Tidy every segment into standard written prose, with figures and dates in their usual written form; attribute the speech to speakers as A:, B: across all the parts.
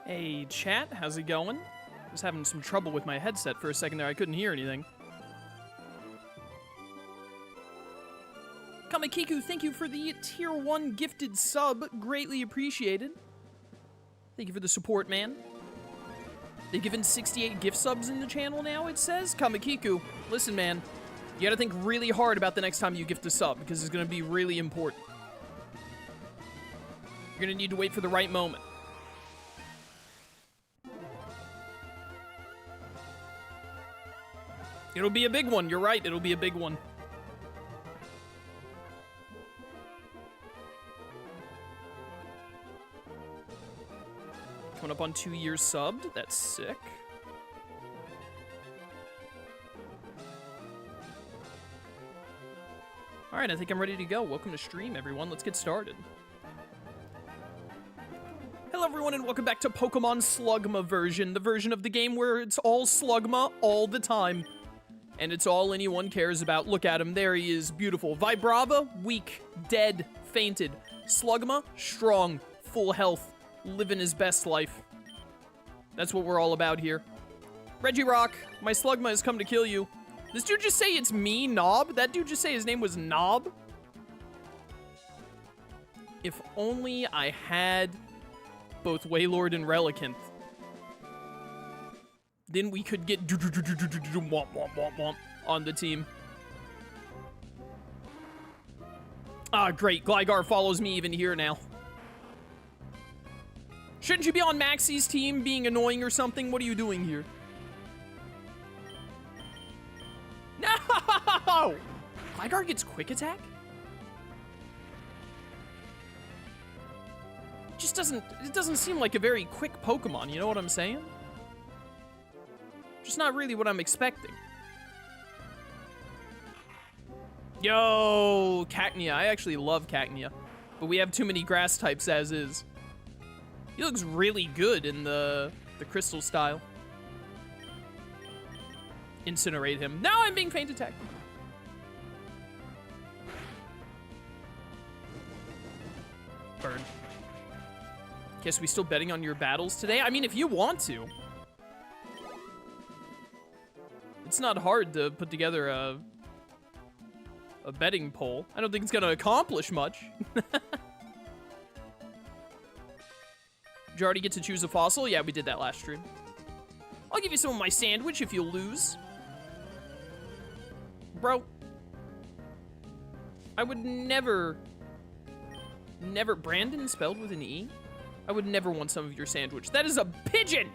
A: Hey, chat, how's it going? Was having some trouble with my headset for a second there. I couldn't hear anything. Kamakiku, thank you for the tier 1 gifted sub. Greatly appreciated. Thank you for the support, man. They've given 68 gift subs in the channel now, it says. Kamakiku, listen, man. You gotta think really hard about the next time you gift a sub, because it's gonna be really important. You're gonna need to wait for the right moment. It'll be a big one, you're right, it'll be a big one. Coming up on 2 years subbed, that's sick. Alright, I think I'm ready to go. Welcome to stream, everyone. Let's get started. Hello, everyone, and welcome back to Pokemon Slugma version, the version of the game where it's all Slugma all the time. And it's all anyone cares about. Look at him. There he is. Beautiful. Vibrava, weak, dead, fainted. Slugma, strong, full health, living his best life. That's what we're all about here. Regirock, my Slugma has come to kill you. This dude just say it's me, Knob? That dude just say his name was Knob? If only I had both Wailord and Relicanth. Then we could get on the team. Ah, great. Gligar follows me even here now. Shouldn't you be on Maxie's team being annoying or something? What are you doing here? No! Gligar gets quick attack? It doesn't seem like a very quick Pokemon, you know what I'm saying? Just not really what I'm expecting. Yo, Cacnea. I actually love Cacnea, but we have too many grass types as is. He looks really good in the crystal style. Incinerate him. Now I'm being faint attacked. Burn. Guess we still betting on your battles today? I mean, if you want to. It's not hard to put together a betting poll. I don't think it's gonna accomplish much. Did you already get to choose a fossil? Yeah, we did that last stream. I'll give you some of my sandwich if you lose. Bro. I would never... Brandon spelled with an E? I would never want some of your sandwich. That is a pigeon!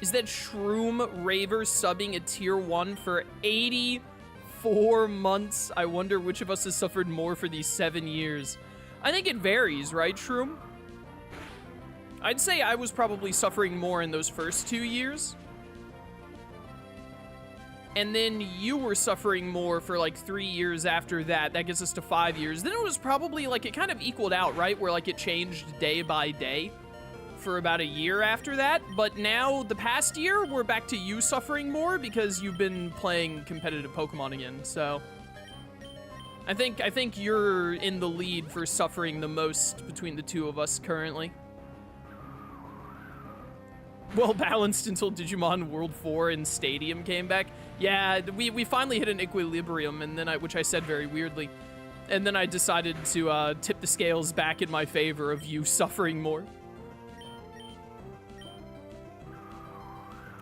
A: Is that Shroom Raver subbing a tier 1 for 84 months? I wonder which of us has suffered more for these 7 years. I think it varies, right, Shroom? I'd say I was probably suffering more in those first 2 years. And then you were suffering more for like 3 years after that. That gets us to 5 years. Then it was probably like, it kind of equaled out, right? Where like it changed day by day for about a year after that. But now, the past year, we're back to you suffering more because you've been playing competitive Pokemon again. So I think you're in the lead for suffering the most between the two of us currently. Well balanced until Digimon World 4 and Stadium came back. Yeah, we finally hit an equilibrium, and then which I said very weirdly. And then I decided to tip the scales back in my favor of you suffering more.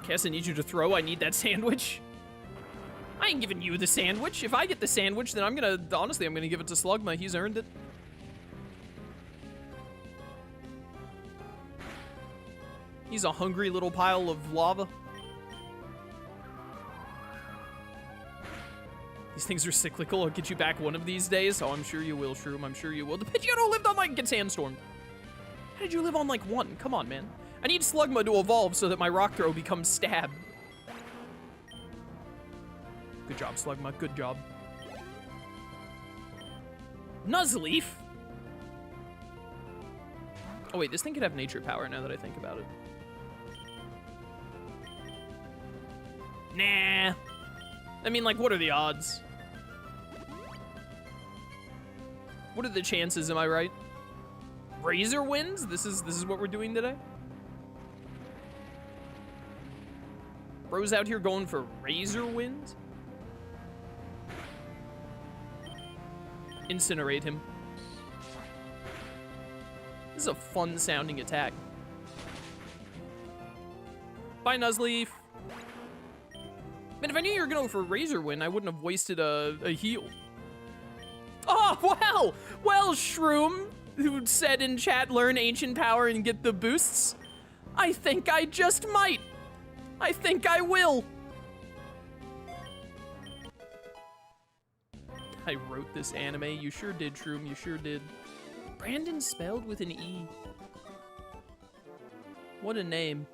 A: Cass, I need you to throw. I need that sandwich. I ain't giving you the sandwich. If I get the sandwich, then honestly, I'm gonna give it to Slugma. He's earned it. He's a hungry little pile of lava. These things are cyclical. I'll get you back one of these days. Oh, I'm sure you will, Shroom. I'm sure you will. The Pidgeotto lived on like, get sandstormed. How did you live on like 1? Come on, man. I need Slugma to evolve so that my Rock Throw becomes Stab. Good job, Slugma. Good job. Nuzleaf? Oh, wait. This thing could have nature power now that I think about it. Nah. I mean, like, what are the odds? What are the chances, am I right? Razor Winds? This is what we're doing today? Bro's out here going for Razor Winds? Incinerate him. This is a fun sounding attack. Bye, Nuzleaf. Man, if I knew you were gonna go for Razor Wind, I wouldn't have wasted a heal. Oh, wow! Well, Shroom, who said in chat, learn Ancient Power and get the boosts. I think I just might. I think I will. I wrote this anime. You sure did, Shroom. You sure did. Brandon spelled with an E. What a name.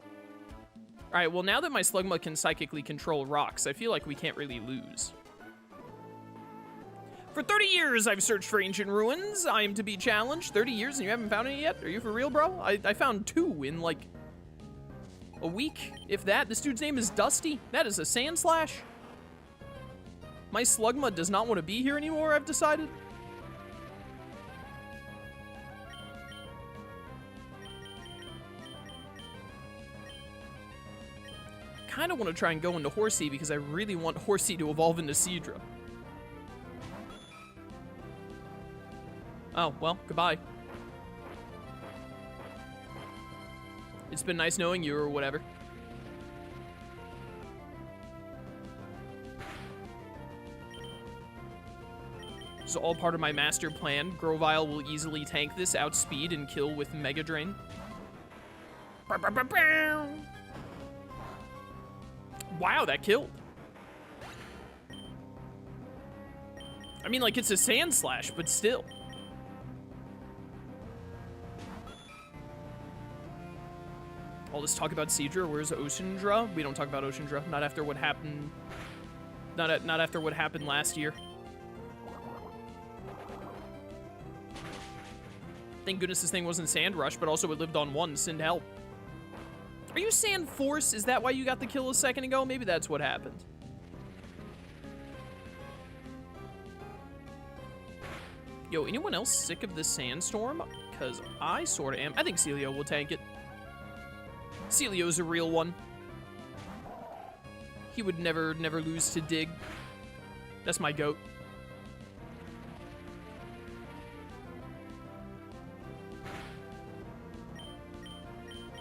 A: All right, well, now that my Slugma can psychically control rocks, I feel like we can't really lose. For 30 years, I've searched for ancient ruins. I am to be challenged. 30 years and you haven't found any yet? Are you for real, bro? I found 2 in, like, a week, if that. This dude's name is Dusty. That is a sand slash. My Slugma does not want to be here anymore, I've decided. Kind of want to try and go into Horsey because I really want Horsey to evolve into Seadra. Oh, well, goodbye. It's been nice knowing you or whatever. This is all part of my master plan. Grovyle will easily tank this, outspeed, and kill with Mega Drain. Wow, that killed. I mean, like, it's a sand slash, but still. All this talk about Seadra, where's Oceandra? We don't talk about Oceandra. Not after what happened. Not after what happened last year. Thank goodness this thing wasn't Sand Rush, but also it lived on 1. Send help. Are you Sand Force? Is that why you got the kill a second ago? Maybe that's what happened. Yo, anyone else sick of this sandstorm? Because I sort of am. I think Celio will tank it. Celio's a real one. He would never lose to Dig. That's my goat.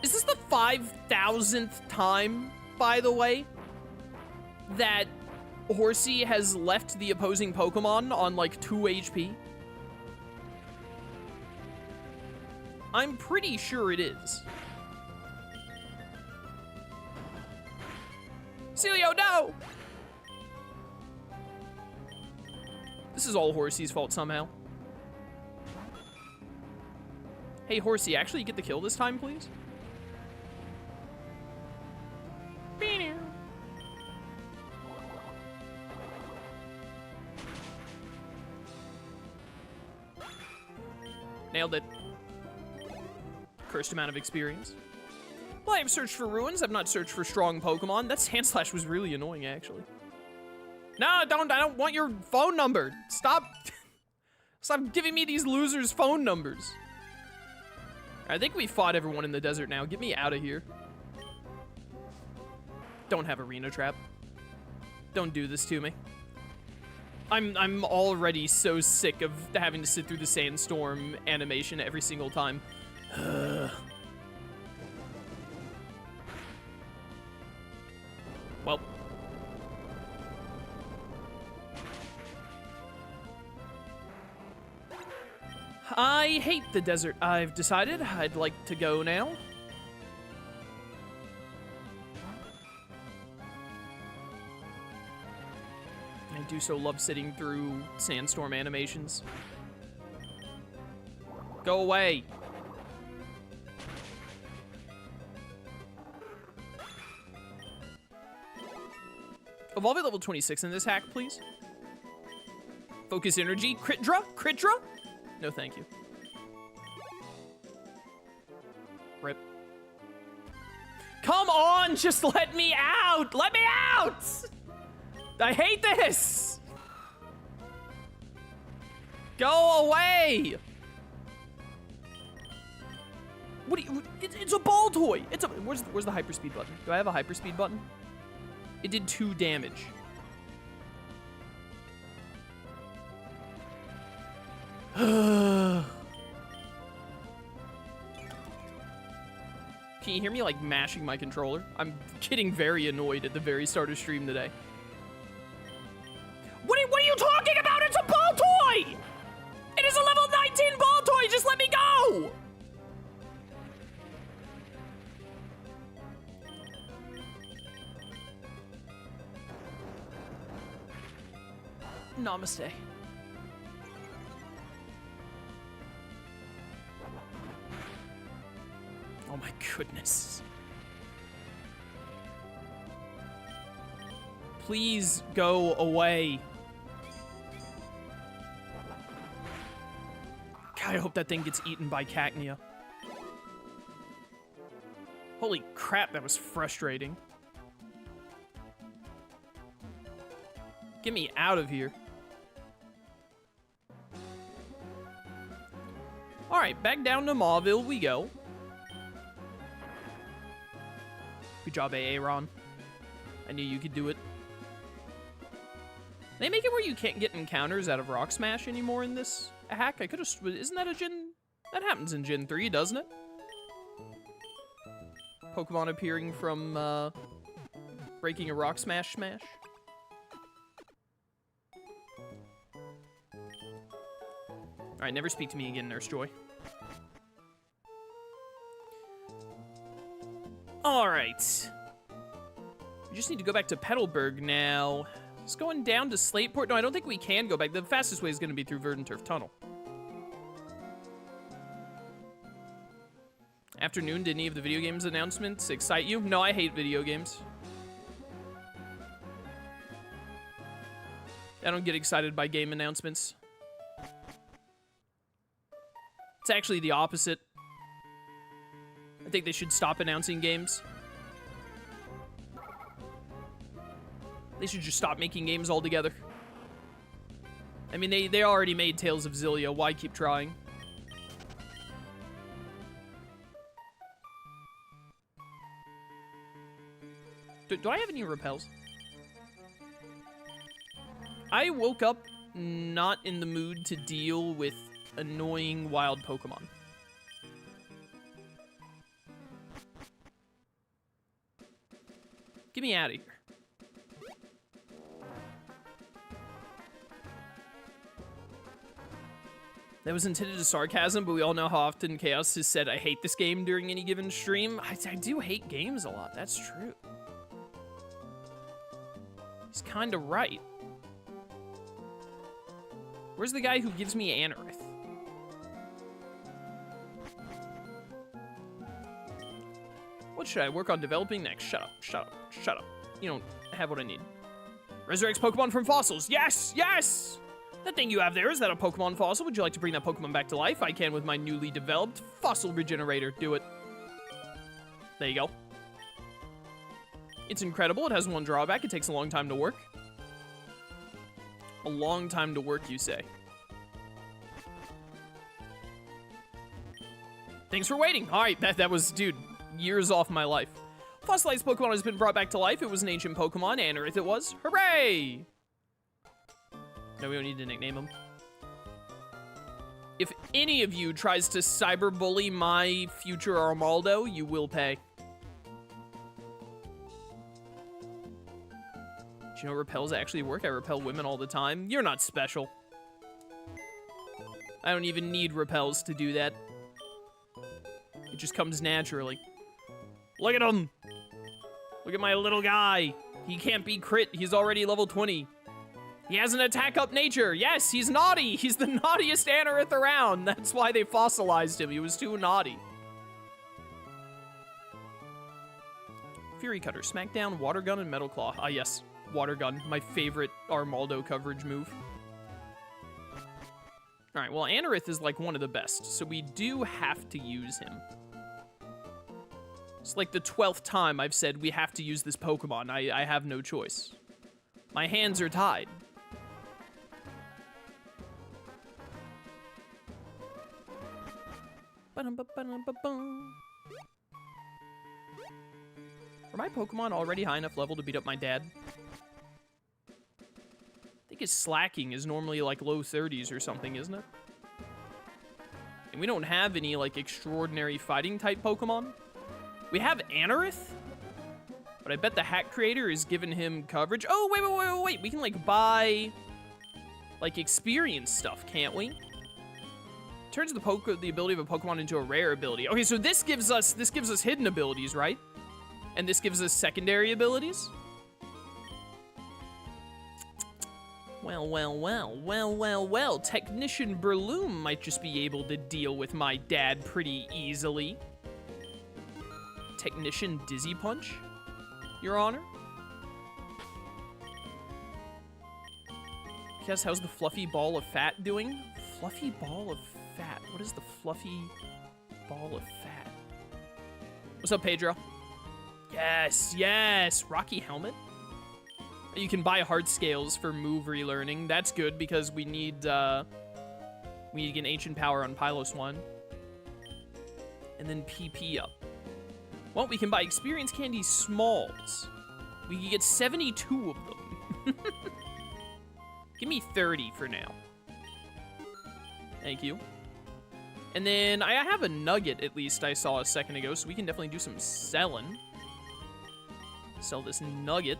A: Is this the 5,000th time, by the way, that Horsey has left the opposing Pokemon on like 2 HP? I'm pretty sure it is. Celio, no! This is all Horsey's fault somehow. Hey, Horsey, actually get the kill this time, please? Nailed it. Cursed amount of experience. Well, I have searched for ruins. I've not searched for strong Pokemon. That Sand Slash was really annoying, actually. No, I don't want your phone number. Stop. Stop giving me these losers' phone numbers. I think we fought everyone in the desert now. Get me out of here. Don't have Arena Trap. Don't do this to me. I'm already so sick of having to sit through the sandstorm animation every single time. Well. I hate the desert. I've decided I'd like to go now. I do so love sitting through sandstorm animations. Go away. Evolve at level 26 in this hack, please. Focus energy. Critdra? Critdra? No, thank you. Rip. Come on, just let me out! Let me out! I hate this! Go away! What do you... It's a ball toy! It's a... Where's the hyperspeed button? Do I have a hyperspeed button? It did 2 damage. Can you hear me, like, mashing my controller? I'm getting very annoyed at the very start of stream today. What are you talking about? It's a ball toy! It is a level 19 ball toy! Just let me go! Namaste. Oh my goodness. Please go away. God, I hope that thing gets eaten by Cacnea. Holy crap, that was frustrating. Get me out of here. Alright, back down to Mauville we go. Good job, Aaron. I knew you could do it. They make it where you can't get encounters out of Rock Smash anymore in this hack? I could have... Isn't that a Gen... That happens in Gen 3, doesn't it? Pokemon appearing from, breaking a Rock Smash smash? Alright, never speak to me again, Nurse Joy. Alright. We just need to go back to Petalburg now. Just going down to Slateport. No, I don't think we can go back. The fastest way is going to be through Verdanturf Tunnel. Afternoon, did any of the video games announcements excite you? No, I hate video games. I don't get excited by game announcements. It's actually the opposite. I think they should stop announcing games. They should just stop making games altogether. I mean, they already made Tales of Xillia. Why keep trying? Do I have any repels? I woke up not in the mood to deal with annoying wild Pokemon. Get me out of here. That was intended as sarcasm, but we all know how often Chaos has said, I hate this game during any given stream. I do hate games a lot, that's true. He's kind of right. Where's the guy who gives me Anorith? What should I work on developing next? Shut up, shut up, shut up. You don't have what I need. Resurrects Pokemon from fossils. Yes, yes! That thing you have there, is that a Pokemon fossil? Would you like to bring that Pokemon back to life? I can with my newly developed fossil regenerator. Do it. There you go. It's incredible. It has one drawback. It takes a long time to work. A long time to work, you say. Thanks for waiting. All right, that was, dude, years off my life. Fossilized Pokemon has been brought back to life. It was an ancient Pokemon. Anorith it was. Hooray! No, we don't need to nickname him. If any of you tries to cyberbully my future Armaldo, you will pay. Do you know repels actually work? I repel women all the time. You're not special. I don't even need repels to do that. It just comes naturally. Look at him! Look at my little guy. He can't be crit. He's already level 20. He has an attack up nature. Yes, he's naughty. He's the naughtiest Anorith around. That's why they fossilized him. He was too naughty. Fury Cutter, Smackdown, Water Gun, and Metal Claw. Ah, yes. Water Gun, my favorite Armaldo coverage move. Alright, well, Anorith is like one of the best, so we do have to use him. It's like the 12th time I've said we have to use this Pokemon. I have no choice. My hands are tied. Ba-ba-bum. Are my Pokemon already high enough level to beat up my dad? I think his slacking is normally like low 30s or something, isn't it? And we don't have any like extraordinary fighting type Pokemon. We have Anorith, but I bet the hack creator is giving him coverage. Oh, wait. We can like buy like experience stuff, can't we? Turns the ability of a Pokemon into a rare ability. Okay, so this gives us hidden abilities, right? And this gives us secondary abilities. Well. Technician Breloom might just be able to deal with my dad pretty easily. Technician Dizzy Punch, Your Honor. Guess how's the fluffy ball of fat doing? Fluffy ball of fat. What is the fluffy ball of fat? What's up, Pedro? Yes. Rocky Helmet. You can buy heart scales for move relearning. That's good because we need to get Ancient Power on Pylos 1. And then PP up. Well, we can buy Experience Candy Smalls. We can get 72 of them. Give me 30 for now. Thank you. And then I have a nugget, at least, I saw a second ago, so we can definitely do some selling. Sell this nugget.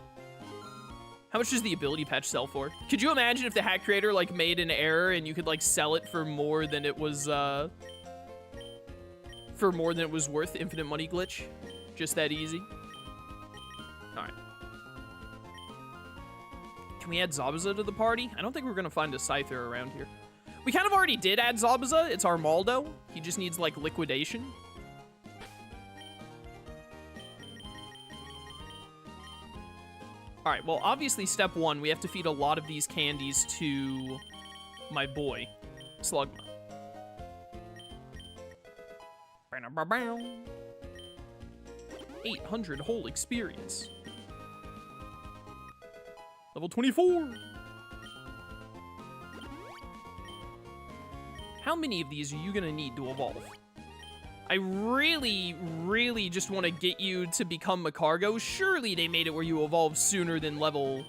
A: How much does the ability patch sell for? Could you imagine if the hack creator, like, made an error and you could, like, sell it for more than it was, worth? Infinite money glitch? Just that easy? Alright. Can we add Zabuza to the party? I don't think we're gonna find a Scyther around here. We kind of already did add Zabuza. It's Armaldo. He just needs, like, liquidation. All right, well, obviously, step one, we have to feed a lot of these candies to my boy, Slugma. 800 whole experience. Level 24. How many of these are you gonna need to evolve? I really just want to get you to become a Cargo. Surely they made it where you evolve sooner than level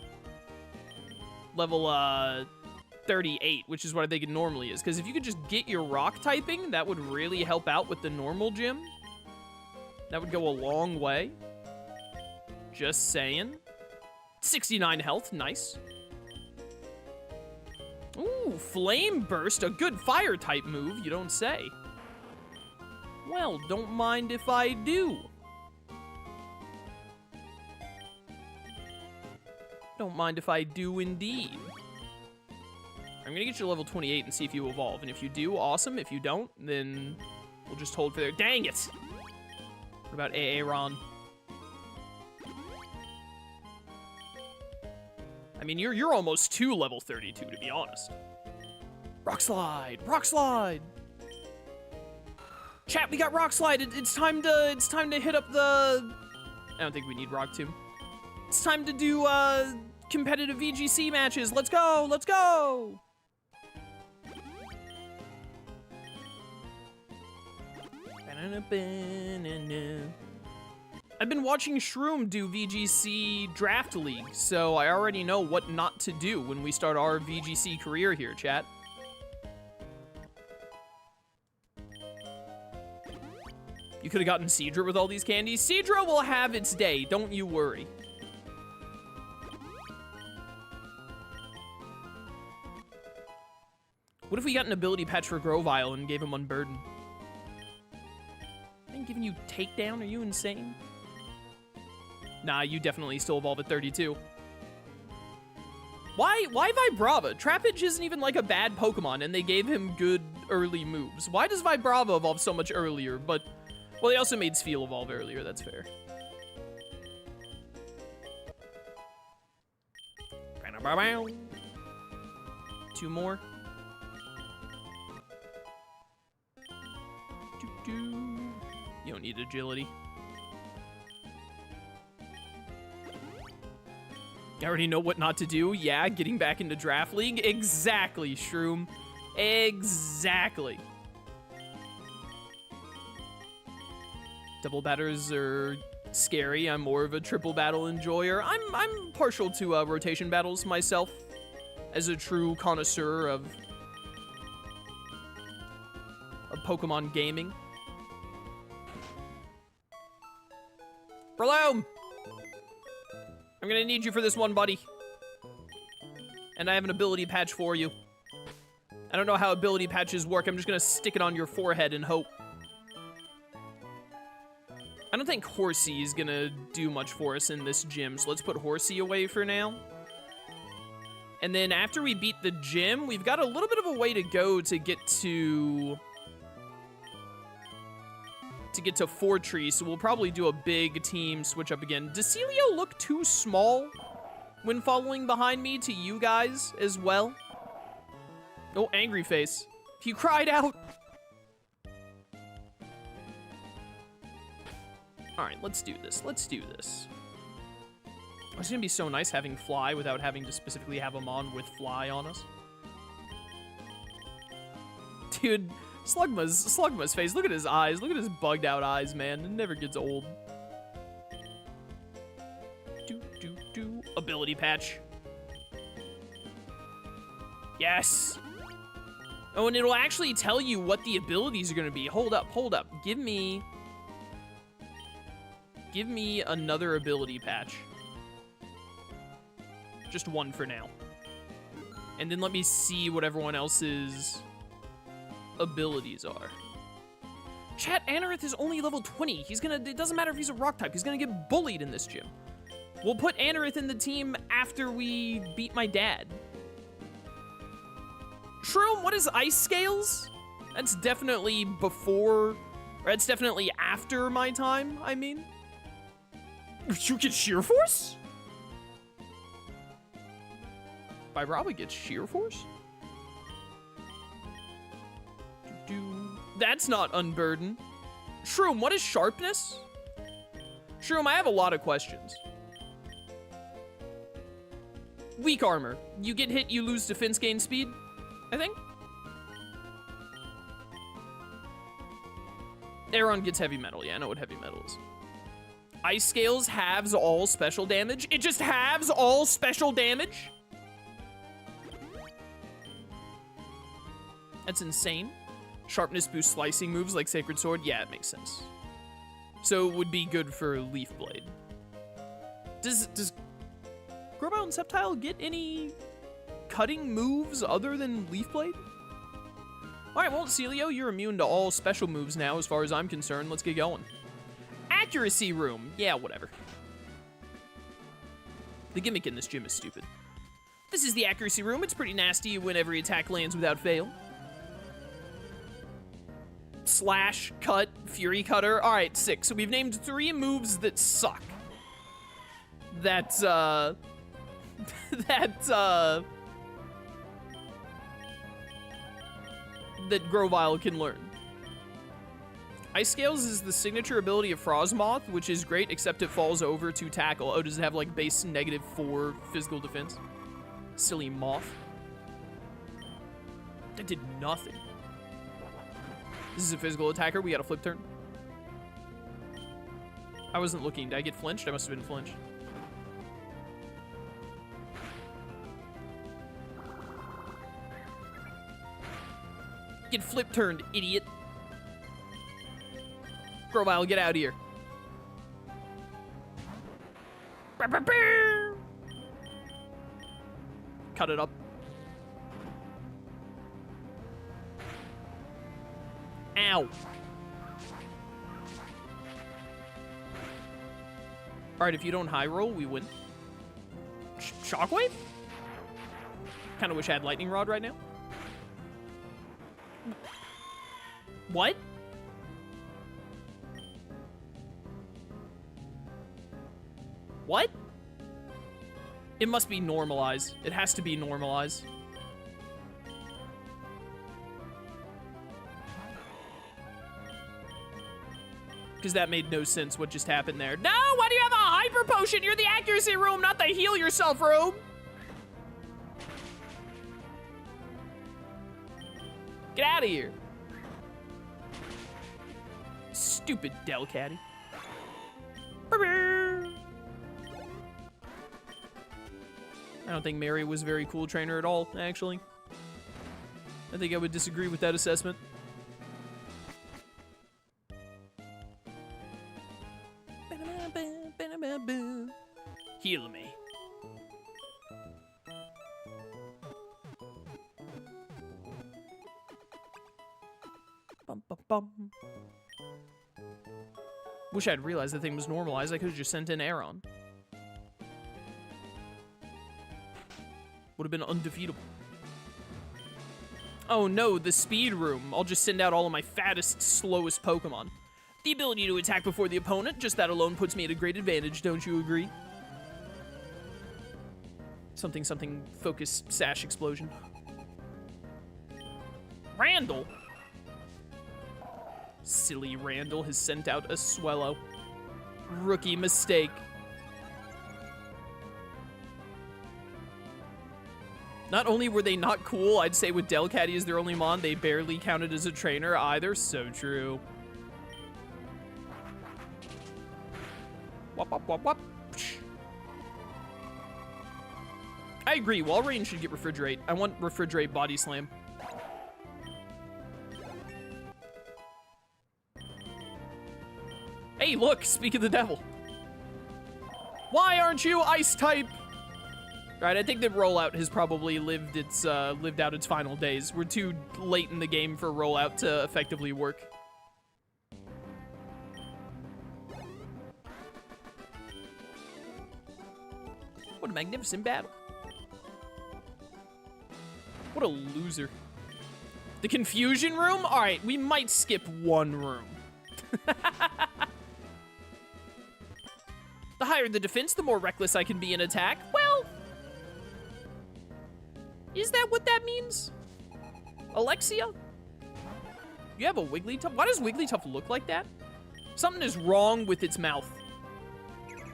A: 38, which is what I think it normally is. Because if you could just get your rock typing, that would really help out with the normal gym. That would go a long way. Just saying. 69 health, nice. Ooh, Flame Burst, a good fire type move, you don't say. Well, don't mind if I do. Don't mind if I do indeed. I'm gonna get you to level 28 and see if you evolve. And if you do, awesome. If you don't, then we'll just hold for there. Dang it! What about Aaron? I mean, you're almost to level 32, to be honest. Rock Slide! Rock Slide! Chat, we got Rock Slide. It's time to hit up the... I don't think we need Rock Tomb. It's time to do competitive VGC matches. Let's go! Let's go! I've been watching Shroom do VGC Draft League, so I already know what not to do when we start our VGC career here, chat. You could have gotten Seadra with all these candies. Seadra will have its day, don't you worry. What if we got an ability patch for Grovyle and gave him Unburden? I ain't giving you Takedown, are you insane? Nah, you definitely still evolve at 32. Why Vibrava? Trapinch isn't even like a bad Pokemon, and they gave him good early moves. Why does Vibrava evolve so much earlier, but... Well, they also made Spheal evolve earlier, that's fair. Two more. You don't need agility. I already know what not to do. Yeah, getting back into Draft League. Exactly, Shroom. Exactly. Double batters are scary. I'm more of a triple battle enjoyer. I'm partial to rotation battles myself, as a true connoisseur of Pokemon gaming. Breloom! I'm gonna need you for this one, buddy. And I have an ability patch for you. I don't know how ability patches work. I'm just gonna stick it on your forehead and hope. I don't think Horsey is gonna do much for us in this gym, so let's put Horsey away for now. And then after we beat the gym, we've got a little bit of a way to go to get to Fortree, so we'll probably do a big team switch up again. Does Celio look too small when following behind me to you guys as well? Oh, angry face. He cried out. All right, let's do this. Let's do this. It's gonna be so nice having Fly without having to specifically have him on with Fly on us. Dude, Slugma's face. Look at his eyes. Look at his bugged out eyes, man. It never gets old. Ability patch. Yes. Oh, and it'll actually tell you what the abilities are gonna be. Hold up. Give me another ability patch. Just one for now. And then let me see what everyone else's abilities are. Chat, Anorith is only level 20. It doesn't matter if he's a rock type. He's gonna get bullied in this gym. We'll put Anorith in the team after we beat my dad. Shroom, what is Ice Scales? That's definitely before, or that's definitely after my time, I mean. You get Sheer Force? Vibrava gets Sheer Force? That's not Unburden. Shroom, what is Sharpness? Shroom, I have a lot of questions. Weak Armor. You get hit, you lose defense, gain speed, I think. Aeron gets Heavy Metal. Yeah, I know what Heavy Metal is. Ice Scales halves all special damage. It just halves all special damage? That's insane. Sharpness boosts slicing moves like Sacred Sword. Yeah, it makes sense. So it would be good for Leaf Blade. Does Grovyle and Sceptile get any cutting moves other than Leaf Blade? Alright, well, Celio, you're immune to all special moves now as far as I'm concerned. Let's get going. Accuracy Room. Yeah, whatever. The gimmick in this gym is stupid. This is the Accuracy Room. It's pretty nasty when every attack lands without fail. Slash, Cut, Fury Cutter. Alright, 6. So we've named 3 moves that suck. That Grovyle can learn. Ice Scales is the signature ability of Frostmoth, which is great, except it falls over to tackle. Oh, does it have, like, base -4 physical defense? Silly moth. That did nothing. This is a physical attacker. We got a flip turn. I wasn't looking. Did I get flinched? I must have been flinched. Get flip turned, idiot. Grovyle, get out of here. Cut it up. Ow. Alright, if you don't high roll, we win. Shockwave? Kind of wish I had Lightning Rod right now. What? What? It must be normalized. It has to be normalized. Because that made no sense what just happened there. No, why do you have a hyper potion? You're the accuracy room, not the heal yourself room. Get out of here. Stupid Delcatty. I don't think Mary was a very cool trainer at all, actually. I think I would disagree with that assessment. Heal me. Bum, bum, bum. Wish I'd realized the thing was normalized. I could have just sent in Aaron. Would have been undefeatable. Oh no, the speed room. I'll just send out all of my fattest, slowest Pokemon. The ability to attack before the opponent, just that alone puts me at a great advantage, don't you agree? Something, something, focus, sash, explosion. Randall? Silly Randall has sent out a Swellow. Rookie mistake. Not only were they not cool, I'd say with Delcatty as their only mon, they barely counted as a trainer either. So true. Wop, wop, wop, wop. I agree, Walrein should get Refrigerate. I want Refrigerate Body Slam. Hey, look, speak of the devil. Why aren't you ice type? Right, I think that rollout has probably lived out its final days. We're too late in the game for rollout to effectively work. What a magnificent battle. What a loser. The confusion room? All right, we might skip one room. The higher the defense, the more reckless I can be in attack. Well, is that what that means? Alexia? You have a Wigglytuff? Why does Wigglytuff look like that? Something is wrong with its mouth.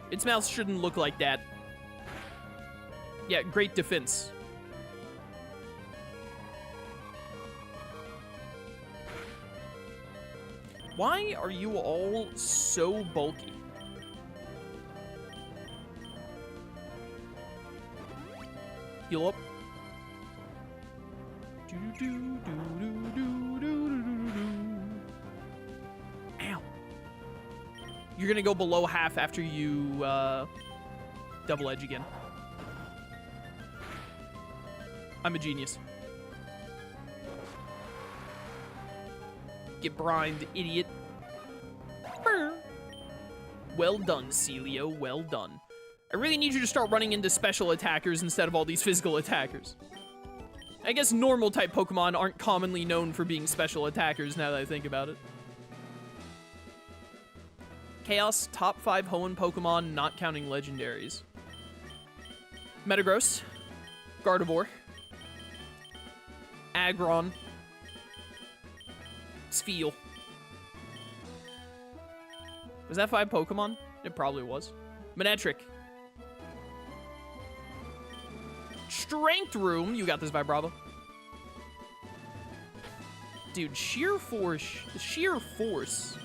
A: Its mouth shouldn't look like that. Yeah, great defense. Why are you all so bulky? Heal up. Ow. You're gonna go below half after you double edge again. I'm a genius. Get brined, idiot. Well done, Celio, well done. I really need you to start running into special attackers instead of all these physical attackers. I guess normal type Pokemon aren't commonly known for being special attackers now that I think about it. Chaos, top 5 Hoenn Pokemon, not counting legendaries. Metagross, Gardevoir, Aggron, Spheal. Was that 5 Pokemon? It probably was. Manectric. Strength Room. You got this, Vibrava. Dude, Sheer Force. Sheer Force.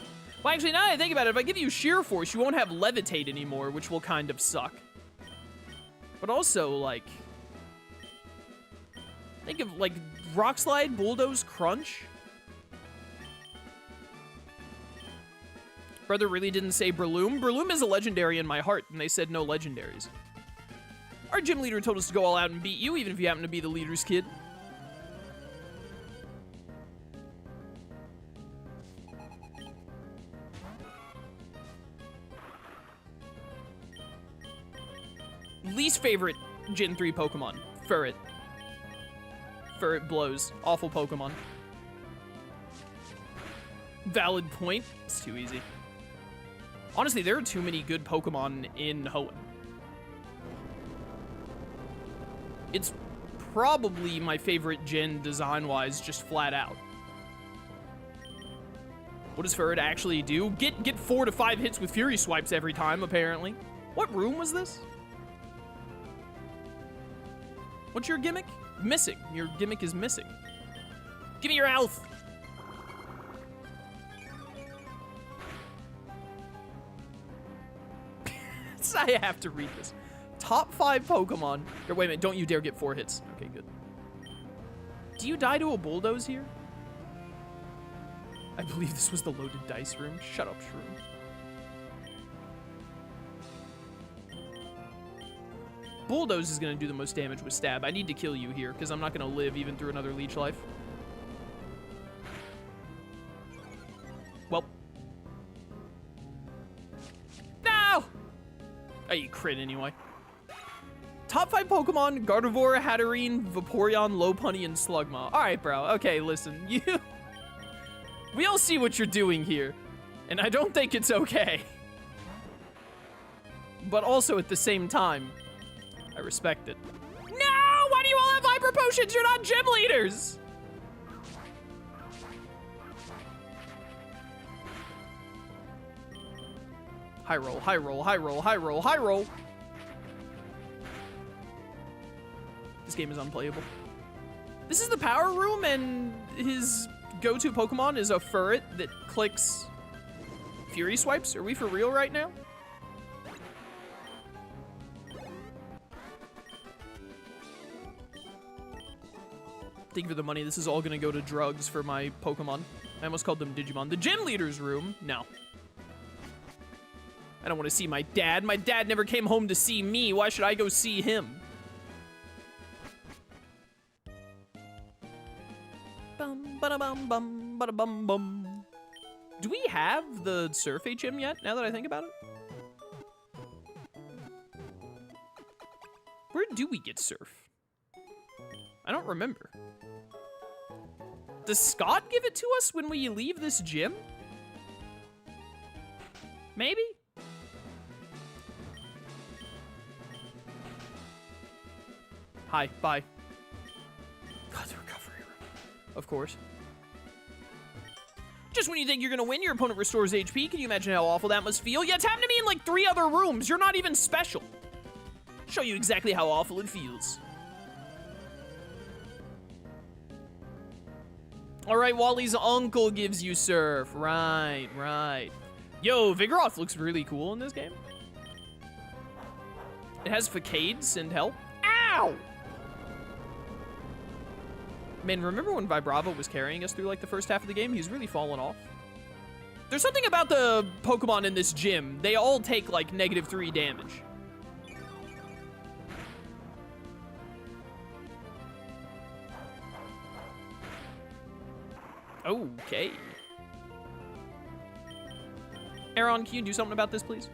A: Well, actually, now that I think about it, if I give you Sheer Force, you won't have Levitate anymore, which will kind of suck. But also, like... think of, like, Rock Slide, Bulldoze, Crunch. Brother really didn't say Breloom. Breloom is a legendary in my heart, and they said no legendaries. Our gym leader told us to go all out and beat you, even if you happen to be the leader's kid. Least favorite Gen 3 Pokemon. Furret. Furret blows. Awful Pokemon. Valid point. It's too easy. Honestly, there are too many good Pokemon in Hoenn. It's probably my favorite gen design-wise, just flat out. What does Furret actually do? Get 4 to 5 hits with Fury Swipes every time, apparently. What room was this? What's your gimmick? Missing. Your gimmick is missing. Give me your health. I have to read this. Top 5 Pokemon. Or wait a minute, don't you dare get 4 hits. Okay, good. Do you die to a bulldoze here? I believe this was the loaded dice room. Shut up, Shroom. Bulldoze is going to do the most damage with Stab. I need to kill you here, because I'm not going to live even through another Leech Life. Well. No! Oh, you crit anyway. Top 5 Pokemon, Gardevoir, Hatterene, Vaporeon, Lopunny, and Slugma. Alright, bro. Okay, listen. We all see what you're doing here, and I don't think it's okay. But also, at the same time, I respect it. No! Why do you all have Hyper Potions? You're not gym leaders! High roll, high roll, high roll, high roll, high roll. This game is unplayable. This is the power room, and his go-to Pokemon is a Furret that clicks Fury Swipes. Are we for real right now? Thank you for the money. This is all gonna go to drugs for my Pokemon. I almost called them Digimon. The gym leader's room? No. I don't want to see my dad. My dad never came home to see me. Why should I go see him? Bum, bada bum, bum, bada bum, bum. Do we have the Surf HM yet, now that I think about it? Where do we get Surf? I don't remember. Does Scott give it to us when we leave this gym? Maybe? Hi, bye. God, the recovery room. Of course. Just when you think you're gonna win, your opponent restores HP. Can you imagine how awful that must feel? Yeah, it's happened to me in like 3 other rooms. You're not even special. Show you exactly how awful it feels. All right, Wally's uncle gives you Surf. Right, right. Yo, Vigoroth looks really cool in this game. It has Facade, Send Help. Ow! Man, remember when Vibrava was carrying us through like the first half of the game? He's really fallen off. There's something about the Pokemon in this gym. They all take like -3 damage. Okay. Aaron, can you do something about this, please?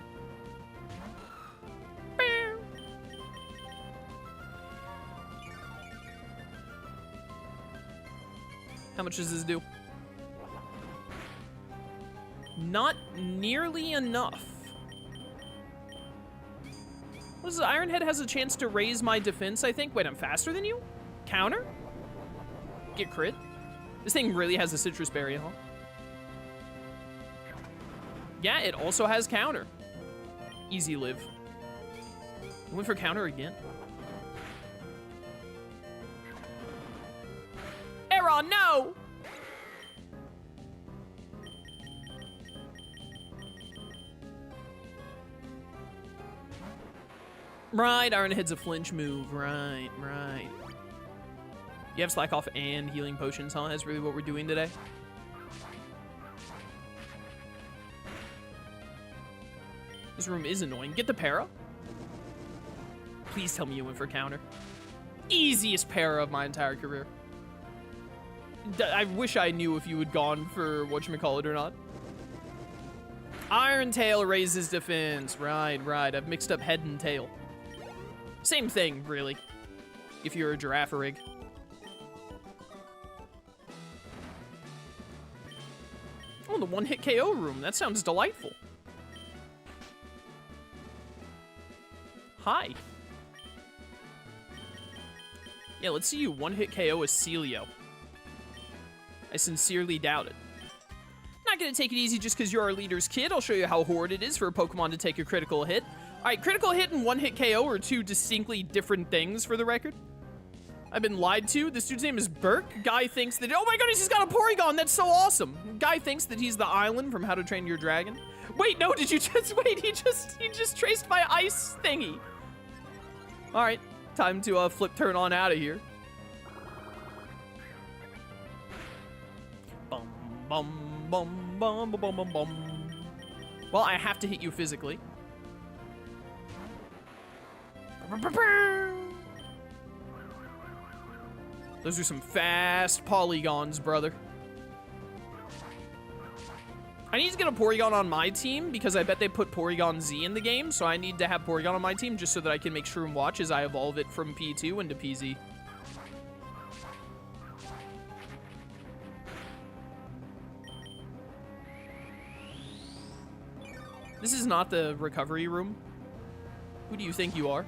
A: How much does this do? Not nearly enough. What is this? Ironhead has a chance to raise my defense, I think. Wait, I'm faster than you? Counter? Get crit? This thing really has a Citrus Berry, huh? Yeah, it also has counter. Easy live. I went for counter again. Aaron, no! Right, Ironhead's a flinch move. Right, right. You have Slack Off and Healing Potions, huh? That's really what we're doing today. This room is annoying. Get the para. Please tell me you went for counter. Easiest para of my entire career. I wish I knew if you had gone for whatchamacallit or not. Iron Tail raises defense. Right, right. I've mixed up head and tail. Same thing, really. If you're a Giraffarig. Oh, the one-hit KO room. That sounds delightful. Hi. Yeah, let's see you one-hit KO a Celio. I sincerely doubt it. Not gonna take it easy just because you're our leader's kid. I'll show you how horrid it is for a Pokemon to take a critical hit. Alright, critical hit and one-hit KO are 2 distinctly different things for the record. I've been lied to. This dude's name is Burke. Guy thinks that... Oh my goodness, he's got a Porygon! That's so awesome! Guy thinks that he's the island from How to Train Your Dragon. Wait, no, did you just wait? He just traced my ice thingy. All right, time to flip turn on out of here. Bum bum bum bum bum bum bum. Well, I have to hit you physically. Those are some fast polygons, brother. I need to get a Porygon on my team because I bet they put Porygon Z in the game, so I need to have Porygon on my team just so that I can make Shroom watch as I evolve it from P2 into PZ. This is not the recovery room. Who do you think you are?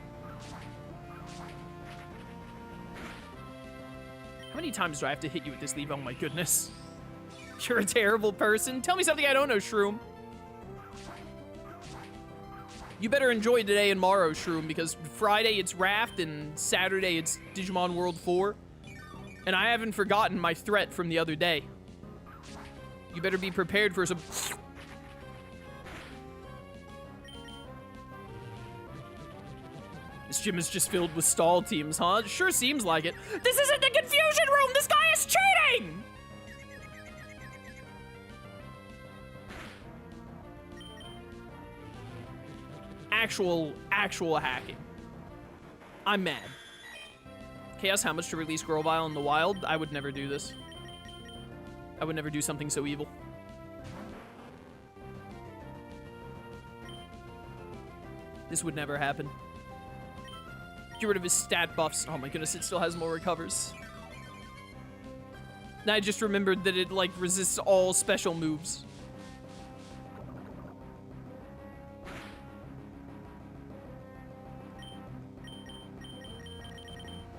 A: How many times do I have to hit you with this leaf? Oh my goodness. You're a terrible person. Tell me something I don't know, Shroom. You better enjoy today and tomorrow, Shroom, because Friday it's Raft and Saturday it's Digimon World 4. And I haven't forgotten my threat from the other day. You better be prepared for some... This gym is just filled with stall teams, huh? It sure seems like it. This isn't the confusion room! This guy is cheating! Actual hacking. I'm mad. Chaos, how much to release Grovyle in the wild? I would never do this. I would never do something so evil. This would never happen. Get rid of his stat buffs. Oh my goodness, it still has more recovers. And I just remembered that it, like, resists all special moves.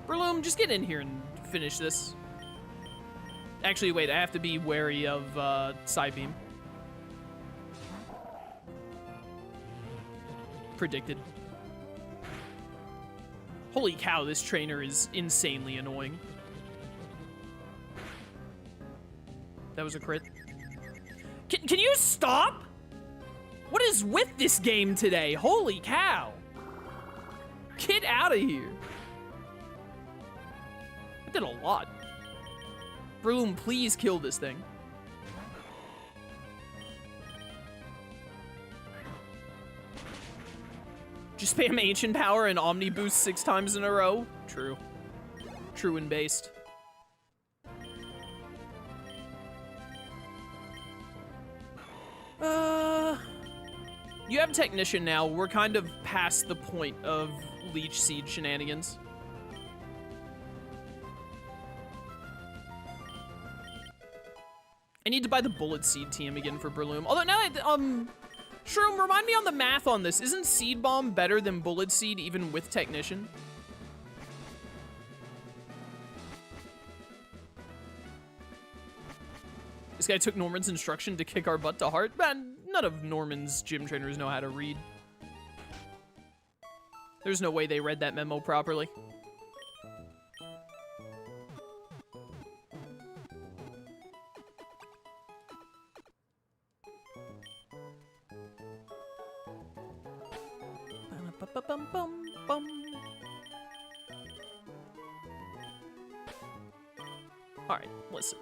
A: Breloom, just get in here and finish this. Actually, wait, I have to be wary of Psybeam. Predicted. Holy cow, this trainer is insanely annoying. That was a crit. Can you stop? What is with this game today? Holy cow. Get out of here. I did a lot. Breloom, please kill this thing. Just spam Ancient Power and Omni Boost 6 times in a row? True. True and based. You have Technician now. We're kind of past the point of Leech Seed shenanigans. I need to buy the Bullet Seed TM again for Breloom. Although now that, Shroom, remind me on the math on this. Isn't Seed Bomb better than Bullet Seed even with Technician? This guy took Norman's instruction to kick our butt to heart. Man, none of Norman's gym trainers know how to read. There's no way they read that memo properly. All right, listen.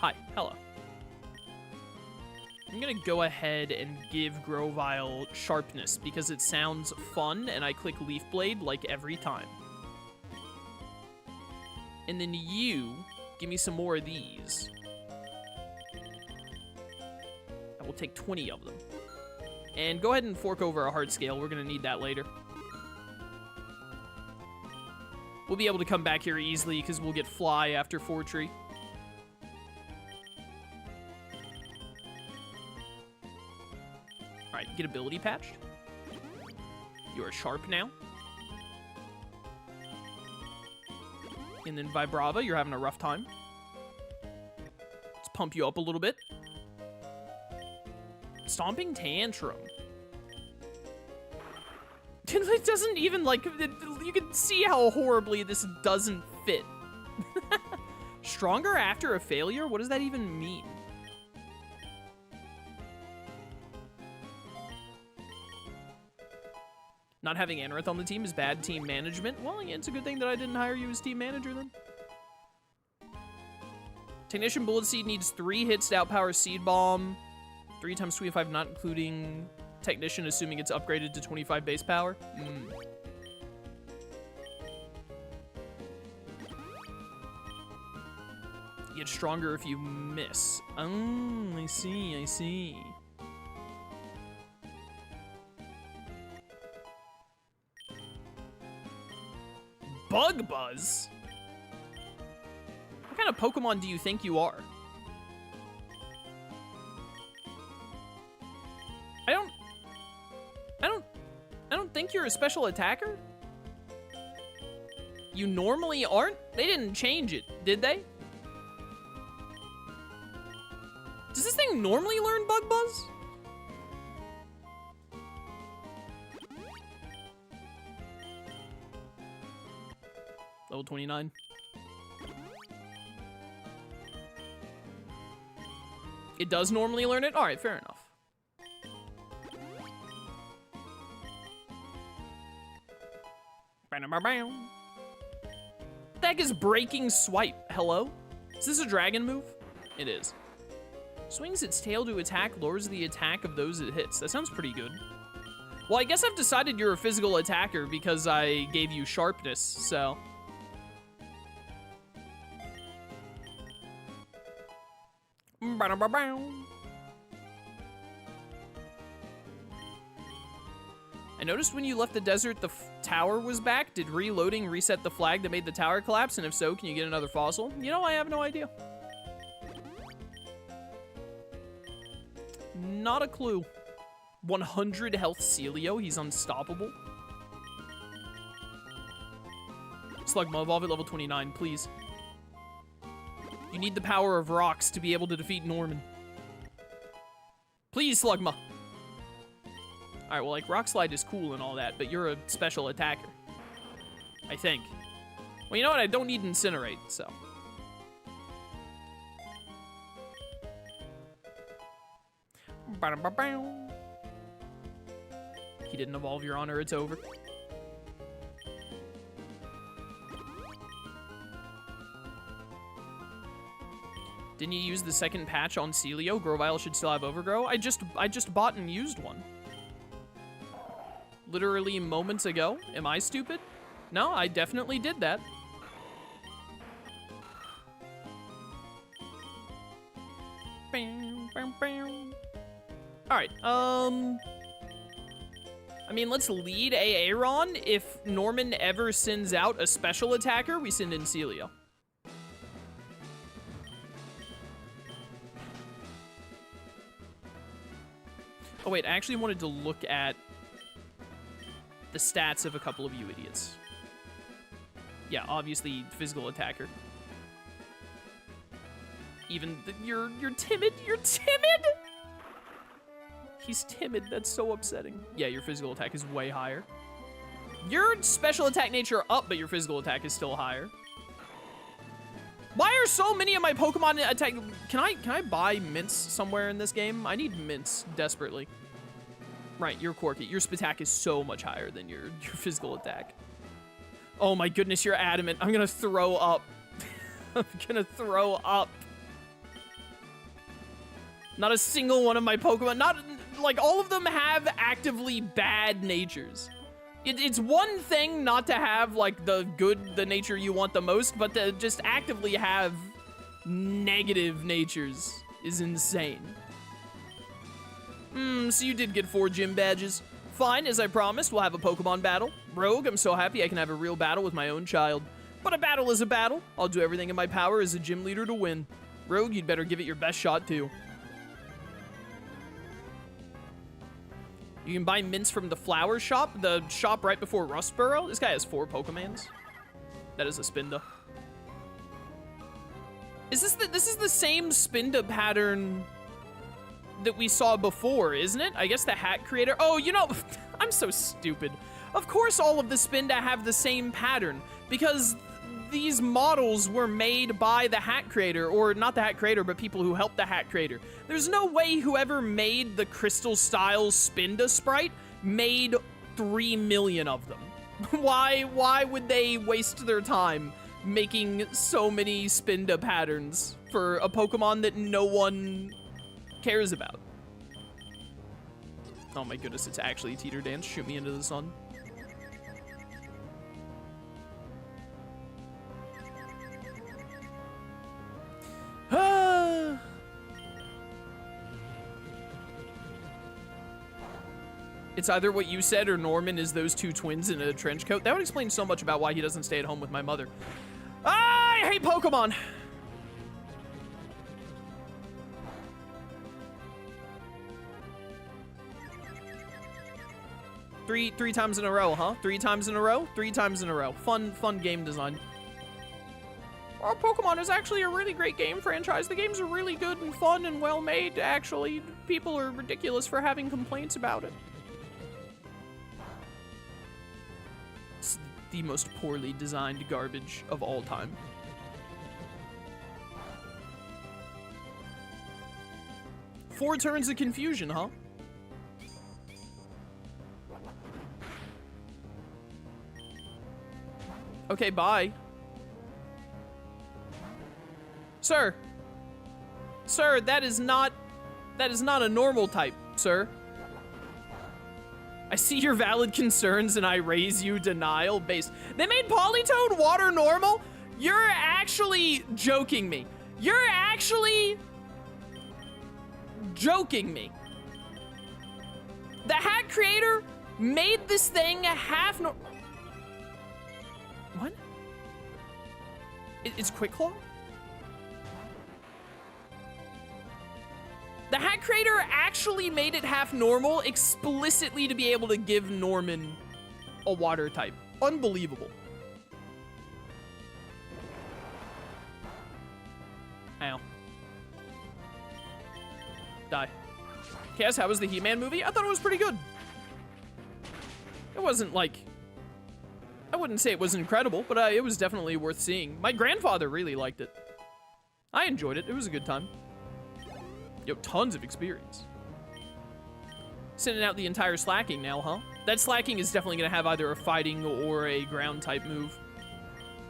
A: Hi, hello. I'm gonna go ahead and give Grovyle Sharpness because it sounds fun and I click Leaf Blade like every time. And then you give me some more of these. I will take 20 of them. And go ahead and fork over a heart scale. We're gonna need that later. We'll be able to come back here easily because we'll get Fly after Fortree. Alright, get ability patched. You are sharp now. And then Vibrava, you're having a rough time. Let's pump you up a little bit. Stomping Tantrum. It doesn't even, like, you can see how horribly this doesn't fit Stronger after a failure? What does that even mean? Not having Anorith on the team is bad team management. Well, yeah, it's a good thing that I didn't hire you as team manager then. Technician Bullet Seed needs 3 hits to outpower Seed Bomb. 3 times 25, not including Technician, assuming it's upgraded to 25 base power. You get stronger if you miss. Oh, I see, I see. Bug Buzz? What kind of Pokemon do you think you are? I don't think you're a special attacker. You normally aren't? They didn't change it, did they? Does this thing normally learn Bug Buzz? Level 29. It does normally learn it? Alright, fair enough. What the heck is Breaking Swipe? Hello? Is this a dragon move? It is. Swings its tail to attack, lowers the attack of those it hits. That sounds pretty good. Well, I guess I've decided you're a physical attacker because I gave you sharpness, so... I noticed when you left the desert, the tower was back. Did reloading reset the flag that made the tower collapse? And if so, can you get another fossil? You know, I have no idea. Not a clue. 100 health Celio. He's unstoppable. Slugma, evolve at level 29, please. You need the power of rocks to be able to defeat Norman. Please, Slugma. Alright, well, like, Rock Slide is cool and all that, but you're a special attacker. I think. Well, you know what? I don't need Incinerate, so. He didn't evolve, Your Honor. It's over. Didn't you use the second patch on Celio? Grovyle should still have Overgrow. I just bought and used one. Literally moments ago. Am I stupid? No, I definitely did that. Alright, I mean, let's lead Aaron. If Norman ever sends out a special attacker, we send in Celio. Oh wait, I actually wanted to look at the stats of a couple of you idiots. Yeah, obviously physical attacker. Even you're timid. You're timid. He's timid. That's so upsetting. Yeah, your physical attack is way higher. Your special attack nature up, but your physical attack is still higher. Why are so many of my Pokemon attack? Can I buy mints somewhere in this game? I need mints desperately. Right, you're quirky. Your Spatak is so much higher than your physical attack. Oh my goodness, you're adamant. I'm gonna throw up. I'm gonna throw up. Not a single one of my Pokemon, not like all of them have actively bad natures. It's one thing not to have like the nature you want the most, but to just actively have negative natures is insane. So you did get 4 gym badges. Fine, as I promised, we'll have a Pokemon battle. Rogue, I'm so happy I can have a real battle with my own child. But a battle is a battle. I'll do everything in my power as a gym leader to win. Rogue, you'd better give it your best shot too. You can buy mints from the flower shop, the shop right before Rustboro. This guy has 4 Pokemans. That is a Spinda. This is the same Spinda pattern that we saw before, isn't it? I guess the hat creator. Oh, you know, I'm so stupid. Of course all of the Spinda have the same pattern because these models were made by the hat creator, or not the hat creator, but people who helped the hat creator. There's no way whoever made the Crystal Styles Spinda sprite made 3 million of them. Why would they waste their time making so many Spinda patterns for a Pokemon that no one cares about? Oh my goodness, it's actually Teeter Dance. Shoot me into the sun. It's either what you said or Norman is those two twins in a trench coat. That would explain so much about why he doesn't stay at home with my mother. I hate Pokemon. Three times in a row, huh? 3 times in a row? 3 times in a row. Fun game design. Well, Pokemon is actually a really great game franchise. The games are really good and fun and well made, actually. People are ridiculous for having complaints about it. It's the most poorly designed garbage of all time. Four turns of confusion, huh? Okay, bye. Sir. Sir, that is not a normal type, sir. I see your valid concerns and I raise you denial based. They made Politoed water normal? You're actually joking me. You're actually joking me. The hat creator made this thing half normal. What? It's Quick Claw? The hat creator actually made it half normal explicitly to be able to give Norman a water type. Unbelievable. Ow. Die. Cass, how was the He-Man movie? I thought it was pretty good. It wasn't like... I wouldn't say it was incredible, but it was definitely worth seeing. My grandfather really liked it. I enjoyed it. It was a good time. Yo, tons of experience. Sending out the entire slacking now, huh? That slacking is definitely going to have either a fighting or a ground type move.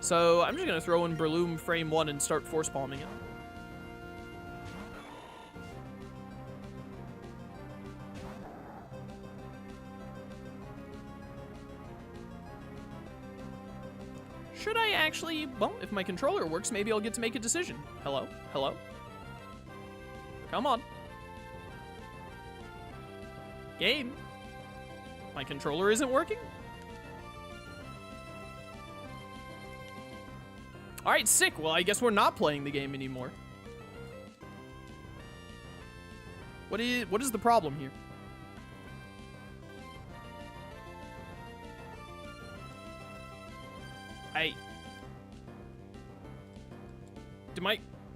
A: So I'm just going to throw in Breloom frame 1 and start force palming it. Should I actually, well, if my controller works, maybe I'll get to make a decision. Hello? Hello? Come on. Game. My controller isn't working? Alright, sick. Well, I guess we're not playing the game anymore. What is the problem here?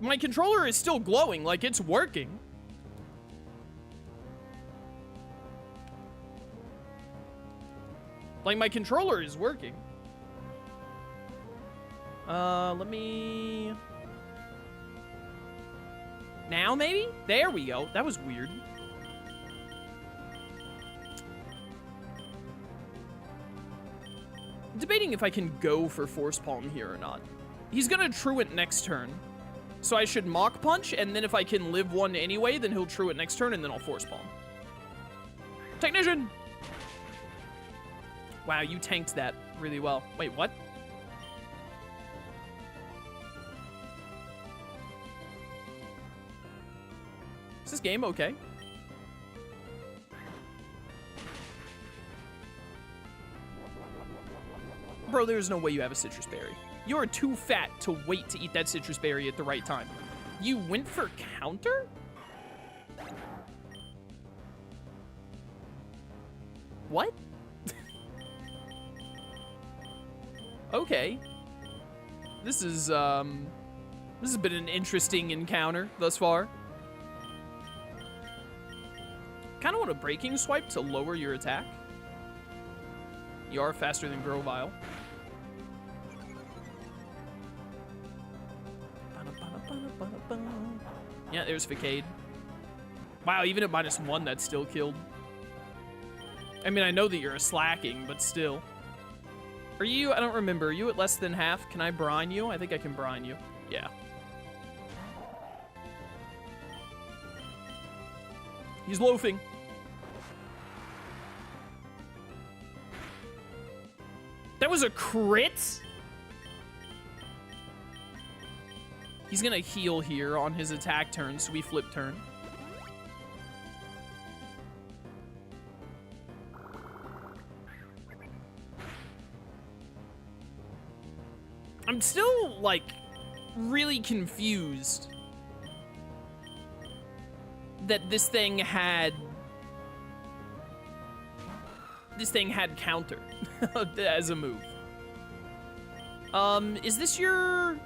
A: My controller is still glowing, like it's working. Like my controller is working. Let me... Now maybe? There we go. That was weird. I'm debating if I can go for Force Palm here or not. He's gonna Truant next turn. So I should Mach Punch, and then if I can live one anyway, then he'll Truant next turn, and then I'll Force Palm. Technician! Wow, you tanked that really well. Wait, what? Is this game okay? Bro, there's no way you have a Citrus Berry. You're too fat to wait to eat that Citrus Berry at the right time. You went for counter? What? Okay. This has been an interesting encounter thus far. Kind of want a Breaking Swipe to lower your attack. You are faster than Grovyle. Yeah, there's Facade. Wow, even at -1, that's still killed. I mean, I know that you're a slacking, but still. Are you, I don't remember, are you at less than half? Can I brine you? I think I can brine you. Yeah. He's loafing. That was a crit? He's gonna heal here on his attack turn, so we flip turn. I'm still, like, really confused that this thing had counter as a move. Is this your...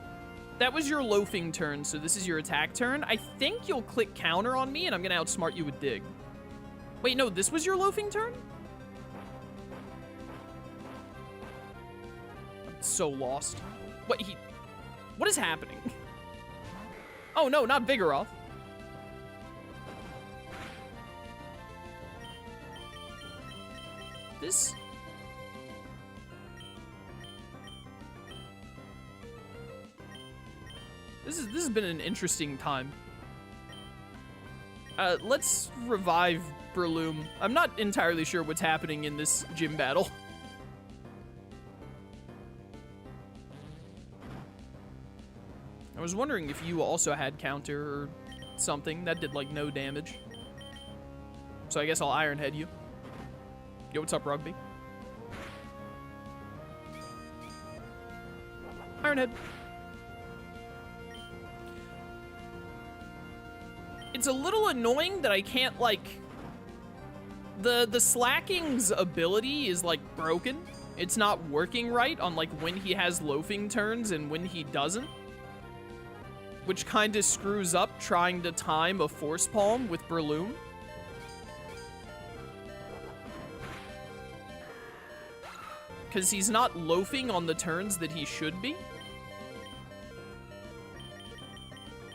A: That was your loafing turn, so this is your attack turn. I think you'll click counter on me, and I'm gonna outsmart you with dig. Wait, no, this was your loafing turn? I'm so lost. What is happening? Oh no, not Vigoroth. This has been an interesting time. Let's revive Breloom. I'm not entirely sure what's happening in this gym battle. I was wondering if you also had counter or something. That did, like, no damage. So I guess I'll Iron Head you. Yo, what's up, Rugby? Iron Head. It's a little annoying that I can't, like... The Slacking's ability is, like, broken. It's not working right on, like, when he has loafing turns and when he doesn't. Which kind of screws up trying to time a Force Palm with Breloom. Because he's not loafing on the turns that he should be.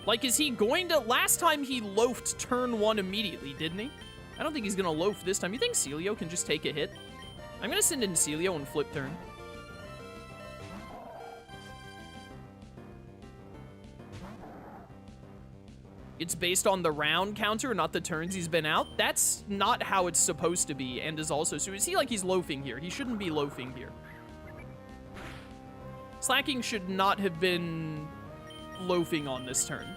A: Like, is he going to... Last time he loafed turn 1 immediately, didn't he? I don't think he's going to loaf this time. You think Celio can just take a hit? I'm going to send in Celio and flip turn. It's based on the round counter, not the turns he's been out. That's not how it's supposed to be, and is also... So is he like he's loafing here? He shouldn't be loafing here. Slacking should not have been loafing on this turn.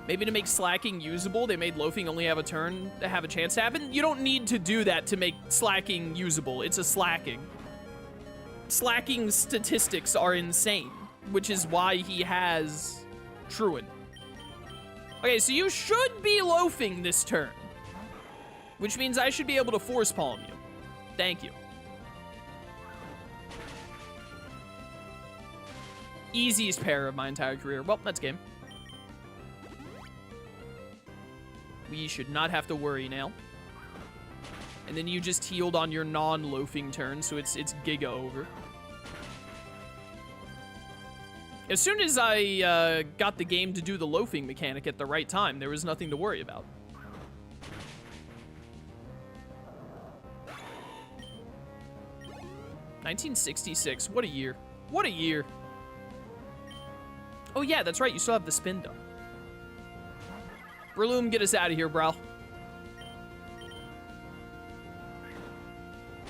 A: Maybe to make slacking usable, they made loafing only have a turn to have a chance to happen. You don't need to do that to make slacking usable. It's a slacking. Slacking statistics are insane, which is why he has Truant. Okay, so you should be loafing this turn, which means I should be able to Force Palm you. Thank you. Easiest pair of my entire career. Well, that's game. We should not have to worry now. And then you just healed on your non-loafing turn, so it's Giga over. As soon as I got the game to do the loafing mechanic at the right time, there was nothing to worry about. $1966, what a year. What a year. Oh yeah, that's right, you still have the spin done. Breloom, get us out of here, bro.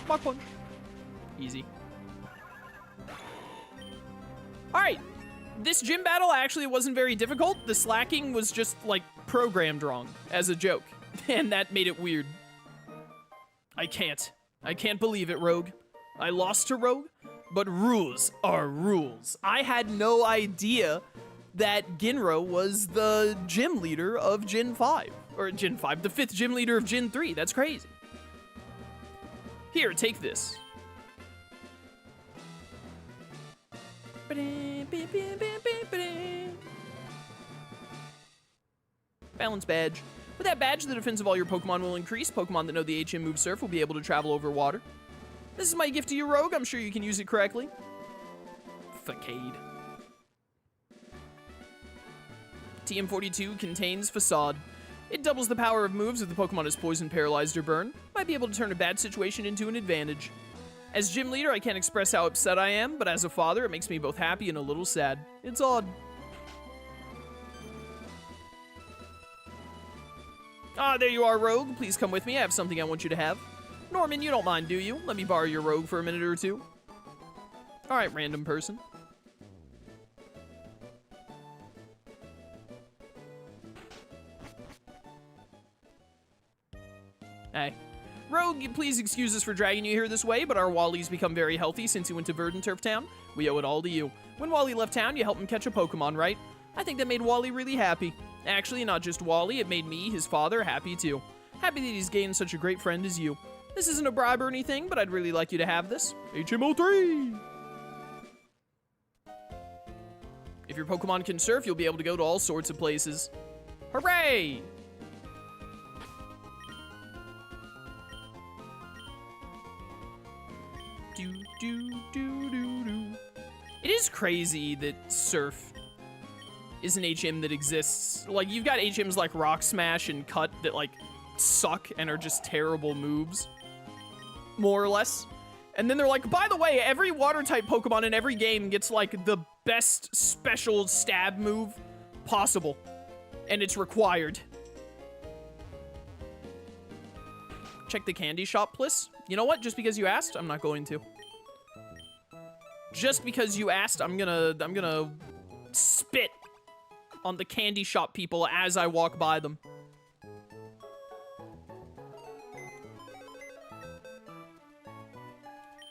A: Mach Punch. Easy. Alright. This gym battle actually wasn't very difficult. The slacking was just, like, programmed wrong as a joke. And that made it weird. I can't believe it, Rogue. I lost to Rogue, but rules are rules. I had no idea that Ginro was the gym leader of Gen 5. Or Gen 5, the 5th gym leader of Gen 3. That's crazy. Here, take this. Balance badge. With that badge, the defense of all your Pokemon will increase. Pokemon that know the HM move Surf will be able to travel over water. This is my gift to you, Rogue. I'm sure you can use it correctly. Facade. TM42 contains Facade. It doubles the power of moves if the Pokemon is poisoned, paralyzed, or burned. Might be able to turn a bad situation into an advantage. As gym leader, I can't express how upset I am, but as a father, it makes me both happy and a little sad. It's odd. Ah, there you are, Rogue. Please come with me. I have something I want you to have. Norman, you don't mind, do you? Let me borrow your Rogue for a minute or two. All right, random person. Hey. Rogue, please excuse us for dragging you here this way, but our Wally's become very healthy since he went to Verdant Turf Town. We owe it all to you. When Wally left town, you helped him catch a Pokemon, right? I think that made Wally really happy. Actually, not just Wally, it made me, his father, happy too. Happy that he's gained such a great friend as you. This isn't a bribe or anything, but I'd really like you to have this. HMO3! If your Pokemon can surf, you'll be able to go to all sorts of places. Hooray! It is crazy that Surf is an HM that exists. Like, you've got HMs like Rock Smash and Cut that, like, suck and are just terrible moves. More or less. And then they're like, by the way, every Water-type Pokemon in every game gets, like, the best special stab move possible. And it's required. Check the candy shop, please. You know what? Just because you asked, I'm not going to. Just because you asked, I'm gonna spit on the candy shop people as I walk by them.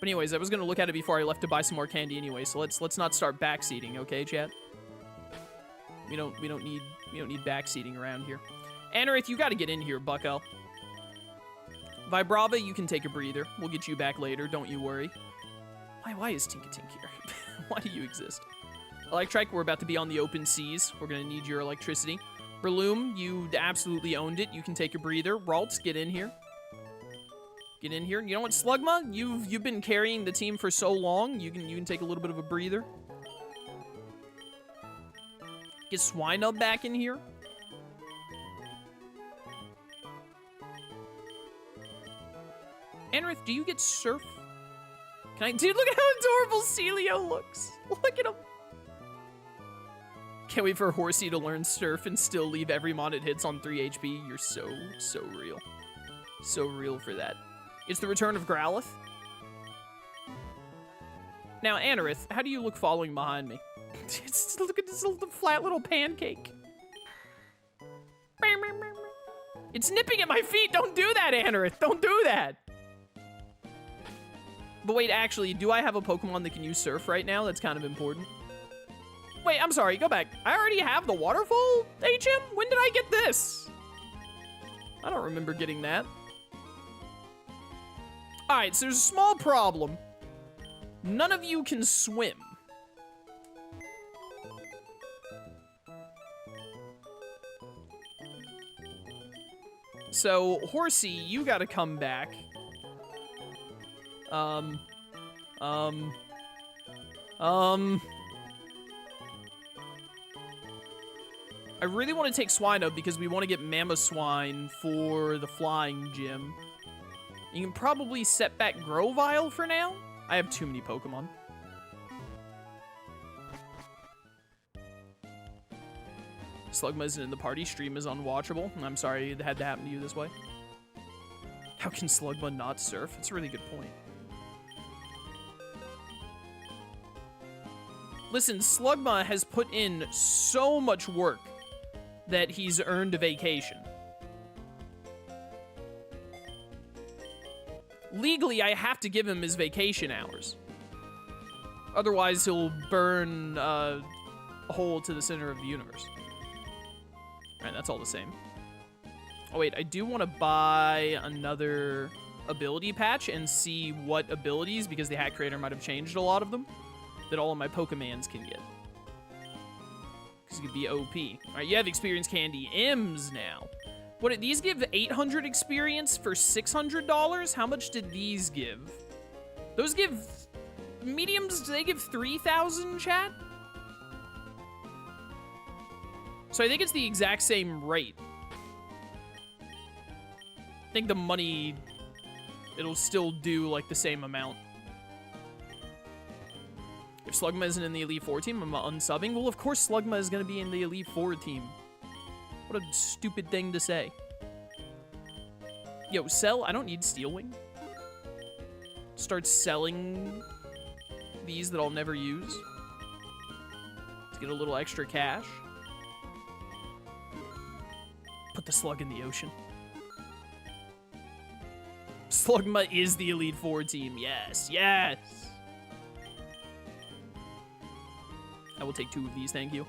A: But anyways, I was gonna look at it before I left to buy some more candy anyway, so let's not start backseating, okay, chat? We don't need backseating around here. Anorith, you gotta get in here, bucko. Vibrava, you can take a breather. We'll get you back later, don't you worry. Why is Tinkatink here? Why do you exist? Electrike, we're about to be on the open seas. We're gonna need your electricity. Breloom, you absolutely owned it. You can take a breather. Ralts, get in here. Get in here. You know what, Slugma? You've been carrying the team for so long. You can take a little bit of a breather. Get Swinub back in here. Anorith, do you get Surf? Can I? Dude, look at how adorable Celio looks. Look at him. Can't wait for Horsey to learn Surf and still leave every mon it hits on 3 HP. You're so real. So real for that. It's the return of Growlithe. Now, Anorith, how do you look following behind me? Look at this little flat little pancake. It's nipping at my feet. Don't do that, Anorith. Don't do that. But wait, actually, do I have a Pokemon that can use Surf right now? That's kind of important. Wait, I'm sorry, go back. I already have the Waterfall HM? When did I get this? I don't remember getting that. Alright, so there's a small problem. None of you can swim. So, Horsey, you gotta come back. I really want to take Swinub because we want to get Mamoswine for the flying gym. You can probably set back Grovyle for now. I have too many Pokemon. Slugma isn't in the party. Stream is unwatchable. I'm sorry it had to happen to you this way. How can Slugma not surf? It's a really good point. Listen, Slugma has put in so much work that he's earned a vacation. Legally, I have to give him his vacation hours. Otherwise, he'll burn a hole to the center of the universe. Alright, that's all the same. Oh wait, I do want to buy another ability patch and see what abilities, because the Hat Creator might have changed a lot of them, that all of my Pokemans can get. Because it could be OP. Alright, you have Experience Candy M's now. What did these give? 800 experience for $600? How much did these give? Those give... Mediums, do they give 3,000, chat? So I think it's the exact same rate. I think the money, it'll still do like the same amount. If Slugma isn't in the Elite Four team, I'm unsubbing. Well, of course Slugma is going to be in the Elite Four team. What a stupid thing to say. Yo, sell. I don't need Steel Wing. Start selling these that I'll never use to get a little extra cash. Put the slug in the ocean. Slugma is the Elite Four team. Yes, yes. I will take 2 of these, thank you.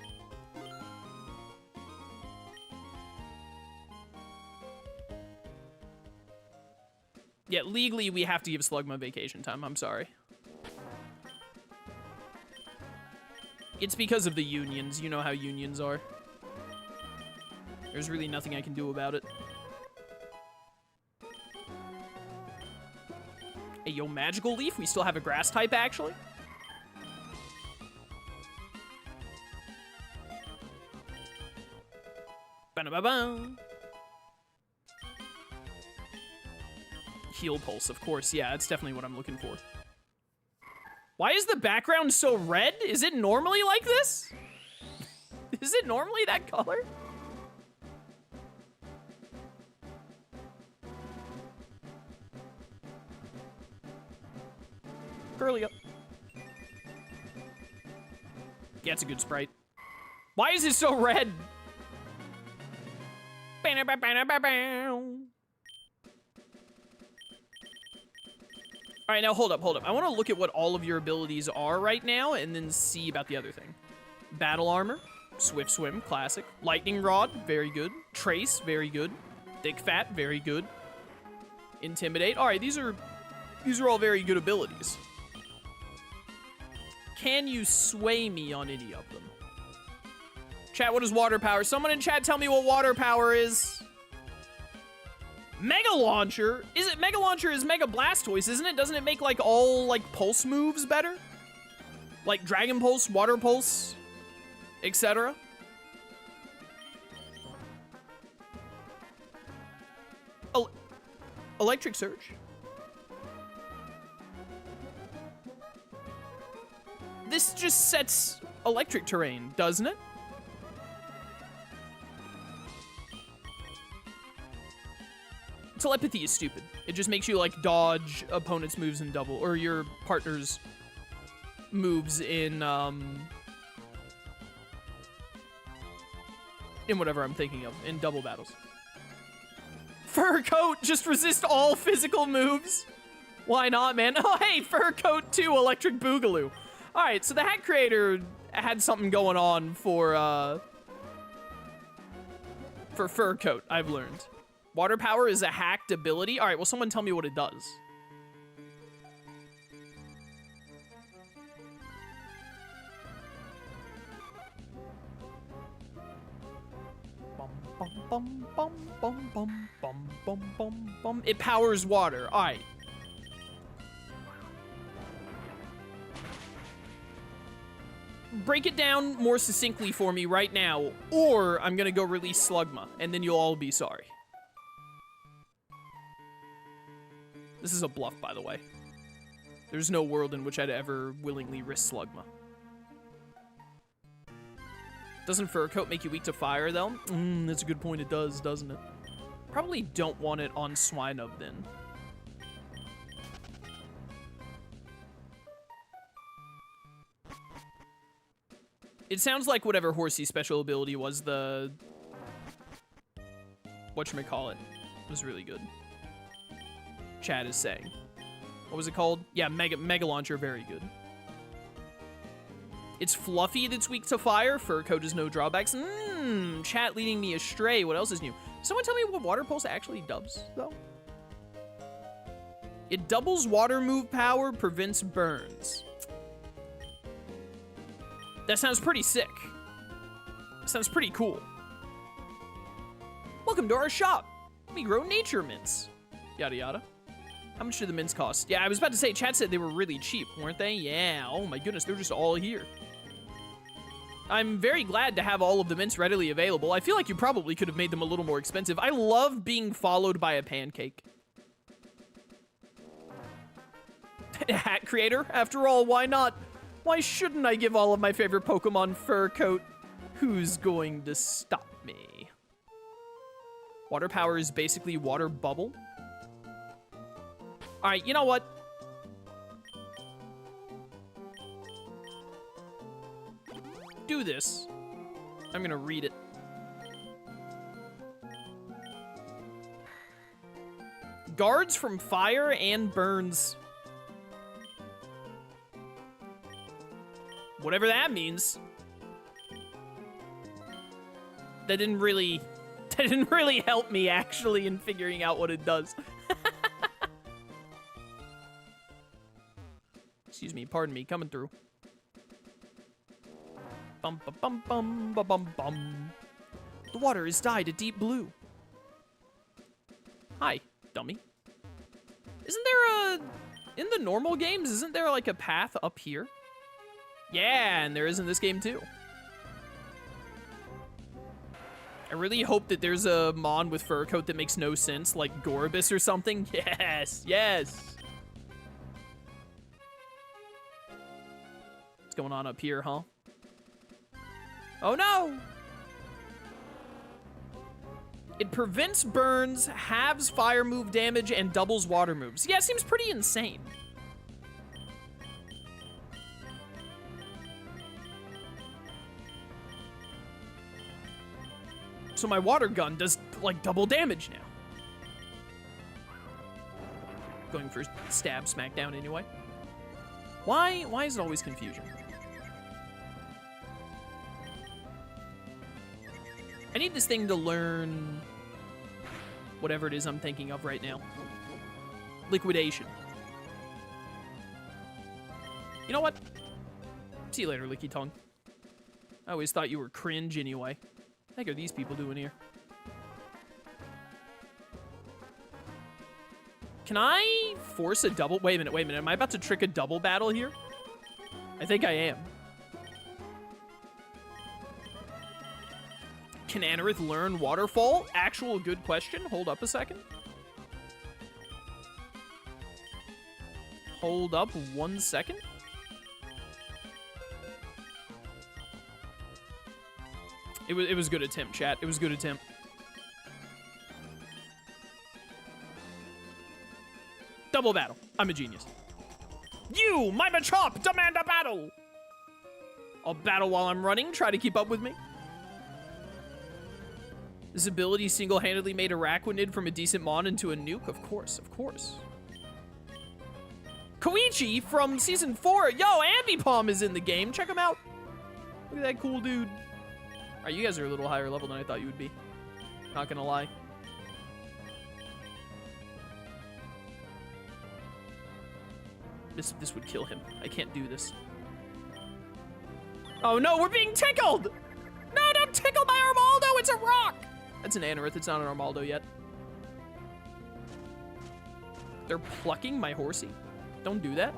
A: Yeah, legally we have to give Slugma vacation time, I'm sorry. It's because of the unions, you know how unions are. There's really nothing I can do about it. Hey, yo, Magical Leaf, we still have a grass type, actually. Ba-da-ba-ba. Heal Pulse, of course. Yeah, that's definitely what I'm looking for. Why is the background so red? Is it normally like this? Is it normally that color? Curly up. Yeah, it's a good sprite. Why is it so red? All right, now hold up. I want to look at what all of your abilities are right now and then see about the other thing. Battle Armor, Swift Swim, classic. Lightning Rod, very good. Trace, very good. Thick Fat, very good. Intimidate. All right, these are all very good abilities. Can you sway me on any of them? Chat, what is water power? Someone in chat tell me what water power is. Mega Launcher? Is it Mega Launcher is Mega Blastoise, isn't it? Doesn't it make like all like pulse moves better? Like Dragon Pulse, Water Pulse, etc. Electric Surge. This just sets electric terrain, doesn't it? Telepathy is stupid. It just makes you like dodge opponents' moves in double, or your partner's moves in whatever I'm thinking of, in double battles. Fur Coat, just resist all physical moves. Why not, man? Oh, hey, Fur Coat 2, Electric Boogaloo. All right, so the hack creator had something going on for Fur Coat, I've learned. Water power is a hacked ability. All right, well, someone tell me what it does. Bum, bum, bum, bum, bum, bum, bum, bum. It powers water. All right. Break it down more succinctly for me right now, or I'm gonna go release Slugma, and then you'll all be sorry. This is a bluff, by the way. There's no world in which I'd ever willingly risk Slugma. Doesn't Fur Coat make you weak to fire, though? That's a good point. It does, doesn't it? Probably don't want it on Swinub, then. It sounds like whatever Horsey's special ability was, the... whatchamacallit, was really good. Chad is saying. What was it called? Yeah, Mega Launcher, very good. It's Fluffy that's weak to fire. Fur Coat has no drawbacks. Chat leading me astray. What else is new? Someone tell me what Water Pulse actually does, though? It doubles water move power, prevents burns. That sounds pretty sick. Sounds pretty cool. Welcome to our shop. We grow nature mints. Yada yada. How much do the mints cost? Yeah, I was about to say, chat said they were really cheap, weren't they? Yeah, oh my goodness, they're just all here. I'm very glad to have all of the mints readily available. I feel like you probably could have made them a little more expensive. I love being followed by a pancake. Hat creator? After all, why not? Why shouldn't I give all of my favorite Pokemon fur coat? Who's going to stop me? Water power is basically water bubble. All right, you know what? Do this. I'm gonna read it. Guards from fire and burns. Whatever that means. That didn't really help me actually in figuring out what it does. Excuse me, pardon me, coming through. Bum bum bum bum bum bum bum. The water is dyed a deep blue. Hi, dummy. Isn't there in the normal games, isn't there like a path up here? Yeah, and there is in this game too. I really hope that there's a Mon with fur coat that makes no sense, like Gorobus or something. Yes, yes. What's going on up here, huh? Oh no! It prevents burns, halves fire move damage, and doubles water moves. Yeah, it seems pretty insane. So my water gun does, like, double damage now. Going for stab smackdown anyway. Why is it always confusion? I need this thing to learn whatever it is I'm thinking of right now. Liquidation. You know what? See you later, Licky Tongue. I always thought you were cringe anyway. What the heck are these people doing here? Can I force a double? Wait a minute. Am I about to trick a double battle here? I think I am. Can Anorith learn Waterfall? Actual good question. Hold up a second. Hold up 1 second. It was a good attempt, chat. It was a good attempt. Double battle. I'm a genius. You, my Machop, demand a battle! I'll battle while I'm running. Try to keep up with me. This ability single-handedly made Araquanid from a decent Mon into a nuke? Of course, of course. Koichi from Season 4. Yo, Ambipom is in the game. Check him out. Look at that cool dude. All right, you guys are a little higher level than I thought you would be. Not gonna lie. This would kill him. I can't do this. Oh no, we're being tickled! No, don't tickle my Armaldo, it's a rock! That's an Anorith, it's not an Armaldo yet. They're plucking my horsey. Don't do that.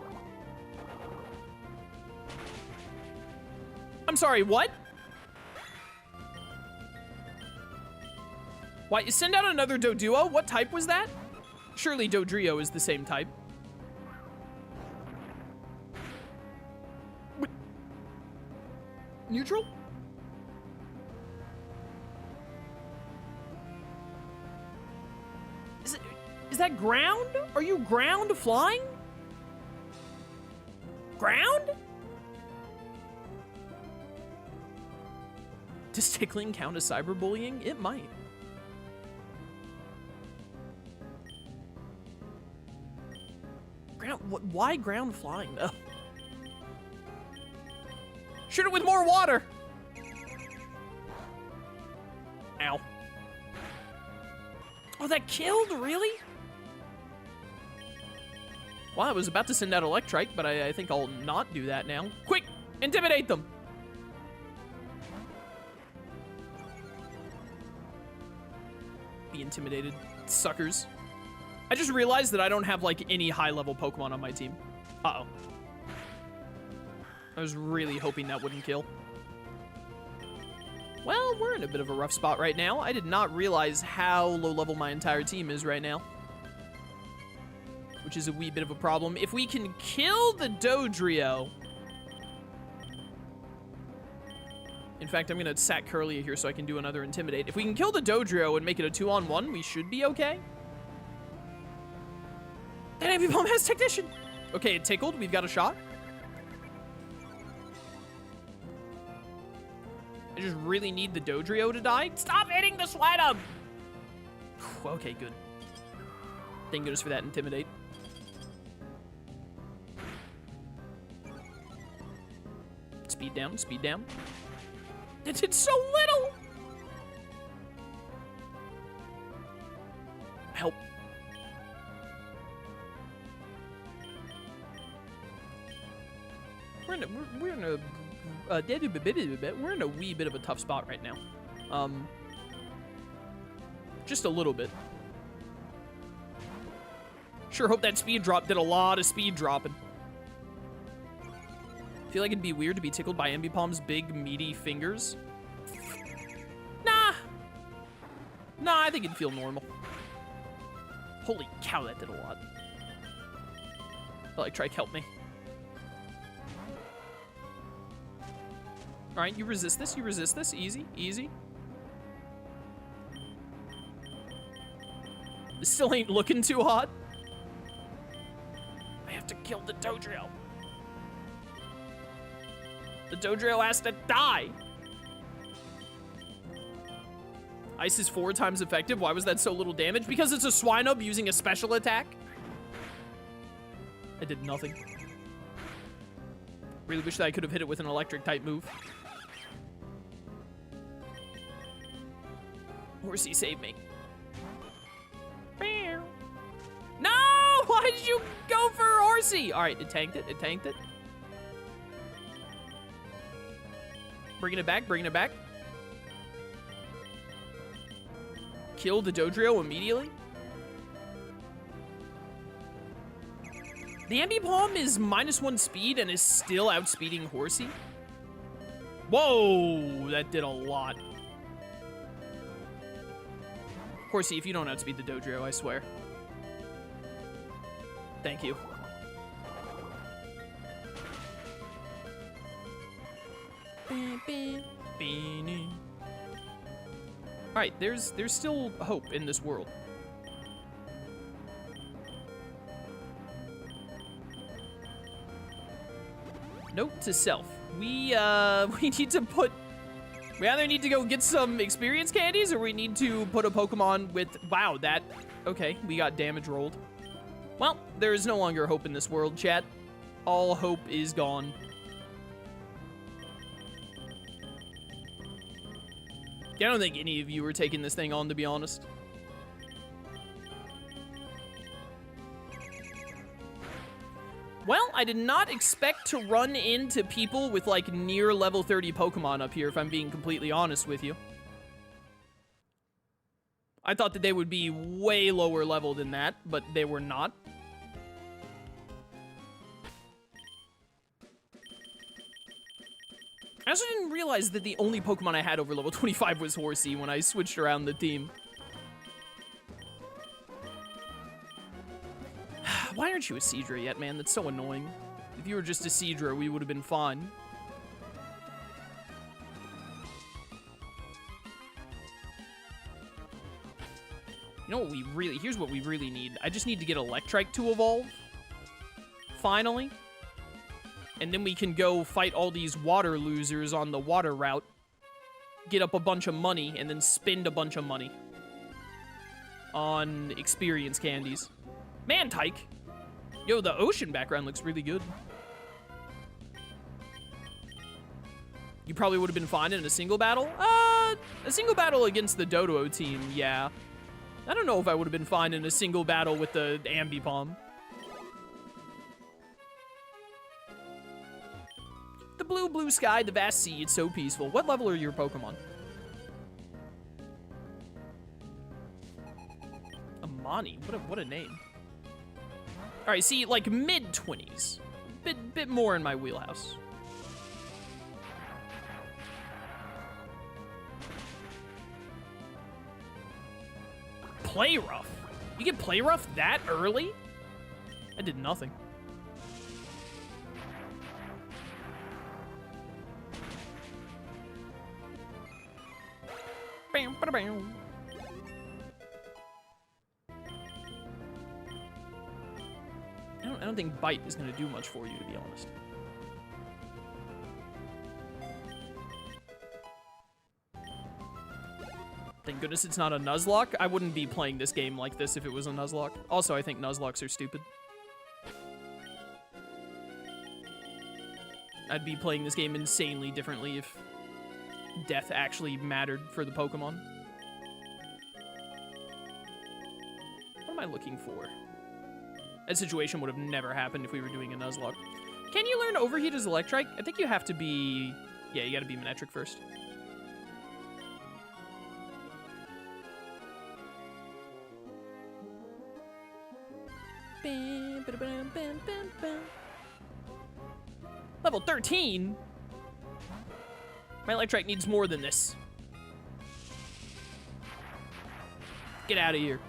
A: I'm sorry, what? Why, you send out another Doduo? What type was that? Surely Dodrio is the same type. Wait. Neutral? Is that ground? Are you ground flying? Ground? Does tickling count as cyberbullying? It might. Why ground flying, though? Shoot it with more water! Ow. Oh, that killed? Really? Well, I was about to send out Electrike, but I think I'll not do that now. Quick! Intimidate them! Be intimidated, suckers. I just realized that I don't have, like, any high-level Pokemon on my team. Uh-oh. I was really hoping that wouldn't kill. Well, we're in a bit of a rough spot right now. I did not realize how low level my entire team is right now, which is a wee bit of a problem. If we can kill the Dodrio... In fact, I'm going to sack Curlia here so I can do another Intimidate. If we can kill the Dodrio and make it a 2-on-1, we should be okay. That Envy Bomb has Technician! Okay, it tickled. We've got a shot. I just really need the Dodrio to die. Stop hitting the Sweatum! Okay, good. Thank goodness for that Intimidate. Speed down, speed down. It did so little! Help. We're in a wee bit of a tough spot right now. Just a little bit. Sure hope that speed drop did a lot of speed dropping. Feel like it'd be weird to be tickled by Ambipom's big, meaty fingers. Nah. Nah, I think it'd feel normal. Holy cow, that did a lot. Like, Trike, help me. Alright, you resist this, you resist this. Easy, easy. This still ain't looking too hot. I have to kill the Dodrio. The Dodrio has to die. Ice is 4 times effective. Why was that so little damage? Because it's a Swinub using a special attack. I did nothing. Really wish that I could have hit it with an electric type move. Horsey, save me. No! Why did you go for Horsey? All right, it tanked it. It tanked it. Bringing it back, bringing it back. Kill the Dodrio immediately. The Ambipom is -1 speed and is still outspeeding Horsey. Whoa, that did a lot. Horsey, if you don't outspeed the Dodrio, I swear. Thank you. Alright, there's still hope in this world. Note to self. We need to put... We either need to go get some experience candies, or we need to put a Pokemon with... Wow, that... Okay, we got damage rolled. Well, there is no longer hope in this world, chat. All hope is gone. I don't think any of you were taking this thing on, to be honest. Well, I did not expect to run into people with, like, near level 30 Pokemon up here, if I'm being completely honest with you. I thought that they would be way lower level than that, but they were not. I also didn't realize that the only Pokemon I had over level 25 was Horsey when I switched around the team. Why aren't you a Seadra yet, man? That's so annoying. If you were just a Seadra, we would have been fine. You know what we really... Here's what we really need. I just need to get Electrike to evolve. Finally. And then we can go fight all these water losers on the water route. Get up a bunch of money, and then spend a bunch of money on experience candies. Man, Tyke. Yo, the ocean background looks really good. You probably would have been fine in a single battle? A single battle against the Dodo team, yeah. I don't know if I would have been fine in a single battle with the Ambipom. The blue, blue sky, the vast sea, it's so peaceful. What level are your Pokemon? Amani, what a name. All right, see, like mid-20s. Bit more in my wheelhouse. Play rough. You get play rough that early? I did nothing. Bam, bada, bam. I don't think bite is going to do much for you, to be honest. Thank goodness it's not a Nuzlocke. I wouldn't be playing this game like this if it was a Nuzlocke. Also, I think Nuzlocks are stupid. I'd be playing this game insanely differently if death actually mattered for the Pokemon. What am I looking for? That situation would have never happened if we were doing a Nuzlocke. Can you learn Overheat as Electrike? I think you have to be... Yeah, you gotta be Manectric first. Level 13? My Electrike needs more than this. Get out of here.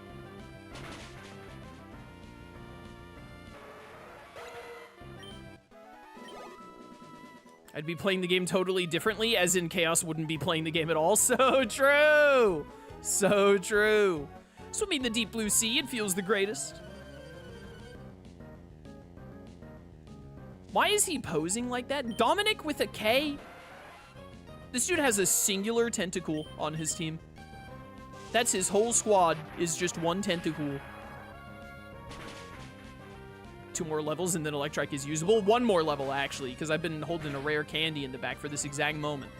A: I'd be playing the game totally differently, as in Chaos wouldn't be playing the game at all. So true! So true. Swimming the deep blue sea, it feels the greatest. Why is he posing like that? Dominic with a K? This dude has a singular tentacle on his team. That's his whole squad, is just one tentacle. 2 more levels and then Electrike is usable. 1 more level, actually, because I've been holding a rare candy in the back for this exact moment.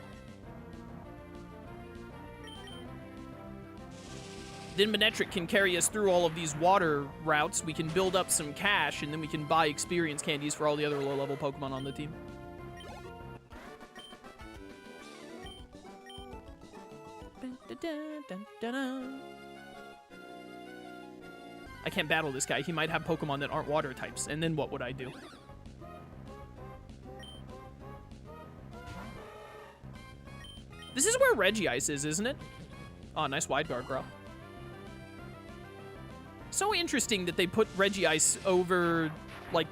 A: Then Manectric can carry us through all of these water routes. We can build up some cash, and then we can buy experience candies for all the other low-level Pokemon on the team. I can't battle this guy. He might have Pokemon that aren't water types, and then what would I do? This is where Regice is, isn't it? Oh, nice wide guard, bro. So interesting that they put Regice over, like,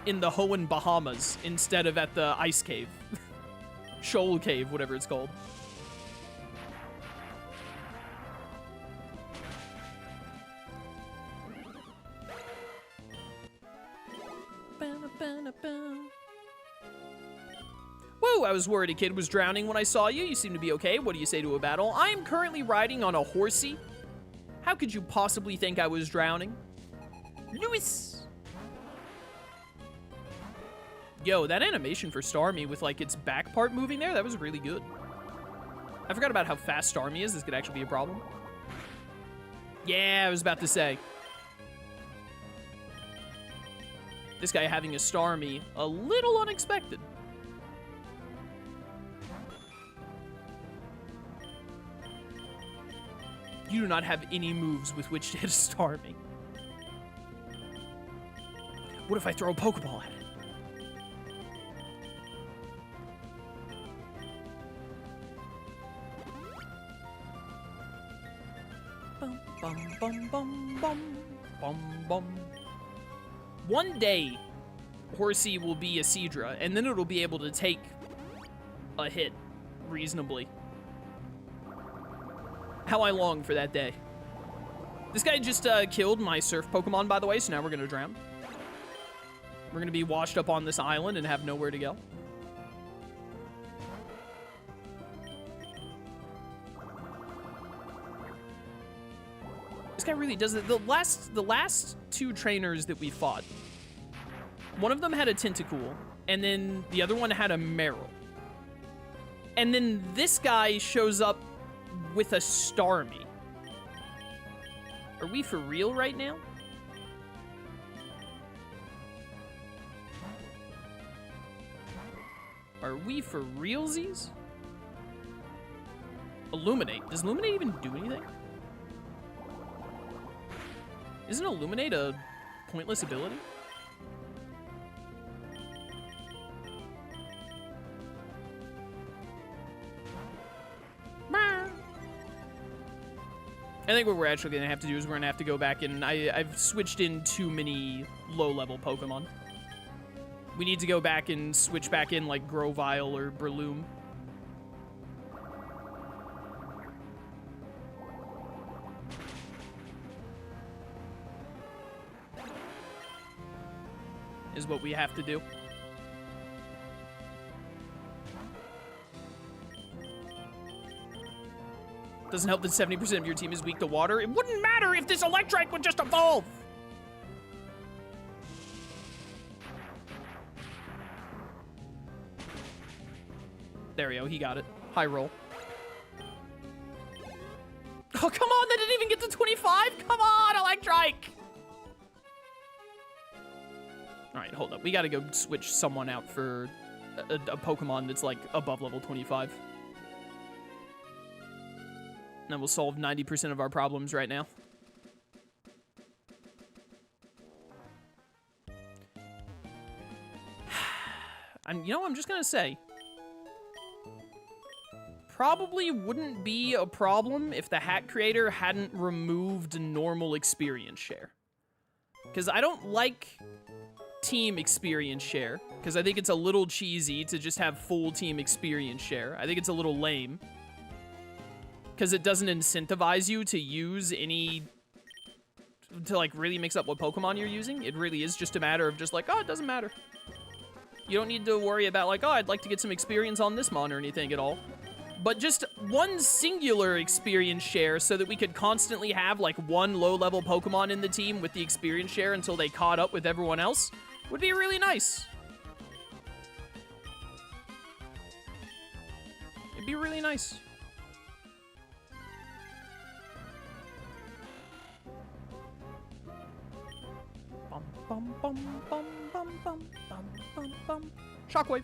A: in the Hoenn Bahamas instead of at the Ice Cave. Shoal Cave, whatever it's called. Woo, I was worried a kid was drowning when I saw you. You seem to be okay. What do you say to a battle? I am currently riding on a horsey. How could you possibly think I was drowning? Lewis! Yo, that animation for Starmie with, like, its back part moving there, that was really good. I forgot about how fast Starmie is. This could actually be a problem. Yeah, I was about to say. This guy having a Starmie, a little unexpected. You do not have any moves with which to hit a Starmie. What if I throw a Pokeball at it? Bum, bum, bum, bum, bum, bum, bum. One day, Horsey will be a Seadra, and then it'll be able to take a hit reasonably. How I long for that day. This guy just killed my surf Pokemon, by the way, so now we're gonna drown. We're gonna be washed up on this island and have nowhere to go. This guy really does it. The last 2 trainers that we fought, one of them had a Tentacool, and then the other one had a Meryl. And then this guy shows up with a Starmie. Are we for real right now? Are we for realsies? Illuminate. Does Illuminate even do anything? Isn't Illuminate a pointless ability? I think what we're actually going to have to do is we're going to have to go back and I've switched in too many low-level Pokemon. We need to go back and switch back in like Grovyle or Breloom. Is what we have to do. Doesn't help that 70% of your team is weak to water. It wouldn't matter if this Electrike would just evolve! There we go, he got it. High roll. Oh, come on, they didn't even get to 25? Come on, Electrike! Alright, hold up. We gotta go switch someone out for a Pokemon that's, like, above level 25. And we'll solve 90% of our problems right now. You know, I'm just gonna say, probably wouldn't be a problem if the hat creator hadn't removed normal experience share. Because I don't like team experience share, because I think it's a little cheesy to just have full team experience share. I think it's a little lame. Because it doesn't incentivize you to use any, to like really mix up what Pokemon you're using. It really is just a matter of just like, oh, it doesn't matter. You don't need to worry about like, oh, I'd like to get some experience on this mon or anything at all. But just one singular experience share so that we could constantly have like one low-level Pokemon in the team with the experience share until they caught up with everyone else would be really nice. It'd be really nice. Bum, bum, bum, bum, bum, bum, bum, bum. Shockwave.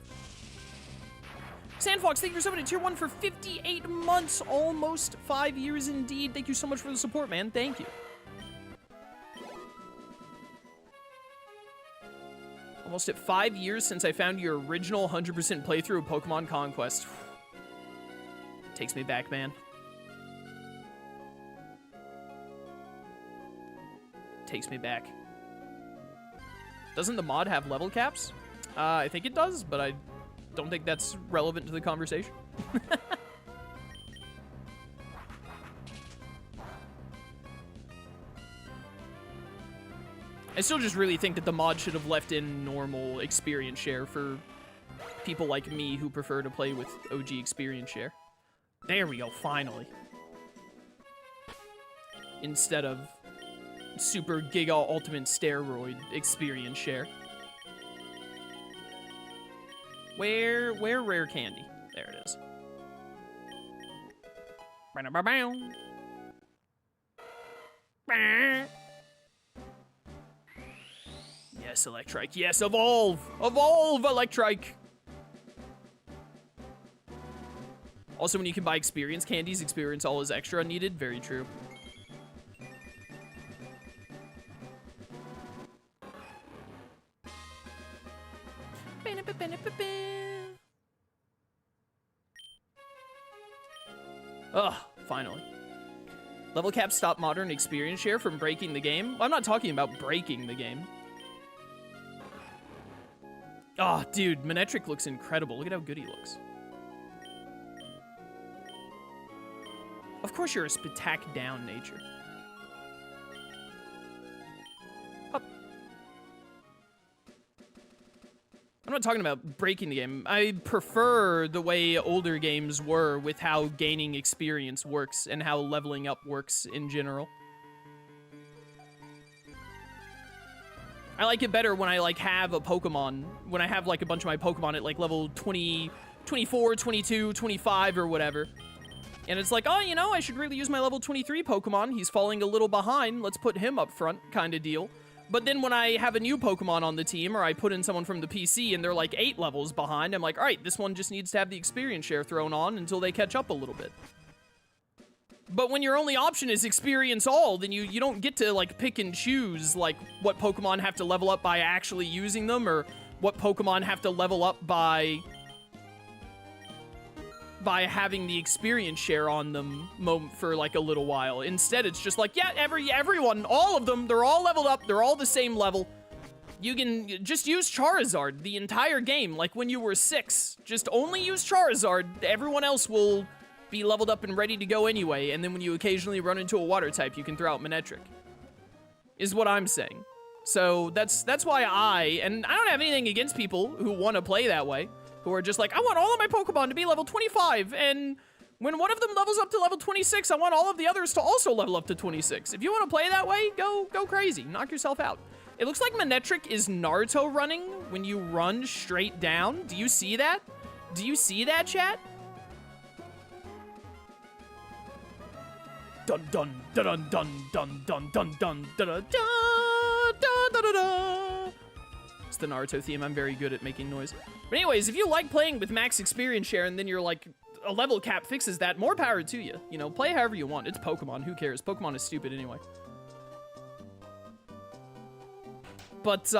A: Sandfox, thank you for summoning Tier 1 for 58 months. Almost 5 years indeed. Thank you so much for the support, man. Thank you. Almost at 5 years since I found your original 100% playthrough of Pokemon Conquest. Takes me back, man. Takes me back. Doesn't the mod have level caps? I think it does, but I don't think that's relevant to the conversation. I still just really think that the mod should have left in normal experience share for people like me who prefer to play with OG experience share. There we go, finally. Instead of Super Giga Ultimate Steroid experience share. Where rare candy? There it is. Yes, Electrike. Yes, evolve! Evolve, Electrike! Also, when you can buy experience candies, experience all is extra needed. Very true. Ugh, finally. Level caps stop modern experience share from breaking the game. I'm not talking about breaking the game. Oh, dude, Manectric looks incredible. Look at how good he looks. Of course you're a Spatak down nature. Up. I'm not talking about breaking the game. I prefer the way older games were with how gaining experience works and how leveling up works in general. I like it better when I like have a Pokemon, when I have like a bunch of my Pokemon at like level 20, 24, 22, 25 or whatever. And it's like, oh, you know, I should really use my level 23 Pokemon. He's falling a little behind. Let's put him up front kind of deal. But then when I have a new Pokemon on the team, or I put in someone from the PC and they're like 8 levels behind, I'm like, all right, this one just needs to have the experience share thrown on until they catch up a little bit. But when your only option is experience all, then you don't get to like pick and choose like what Pokemon have to level up by actually using them, or what Pokemon have to level up by by having the experience share on them for like a little while. Instead, it's just like, yeah, everyone, all of them, they're all leveled up, they're all the same level. You can just use Charizard the entire game, like when you were 6. Just only use Charizard, everyone else will be leveled up and ready to go anyway, and then when you occasionally run into a water type, you can throw out Manectric. Is what I'm saying. So that's why and I don't have anything against people who want to play that way, who are just like, I want all of my Pokemon to be level 25, and when one of them levels up to level 26, I want all of the others to also level up to 26. If you want to play that way, go crazy. Knock yourself out. It looks like Manectric is Naruto running when you run straight down. Do you see that? Do you see that, chat? Dun dun dun dun dun dun dun dun dun dun dun dun. It's the Naruto theme. I'm very good at making noise. But anyways, if you like playing with max experience share and then you're like, a level cap fixes that, more power to you. You know, play however you want. It's Pokemon. Who cares? Pokemon is stupid anyway. But,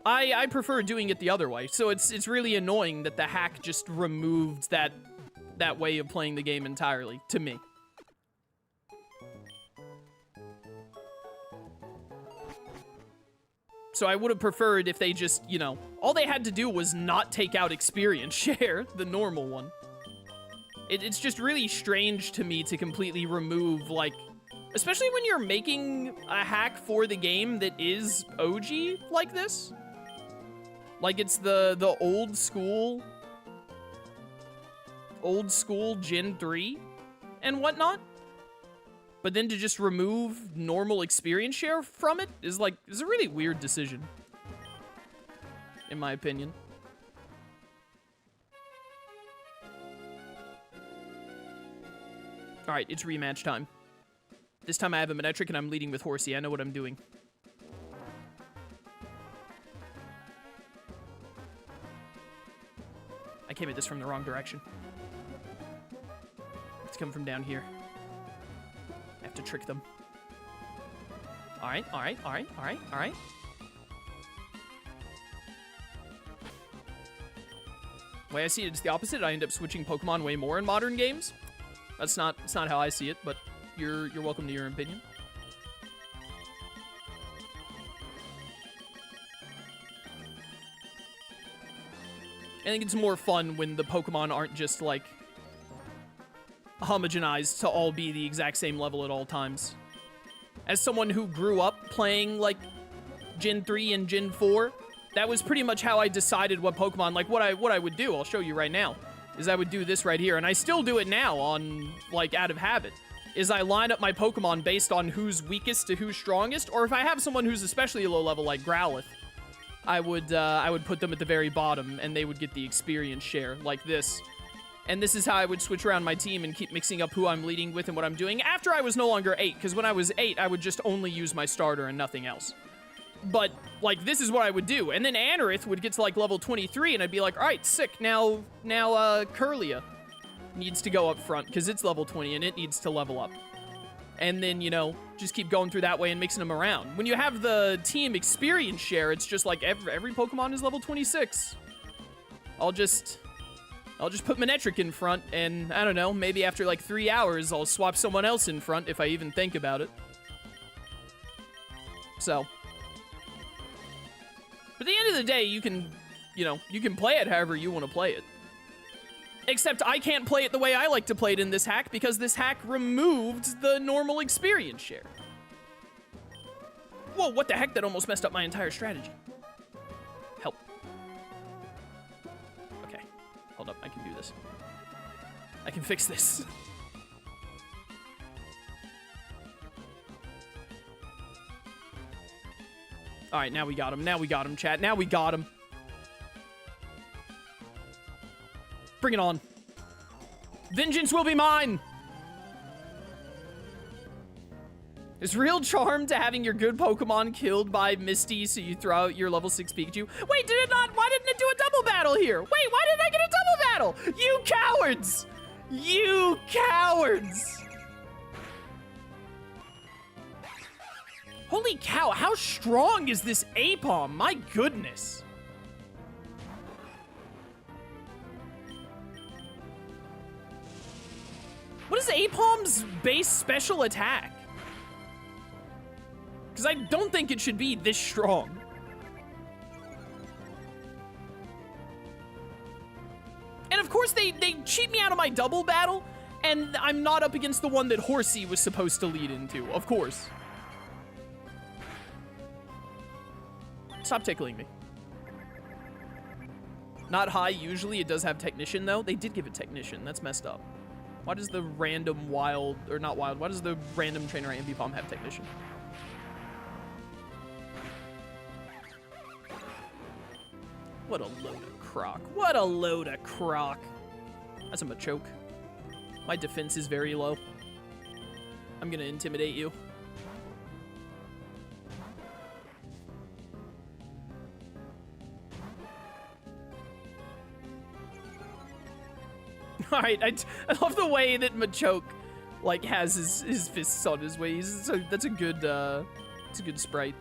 A: I prefer doing it the other way. So it's really annoying that the hack just removed that way of playing the game entirely, to me. So I would have preferred if they just, you know, all they had to do was not take out experience share, the normal one. It's just really strange to me to completely remove, like, especially when you're making a hack for the game that is OG like this. Like, it's the old school Gen 3 and whatnot. But then to just remove normal experience share from it is a really weird decision, in my opinion. All right, it's rematch time. This time I have a Manectric and I'm leading with Horsey. I know what I'm doing. I came at this from the wrong direction. Let's come from down here. I have to trick them. All right. The way I see it, it's the opposite. I end up switching Pokemon way more in modern games. That's not how I see it, but you're welcome to your opinion. I think it's more fun when the Pokemon aren't just like homogenized to all be the exact same level at all times. As someone who grew up playing like Gen 3 and Gen 4, that was pretty much how I decided what Pokemon, like what I would do. I'll show you right now. Is I would do this right here, and I still do it now on, like, out of habit, is I line up my Pokemon based on who's weakest to who's strongest, or if I have someone who's especially low level, like Growlithe, I would put them at the very bottom, and they would get the experience share, like this. And this is how I would switch around my team and keep mixing up who I'm leading with and what I'm doing, after I was no longer 8, because when I was 8, I would just only use my starter and nothing else. But, like, this is what I would do. And then Anorith would get to, like, level 23, and I'd be like, all right, sick. Now, Kirlia needs to go up front, because it's level 20, and it needs to level up. And then, you know, just keep going through that way and mixing them around. When you have the team experience share, it's just like every Pokemon is level 26. I'll just put Manectric in front, and, I don't know, maybe after, like, 3 hours, I'll swap someone else in front, if I even think about it. So... But at the end of the day, you can play it however you want to play it. Except I can't play it the way I like to play it in this hack, because this hack removed the normal experience share. Whoa, what the heck? That almost messed up my entire strategy. Help. Okay, hold up, I can do this. I can fix this. All right, now we got him. Now we got him, chat. Now we got him. Bring it on. Vengeance will be mine. Is real charm to having your good Pokemon killed by Misty so you throw out your level 6 Pikachu? Wait, did it not? Why didn't it do a double battle here? Wait, why didn't I get a double battle? You cowards! You cowards! Holy cow, how strong is this Apom? My goodness. What is Apom's base special attack? Because I don't think it should be this strong. And of course, they cheat me out of my double battle, and I'm not up against the one that Horsey was supposed to lead into, of course. Stop tickling me. Not high, usually. It does have Technician, though. They did give it Technician. That's messed up. Why does the random wild, or not wild, why does the random trainer Ambipom have Technician? What a load of crock. What a load of crock. That's a Machoke. My defense is very low. I'm gonna intimidate you. All right, I love the way that Machoke, like, has his fists on his waist. That's a good sprite.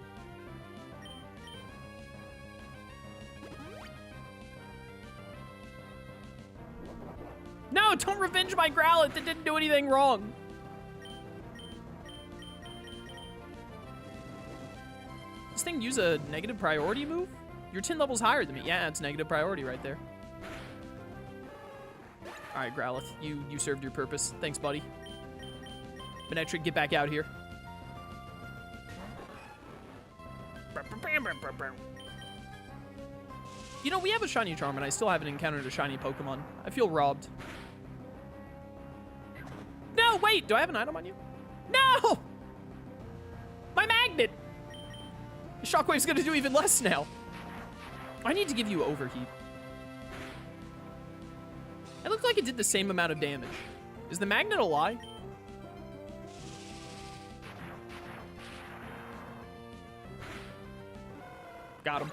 A: No, don't revenge my Growlithe that didn't do anything wrong. This thing use a negative priority move? You're 10 levels higher than me. Yeah, it's negative priority right there. All right, Growlithe, you served your purpose. Thanks, buddy. Manectric, get back out here. You know, we have a shiny Charm, and I still haven't encountered a shiny Pokemon. I feel robbed. No, wait, do I have an item on you? No! My magnet! Shockwave's gonna do even less now. I need to give you Overheat. It looked like it did the same amount of damage. Is the magnet a lie? Got him.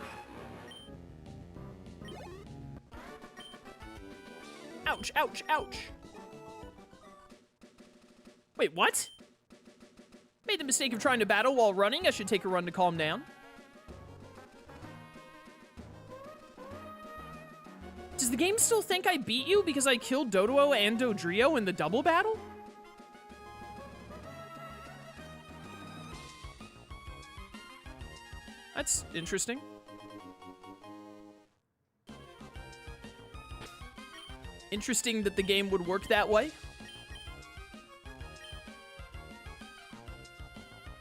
A: Ouch, ouch, ouch. Wait, what? Made the mistake of trying to battle while running. I should take a run to calm down. Does the game still think I beat you because I killed Doduo and Dodrio in the double battle? That's interesting. Interesting that the game would work that way.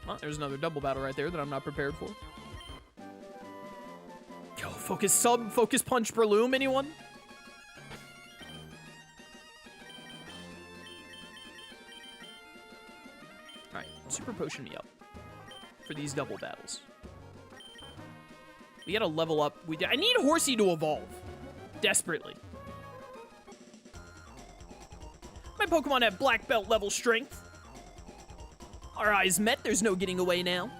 A: Well, there's another double battle right there that I'm not prepared for. Yo, focus sub, focus punch Breloom, anyone? Alright, super potion me up for these double battles. We gotta level up. I need Horsey to evolve. Desperately. My Pokemon have black belt level strength. Our eyes met, there's no getting away now.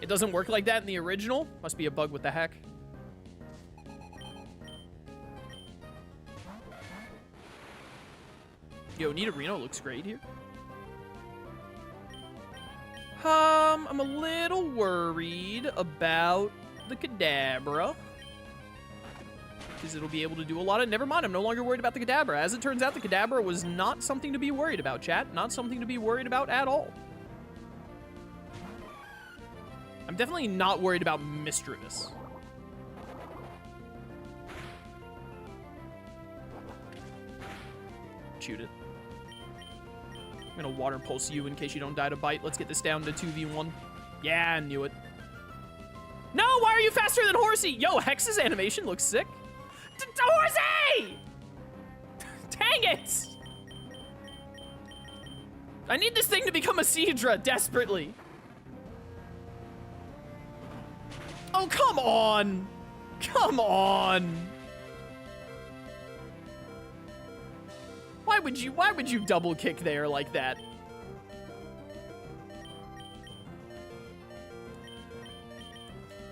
A: It doesn't work like that in the original. Must be a bug with the heck. Yo, Nidorino looks great here. I'm a little worried about the Kadabra. Because it'll be able to do a lot of... Never mind, I'm no longer worried about the Kadabra. As it turns out, the Kadabra was not something to be worried about, chat. Not something to be worried about at all. I'm definitely not worried about Misdreavus. Shoot it. I'm gonna Water Pulse you in case you don't die to bite. Let's get this down to 2v1. Yeah, I knew it. No, why are you faster than Horsey? Yo, Hex's animation looks sick. Horsey! Dang it! I need this thing to become a Seadra desperately. Oh, come on. Come on. Why would you double kick there like that?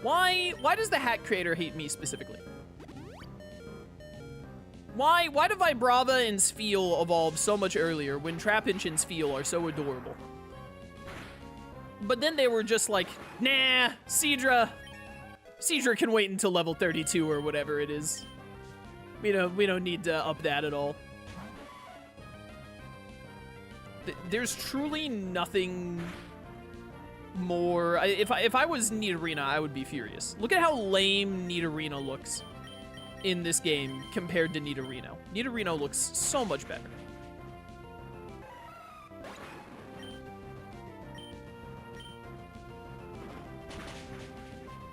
A: Why does the Hat Creator hate me specifically? Why do Vibrava and Spheal evolve so much earlier when Trapinch and Spheal are so adorable? But then they were just like, nah, Seadra can wait until level 32 or whatever it is. We don't need to up that at all. There's truly nothing more. If I was Nidorina, I would be furious. Look at how lame Nidorina looks in this game compared to Nidorino. Nidorino looks so much better.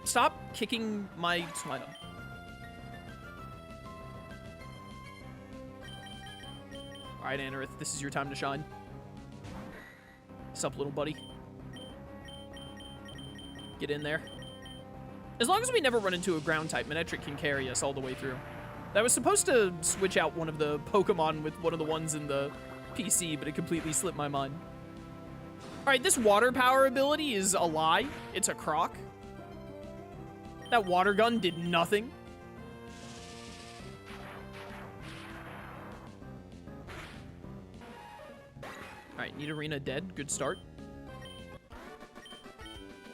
A: Stop kicking my Swinub. All right, Anorith, this is your time to shine. Sup, little buddy? Get in there. As long as we never run into a ground type, Manectric can carry us all the way through. I was supposed to switch out one of the Pokemon with one of the ones in the PC, but it completely slipped my mind. All right, this water power ability is a lie. It's a crock. That water gun did nothing. All right, Nidorina dead. Good start.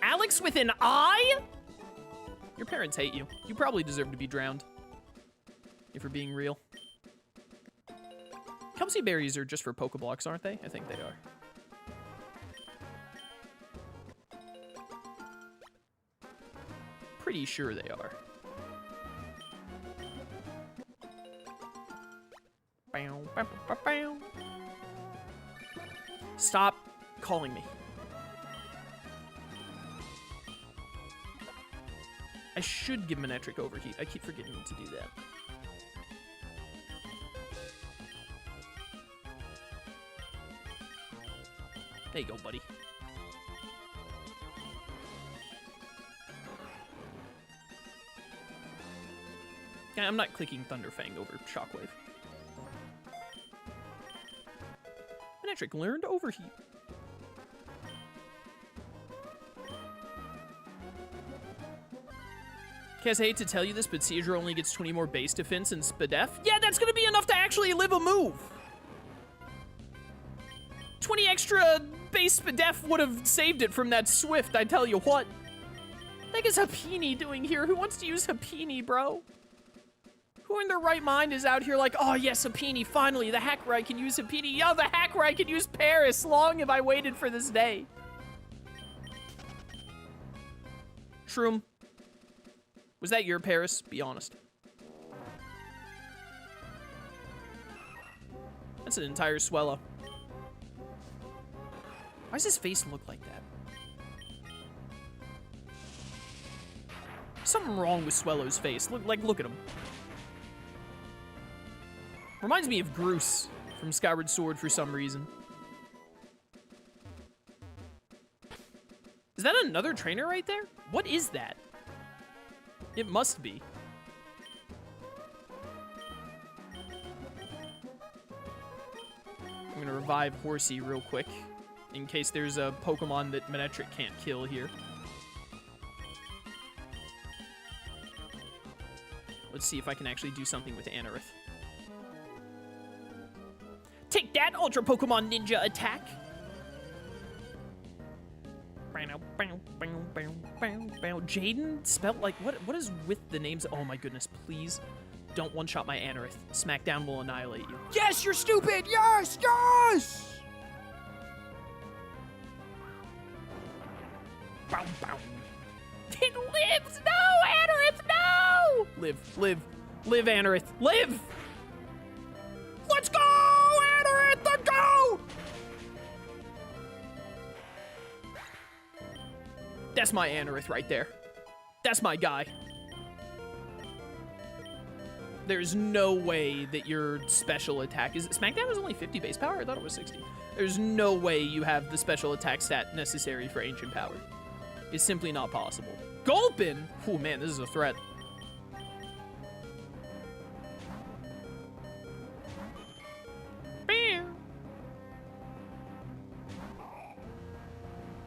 A: Alex with an eye? Your parents hate you. You probably deserve to be drowned. If we're being real. Kelsey berries are just for Pokeblocks, aren't they? I think they are. Pretty sure they are. Stop calling me. I should give Manectric Overheat. I keep forgetting to do that. There you go, buddy. Yeah, I'm not clicking Thunderfang over Shockwave. Manectric learned Overheat. Kaz, I hate to tell you this, but Seadra only gets 20 more base defense and Spadef. Yeah, that's gonna be enough to actually live a move. 20 extra base Spadef would have saved it from that Swift, I tell you what. What the heck is Happini doing here? Who wants to use Happini, bro? Who in their right mind is out here like, oh yes, Happini, finally, the hack where I can use Happini. Yo, the hack where I can use Paris. Long have I waited for this day. Shroom. Was that your Paris? Be honest. That's an entire Swellow. Why does his face look like that? Something wrong with Swellow's face. Look at him. Reminds me of Groose from Skyward Sword for some reason. Is that another trainer right there? What is that? It must be. I'm gonna revive Horsey real quick in case there's a Pokemon that Manectric can't kill here. Let's see if I can actually do something with Anorith. Take that, Ultra Pokemon Ninja attack! Jaden? Spelled like, what is with the names? Oh my goodness, please don't one-shot my Anorith. Smackdown will annihilate you. Yes, you're stupid! Yes, yes! Bow, bow. It lives! No, Anorith, no! Live, Anorith, live! Let's go, Anorith, let's go! That's my Anorith right there. That's my guy. There's no way that your special attack is... Smackdown is only 50 base power? I thought it was 60. There's no way you have the special attack stat necessary for Ancient Power. It's simply not possible. Gulpin? Oh man, this is a threat.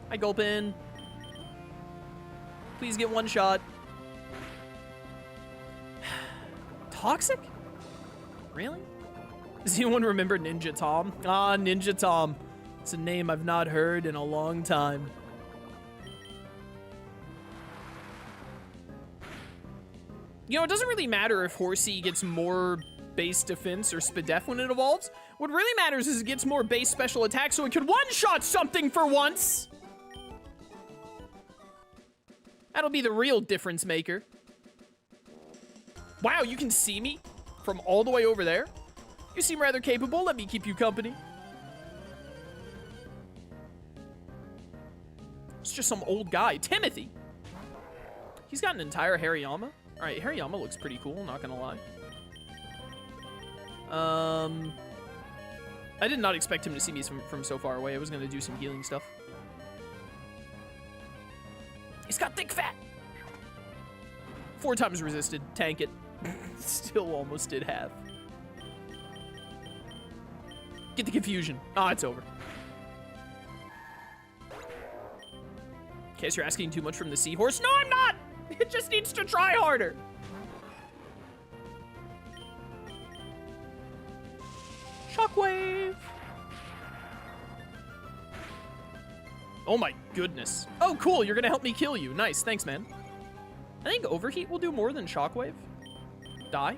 A: Hi, Gulpin. Please get one shot. Toxic? Really? Does anyone remember Ninja Tom? Ah, Ninja Tom. It's a name I've not heard in a long time. You know, it doesn't really matter if Horsey gets more base defense or SPDEF when it evolves. What really matters is it gets more base special attack so it could one-shot something for once. That'll be the real difference maker. Wow, you can see me from all the way over there? You seem rather capable. Let me keep you company. It's just some old guy. Timothy. He's got an entire Hariyama. All right, Hariyama looks pretty cool, not gonna lie. I did not expect him to see me from so far away. I was gonna do some healing stuff. He's got thick fat. 4 times resisted. Tank it. Still almost did half. Get the confusion. Ah, it's over. In case you're asking too much from the seahorse. No, I'm not! It just needs to try harder. Shockwave. Oh my goodness. Oh, cool. You're gonna help me kill you. Nice. Thanks, man. I think Overheat will do more than Shockwave. Die.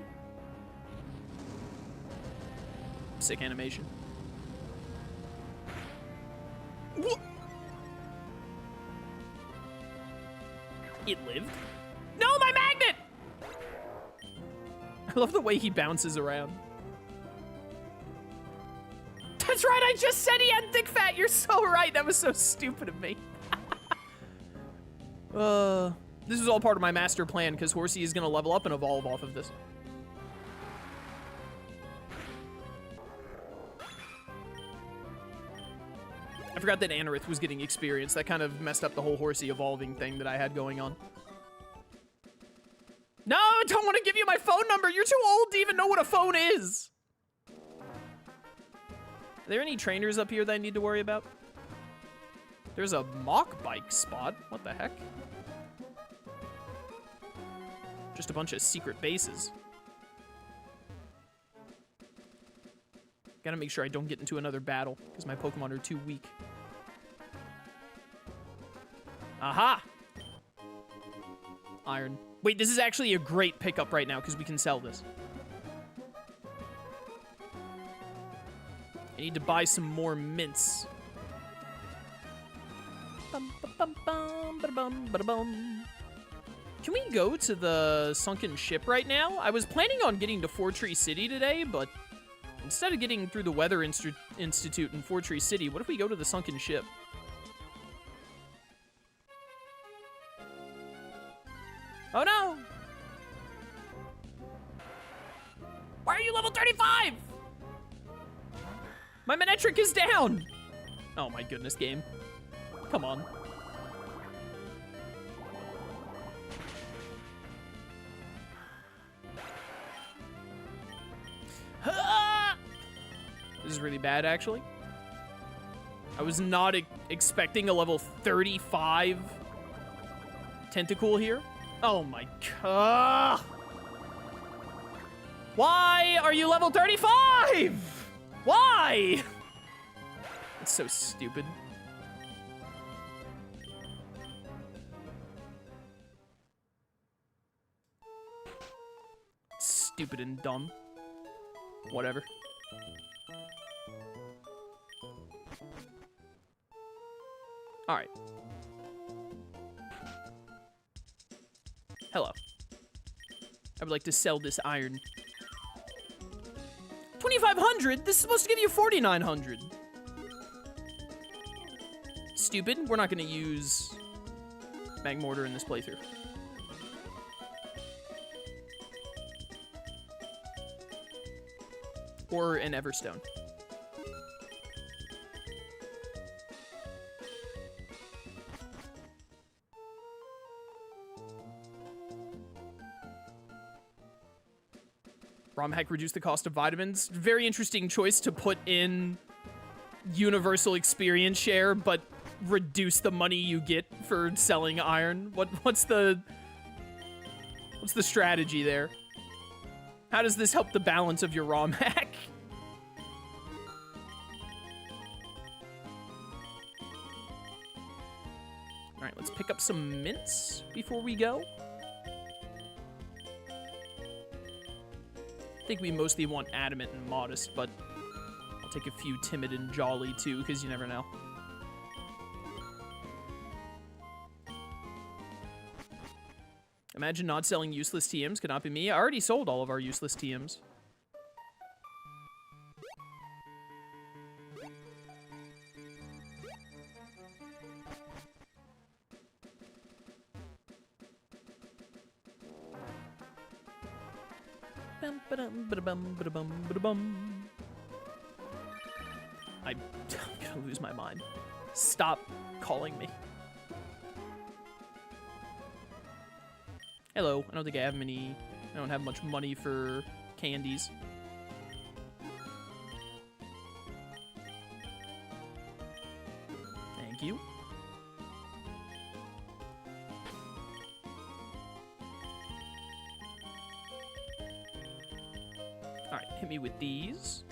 A: Sick animation. Whoa. It lived? No, my magnet! I love the way he bounces around. That's right, I just said he had thick fat. You're so right. That was so stupid of me. This is all part of my master plan because Horsey is going to level up and evolve off of this. I forgot that Anorith was getting experience. That kind of messed up the whole Horsey evolving thing that I had going on. No, I don't want to give you my phone number. You're too old to even know what a phone is. Are there any trainers up here that I need to worry about? There's a mock bike spot. What the heck? Just a bunch of secret bases. Gotta make sure I don't get into another battle because my Pokemon are too weak. Aha! Iron. Wait, this is actually a great pickup right now because we can sell this. I need to buy some more mints. Can we go to the sunken ship right now? I was planning on getting to Fortree City today, but instead of getting through the Weather Institute in Fortree City, what if we go to the sunken ship? Oh no! Why are you level 35? My Manectric is down! Oh my goodness, game. Come on. This is really bad, actually. I was not expecting a level 35 Tentacool here. Oh my god. Why are you level 35? Why? It's so stupid. Stupid and dumb. Whatever. All right. Hello. I would like to sell this iron. 2,500? This is supposed to give you 4,900. Stupid. We're not going to use Magmortar in this playthrough. Or an Everstone. ROM hack reduce the cost of vitamins. Very interesting choice to put in universal experience share, but reduce the money you get for selling iron. What's the strategy there? How does this help the balance of your ROM hack? All right, let's pick up some mints before we go. I think we mostly want adamant and modest, but I'll take a few timid and jolly too, because you never know. Imagine not selling useless TMs. Could not be me. I already sold all of our useless TMs. I'm gonna lose my mind. Stop calling me. Hello. I don't think I have many... I don't have much money for candies. Thank you. Alright, hit me with these.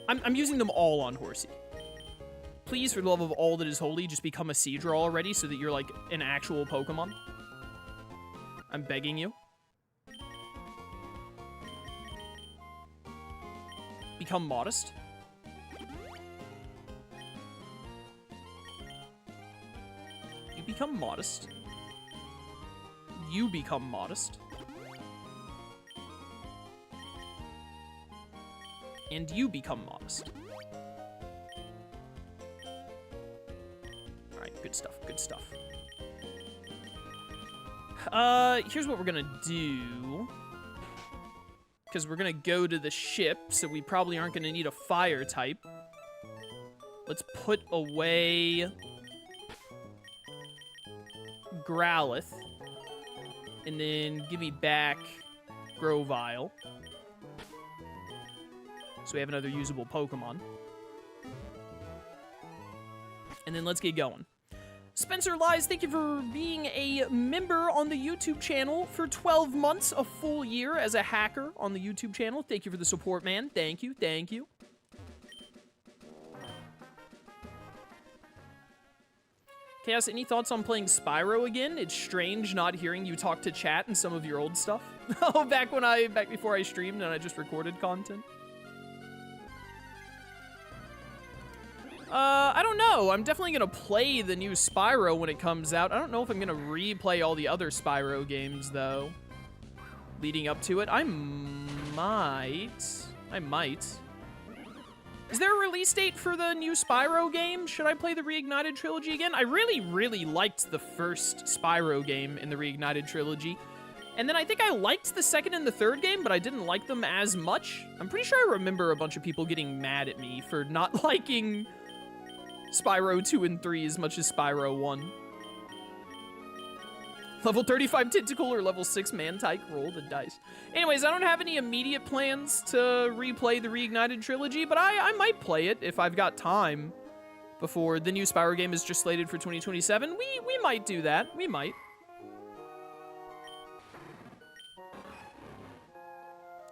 A: I'm using them all on Horsey. Please, for the love of all that is holy, just become a Seadra already so that you're like an actual Pokemon. I'm begging you. Become modest. You become modest. You become modest. And you become modest. Alright, good stuff, good stuff. Here's what we're gonna do. Because we're gonna go to the ship, so we probably aren't gonna need a fire type. Let's put away Growlithe. And then give me back Grovyle. So we have another usable Pokemon. And then let's get going. Spencer Lies, thank you for being a member on the YouTube channel for 12 months, a full year as a hacker on the YouTube channel. Thank you for the support, man. Thank you, thank you. Chaos, any thoughts on playing Spyro again? It's strange not hearing you talk to chat and some of your old stuff. Oh, back before I streamed and I just recorded content. I don't know. I'm definitely gonna play the new Spyro when it comes out. I don't know if I'm gonna replay all the other Spyro games, though. Leading up to it. I might. Is there a release date for the new Spyro game? Should I play the Reignited Trilogy again? I really, really liked the first Spyro game in the Reignited Trilogy. And then I think I liked the second and the third game, but I didn't like them as much. I'm pretty sure I remember a bunch of people getting mad at me for not liking Spyro 2 and 3 as much as Spyro 1. Level 35 Tentacle or level 6 Mantike, roll the dice. Anyways, I don't have any immediate plans to replay the Reignited Trilogy, but I might play it if I've got time before the new Spyro game is just slated for 2027. We might do that. We might.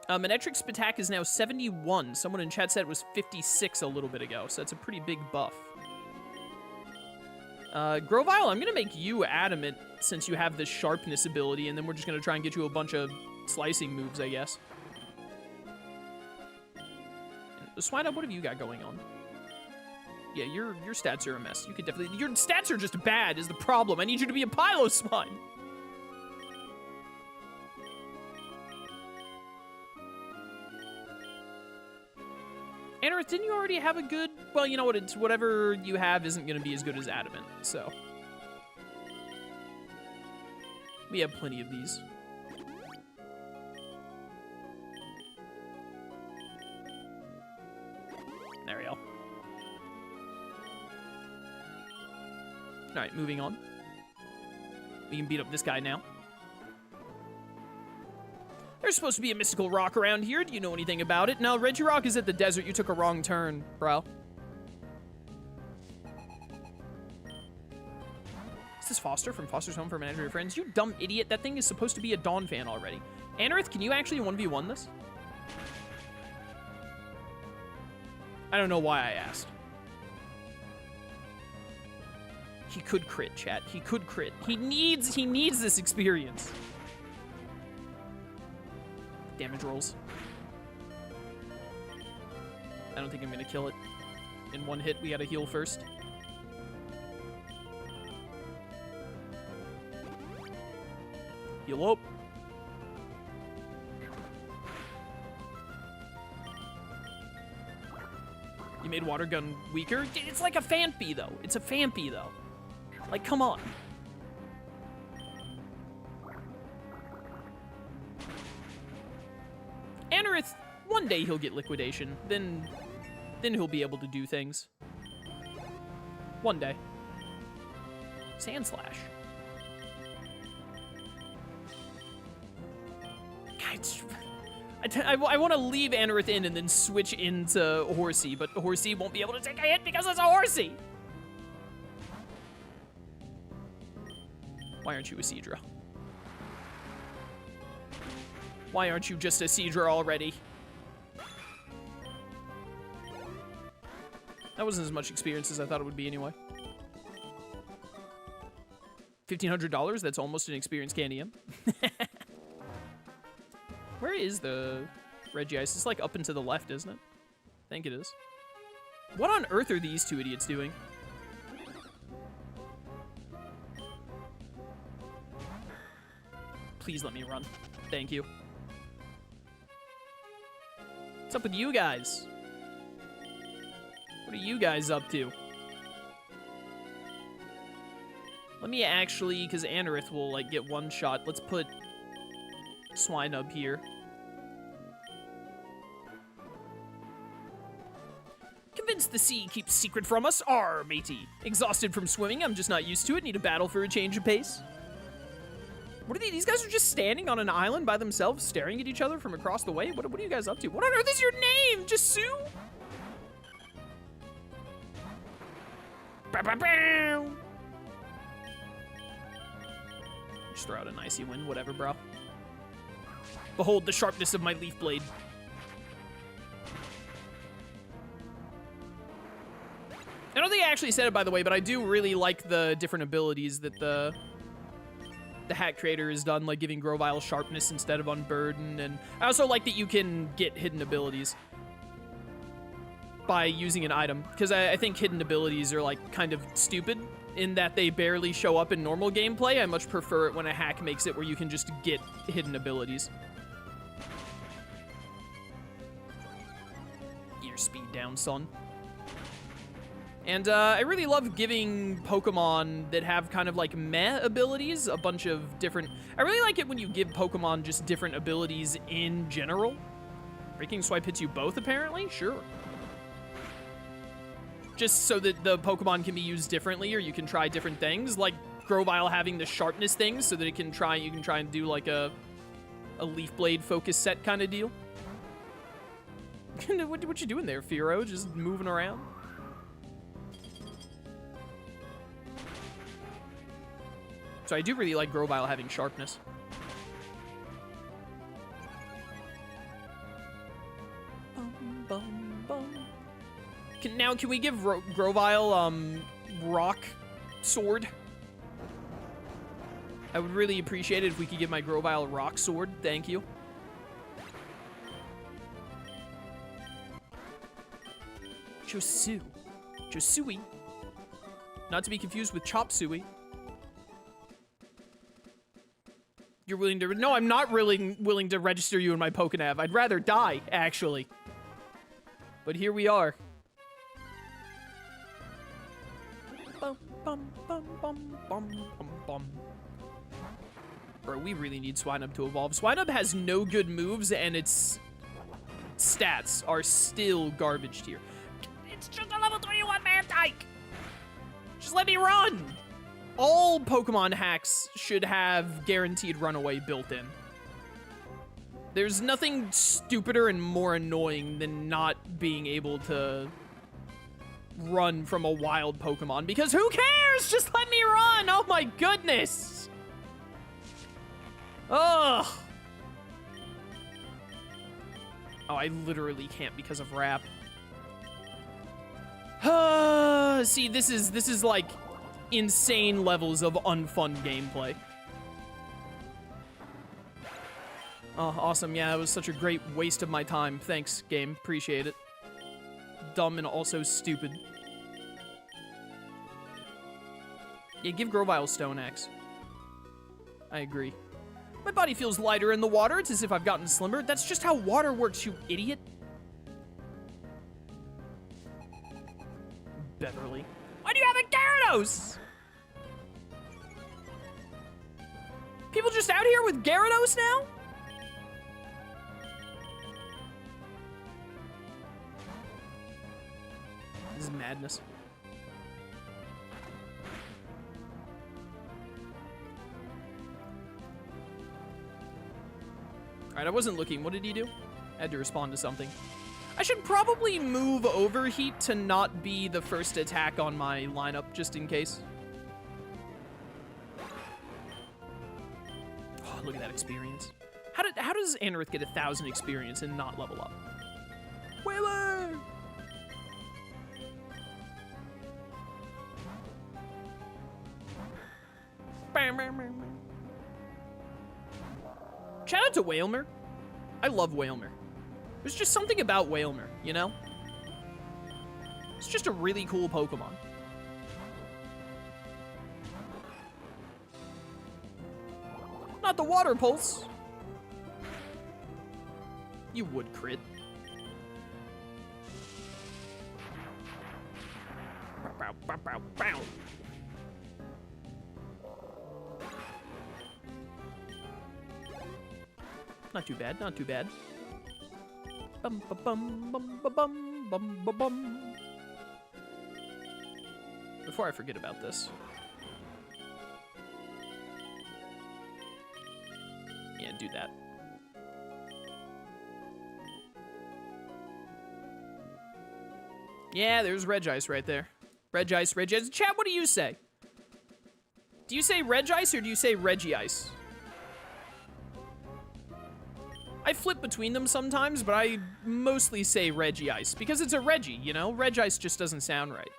A: Manetrix attack is now 71. Someone in chat said it was 56 a little bit ago, so that's a pretty big buff. Grovyle, I'm gonna make you adamant since you have this sharpness ability, and then we're just gonna try and get you a bunch of slicing moves, I guess. Swineup, what have you got going on? Yeah, your stats are a mess. You could definitely... Your stats are just bad is the problem. I need you to be a Piloswine. Anorith, didn't you already have a good... Well, you know what? It's whatever you have isn't going to be as good as Adamant, so... We have plenty of these. There we go. Alright, moving on. We can beat up this guy now. There's supposed to be a mystical rock around here. Do you know anything about it? No, Regirock is at the desert. You took a wrong turn, bro. Is this Foster from Foster's Home for Menagerie of Friends? You dumb idiot. That thing is supposed to be a Dawn fan already. Anorith, can you actually 1v1 this? I don't know why I asked. He could crit, chat. He could crit. He needs this experience. Damage rolls. I don't think I'm gonna kill it in one hit. We gotta heal first. Heal up. You made water gun weaker? It's like a Phanpy, though. It's a Phanpy, though. Like, come on. Anorith, one day he'll get liquidation. Then he'll be able to do things. One day. Sand Slash. I want to leave Anorith in and then switch into Horsey, but Horsey won't be able to take a hit because it's a Horsey. Why aren't you a Seadra? Why aren't you just a Seadra already? That wasn't as much experience as I thought it would be anyway. $1,500? That's almost an experience Candium. Where is the Regice? It's like up and to the left, isn't it? I think it is. What on earth are these two idiots doing? Please let me run. Thank you. What's up with you guys? What are you guys up to? Let me actually, because Anorith will like get one shot. Let's put Swinub here. Convinced the sea keeps secret from us? Arr, matey. Exhausted from swimming, I'm just not used to it. Need a battle for a change of pace. What are these guys are just standing on an island by themselves, staring at each other from across the way? What are you guys up to? What on earth is your name? Jasu? Just throw out an icy wind, whatever, bro. Behold the sharpness of my leaf blade. I don't think I actually said it, by the way, but I do really like the different abilities that the hack creator has done, like giving Grovyle sharpness instead of unburden, and I also like that you can get hidden abilities by using an item, because I think hidden abilities are like kind of stupid in that they barely show up in normal gameplay. I much prefer it when a hack makes it where you can just get hidden abilities. Gear speed down, son. And I really love giving Pokemon that have kind of like meh abilities a bunch of different... I really like it when you give Pokemon just different abilities in general. Breaking Swipe hits you both, apparently? Sure. Just so that the Pokemon can be used differently, or you can try different things, like Grovyle having the sharpness thing so that you can try and do like a Leaf Blade focus set kind of deal. What you doing there, Firo? Just moving around? So I do really like Grovyle having sharpness. Bum, bum, bum. Can we give Grovyle Rock Sword? I would really appreciate it if we could give my Grovyle Rock Sword. Thank you. Josu. Josui. Not to be confused with Chop Suey. You're willing to... No, I'm not really willing to register you in my Pokenav. I'd rather die, actually. But here we are. Bum, bum, bum, bum, bum, bum, bum. Bro, we really need Swinub to evolve. Swinub has no good moves, and its stats are still garbage tier. It's just a level 21 Mantike! Just let me run! All Pokemon hacks should have guaranteed runaway built in. There's nothing stupider and more annoying than not being able to run from a wild Pokemon, because who cares? Just let me run! Oh my goodness! Ugh! Oh, I literally can't because of Wrap. See, this is like insane levels of unfun gameplay. Oh, awesome. Yeah, it was such a great waste of my time. Thanks, game. Appreciate it. dumb and also stupid. Yeah, give Grovile Stone Axe. I agree. My body feels lighter in the water. It's as if I've gotten slimmer. That's just how water works, you idiot. Beverly. Why do you have a Gyarados? People just out here with Gyarados now? This is madness. Alright, I wasn't looking. What did he do? I had to respond to something. I should probably move Overheat to not be the first attack on my lineup, just in case. Oh, look at that experience. How does Anorith get 1,000 experience and not level up? Whaler! Shout out to Whalmer. I love Whalmer. There's just something about Whalmer, you know? It's just a really cool Pokemon. Not the Water Pulse. You would crit. Bow, bow, bow, bow. Not too bad, not too bad. Bum ba bum bum ba bum bum ba bum. Before I forget about this. Yeah, do that. Yeah, there's Regice right there. Regice, Regice. Chat, what do you say? Do you say Regice or do you say Regice? I flip between them sometimes, but I mostly say Regice because it's a Reggie, you know? Regice just doesn't sound right.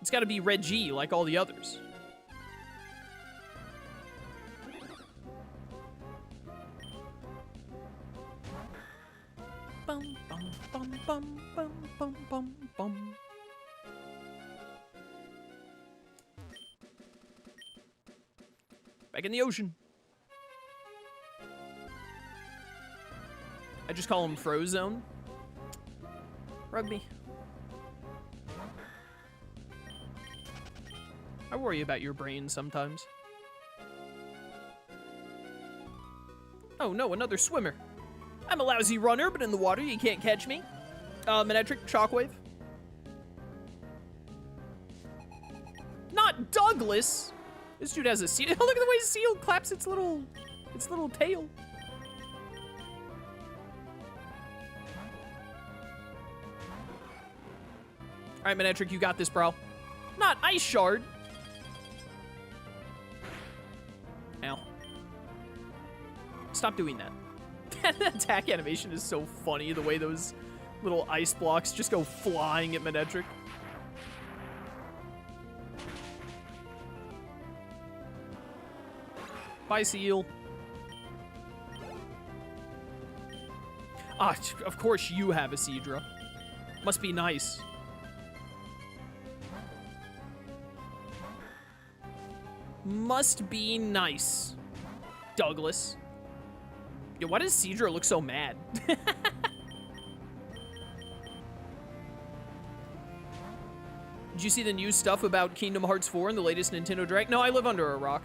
A: It's gotta be Reggie like all the others. Bum, bum, bum, bum, bum, bum, bum, bum. Back in the ocean. I just call him Frozone. Rugby. I worry about your brain sometimes. Oh no, another swimmer. I'm a lousy runner, but in the water you can't catch me. Manectric, Shockwave. Not Douglas! This dude has a seal. Look at the way Seal claps its little tail. Alright, Manectric, you got this, bro. Not Ice Shard. Ow. Stop doing that. That attack animation is so funny, the way those little ice blocks just go flying at Manectric. Bye, Seal. Ah, of course you have a Seadra. Must be nice. Must be nice, Douglas. Yo, why does Seadra look so mad? Did you see the new stuff about Kingdom Hearts 4 and the latest Nintendo Direct? No, I live under a rock.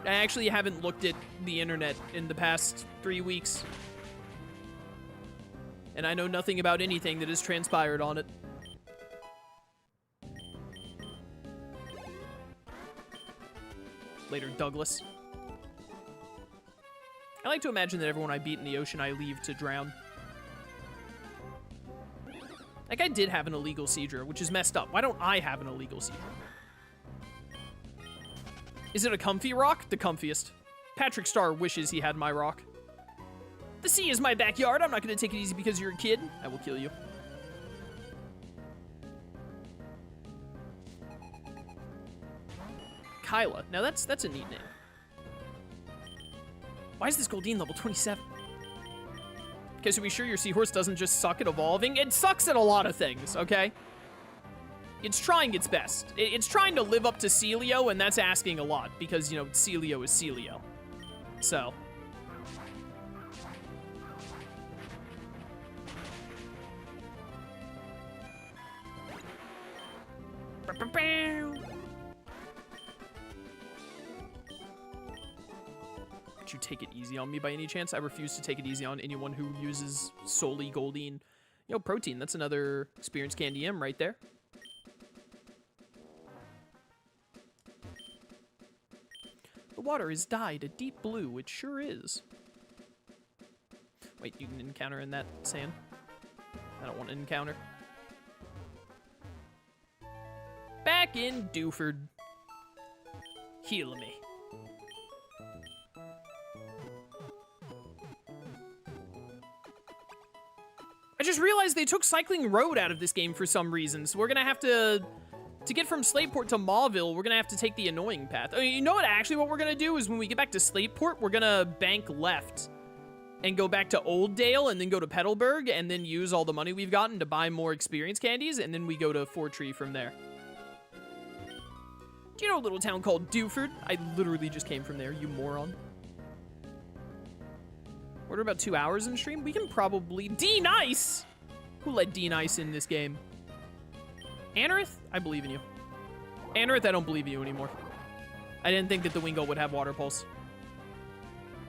A: I actually haven't looked at the internet in the past 3 weeks. And I know nothing about anything that has transpired on it. Later, Douglas. I like to imagine that everyone I beat in the ocean I leave to drown. That guy did have an illegal Seadra, which is messed up. Why don't I have an illegal Seadra? Is it a comfy rock? The comfiest. Patrick Starr wishes he had my rock. The sea is my backyard. I'm not going to take it easy because you're a kid. I will kill you. Kyla. Now that's a neat name. Why is this Goldeen level 27? Okay, so be sure your seahorse doesn't just suck at evolving. It sucks at a lot of things, okay? It's trying its best. It's trying to live up to Celio, and that's asking a lot because, you know, Celio is Celio. So. Could you take it easy on me by any chance? I refuse to take it easy on anyone who uses solely Goldeen. Yo, Protein, that's another Experience Candy M right there. The water is dyed a deep blue, it sure is. Wait, you can encounter in that sand? I don't want to encounter. Back in Dewford. Heal me. I just realized they took Cycling Road out of this game for some reason, so we're gonna have to get from Slateport to Mauville, we're gonna have to take the annoying path. I mean, you know what, actually what we're gonna do is when we get back to Slateport, we're gonna bank left and go back to Oldale and then go to Petalburg and then use all the money we've gotten to buy more experience candies, and then we go to Fortree from there. Do you know a little town called Dewford? I literally just came from there, you moron. We're about 2 hours in stream. We can probably... D-Nice! Who let D-Nice in this game? Anorith? I believe in you. Anorith, I don't believe in you anymore. I didn't think that the Wingull would have Water Pulse.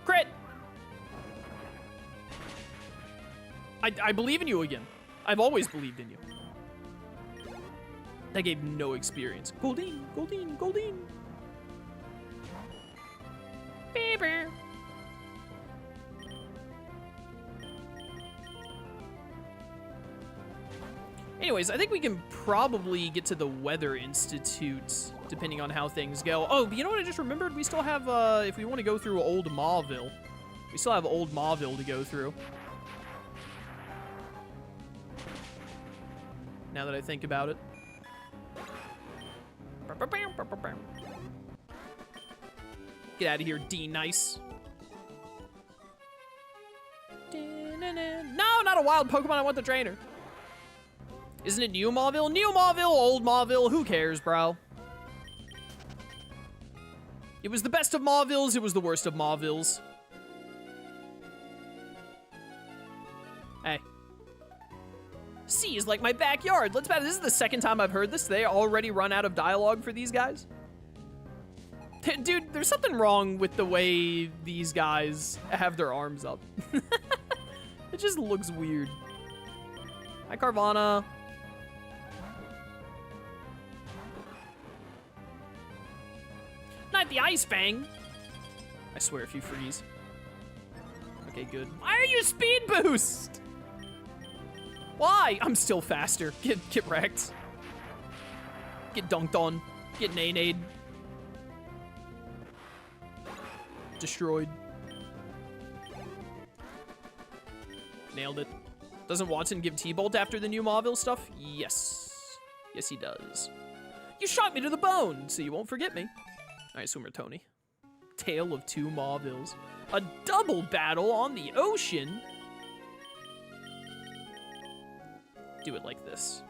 A: Crit! I believe in you again. I've always believed in you. That gave no experience. Goldeen, Goldeen, Goldeen. Beep. Anyways, I think we can probably get to the Weather Institute, depending on how things go. Oh, but you know what I just remembered? We still have, if we want to go through Old Mauville, we still have Old Mauville to go through. Now that I think about it. Get out of here, D-Nice. No, not a wild Pokemon, I want the trainer. Isn't it New Mauville? New Mauville, Old Mauville, who cares, bro? It was the best of Mauvilles, it was the worst of Mauvilles. Hey. Sea is like my backyard. Let's bet this is the second time I've heard this. They already run out of dialogue for these guys. Dude, there's something wrong with the way these guys have their arms up. It just looks weird. Hi, Carvana. Not the Ice Fang. I swear if you freeze. Okay, good. Why are you speed boost? Why? I'm still faster. Get wrecked. Get dunked on. Get nay-nayed. Destroyed. Nailed it. Doesn't Watson give T-Bolt after the new Mauville stuff? Yes. Yes, he does. You shot me to the bone, so you won't forget me. All right, Swimmer Tony. Tale of two Mauvilles. A double battle on the ocean? Do it like this.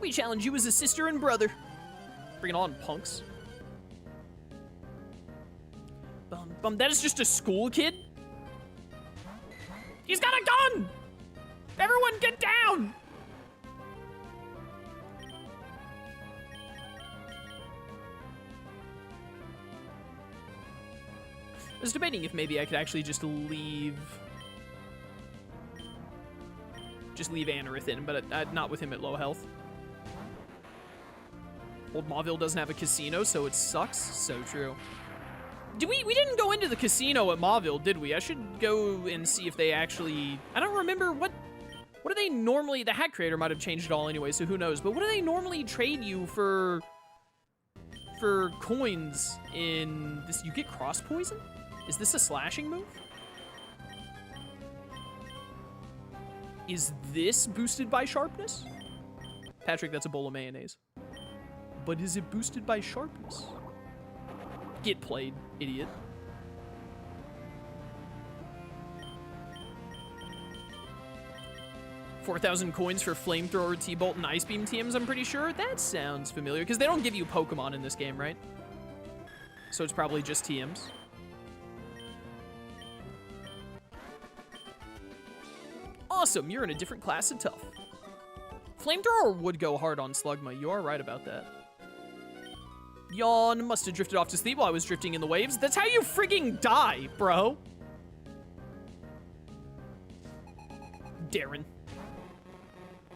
A: We challenge you as a sister and brother. Bring it on, punks. That is just a school kid? He's got a gun! Everyone get down! I was debating if maybe I could actually just leave Anorith in, but not with him at low health. Old Mauville doesn't have a casino, so it sucks. So true. We didn't go into the casino at Mauville, did we? I should go and see if they actually... I don't remember what do they normally... The Hat Creator might have changed it all anyway, so who knows. But what do they normally trade you for coins in this? You get Cross Poison? Is this a slashing move? Is this boosted by sharpness? Patrick, that's a bowl of mayonnaise. But is it boosted by sharpness? Get played, idiot. $4,000 coins for Flamethrower, T-Bolt, and Ice Beam TMs, I'm pretty sure. That sounds familiar, because they don't give you Pokemon in this game, right? So it's probably just TMs. Awesome, you're in a different class of tough. Flamethrower would go hard on Slugma, you are right about that. Yawn, must have drifted off to sleep while I was drifting in the waves. That's how you frigging die, bro. Darren.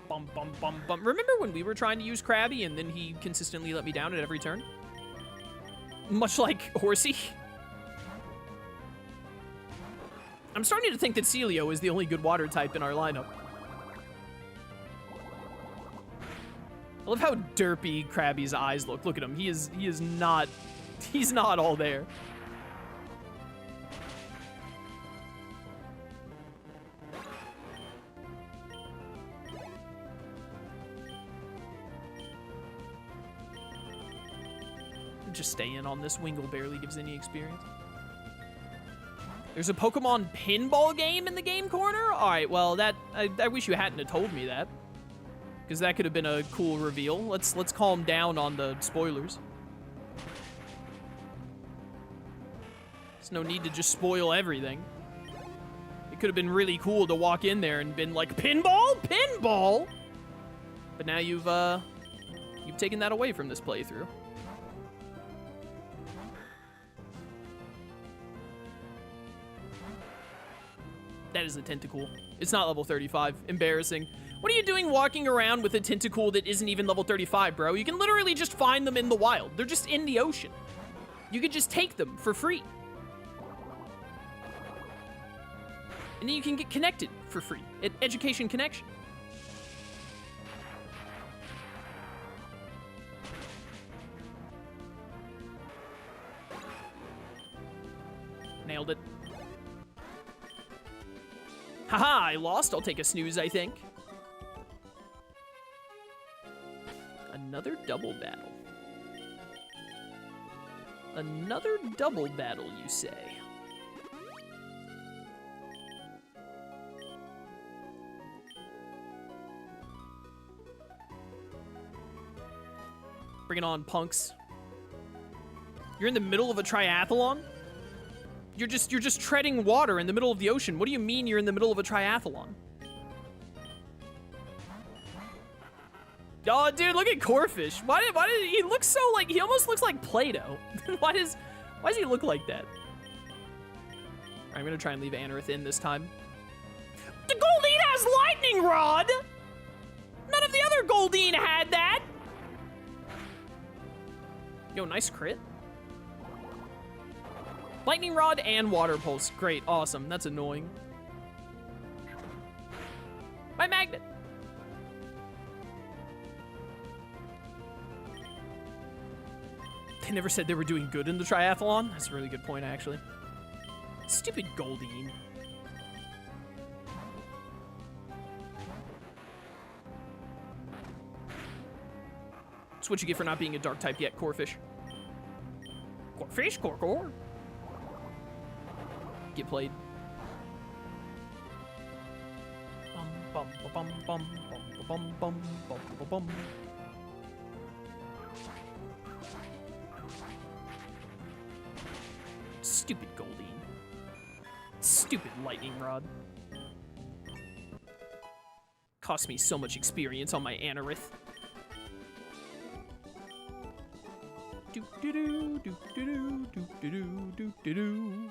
A: Bum, bum, bum, bum. Remember when we were trying to use Krabby and then he consistently let me down at every turn? Much like Horsey. I'm starting to think that Celio is the only good water type in our lineup. I love how derpy Krabby's eyes look. Look at him. He's not all there. Just stay in on this. Wingull barely gives any experience. There's a Pokemon pinball game in the game corner? Alright, well, that I wish you hadn't have told me that. Because that could have been a cool reveal. Let's calm down on the spoilers. There's no need to just spoil everything. It could have been really cool to walk in there and been like, pinball? Pinball? But now you've taken that away from this playthrough. That is a Tentacool. It's not level 35. Embarrassing. What are you doing walking around with a Tentacool that isn't even level 35, bro? You can literally just find them in the wild. They're just in the ocean. You could just take them for free. And then you can get connected for free at Education Connection. Nailed it. Haha, I lost. I'll take a snooze, I think. Another double battle. Another double battle, you say? Bring it on, punks. You're in the middle of a triathlon? You're just treading water in the middle of the ocean. What do you mean you're in the middle of a triathlon? Oh, dude, look at Corfish. Why did he look so like, he almost looks like Play-Doh. why does he look like that? All right, I'm gonna try and leave Anorith in this time. The Goldeen has Lightning Rod! None of the other Goldeen had that! Yo, nice crit. Lightning Rod and Water Pulse. Great, awesome. That's annoying. My magnet. They never said they were doing good in the triathlon. That's a really good point, actually. Stupid Goldeen. That's what you get for not being a dark type yet, Corfish. Corfish, Corcor. Get played. Bum bum bum bum bum bum bum bum bum. Stupid Goldeen. Stupid Lightning Rod. Cost me so much experience on my Anorith. Do do do do do do do do do do.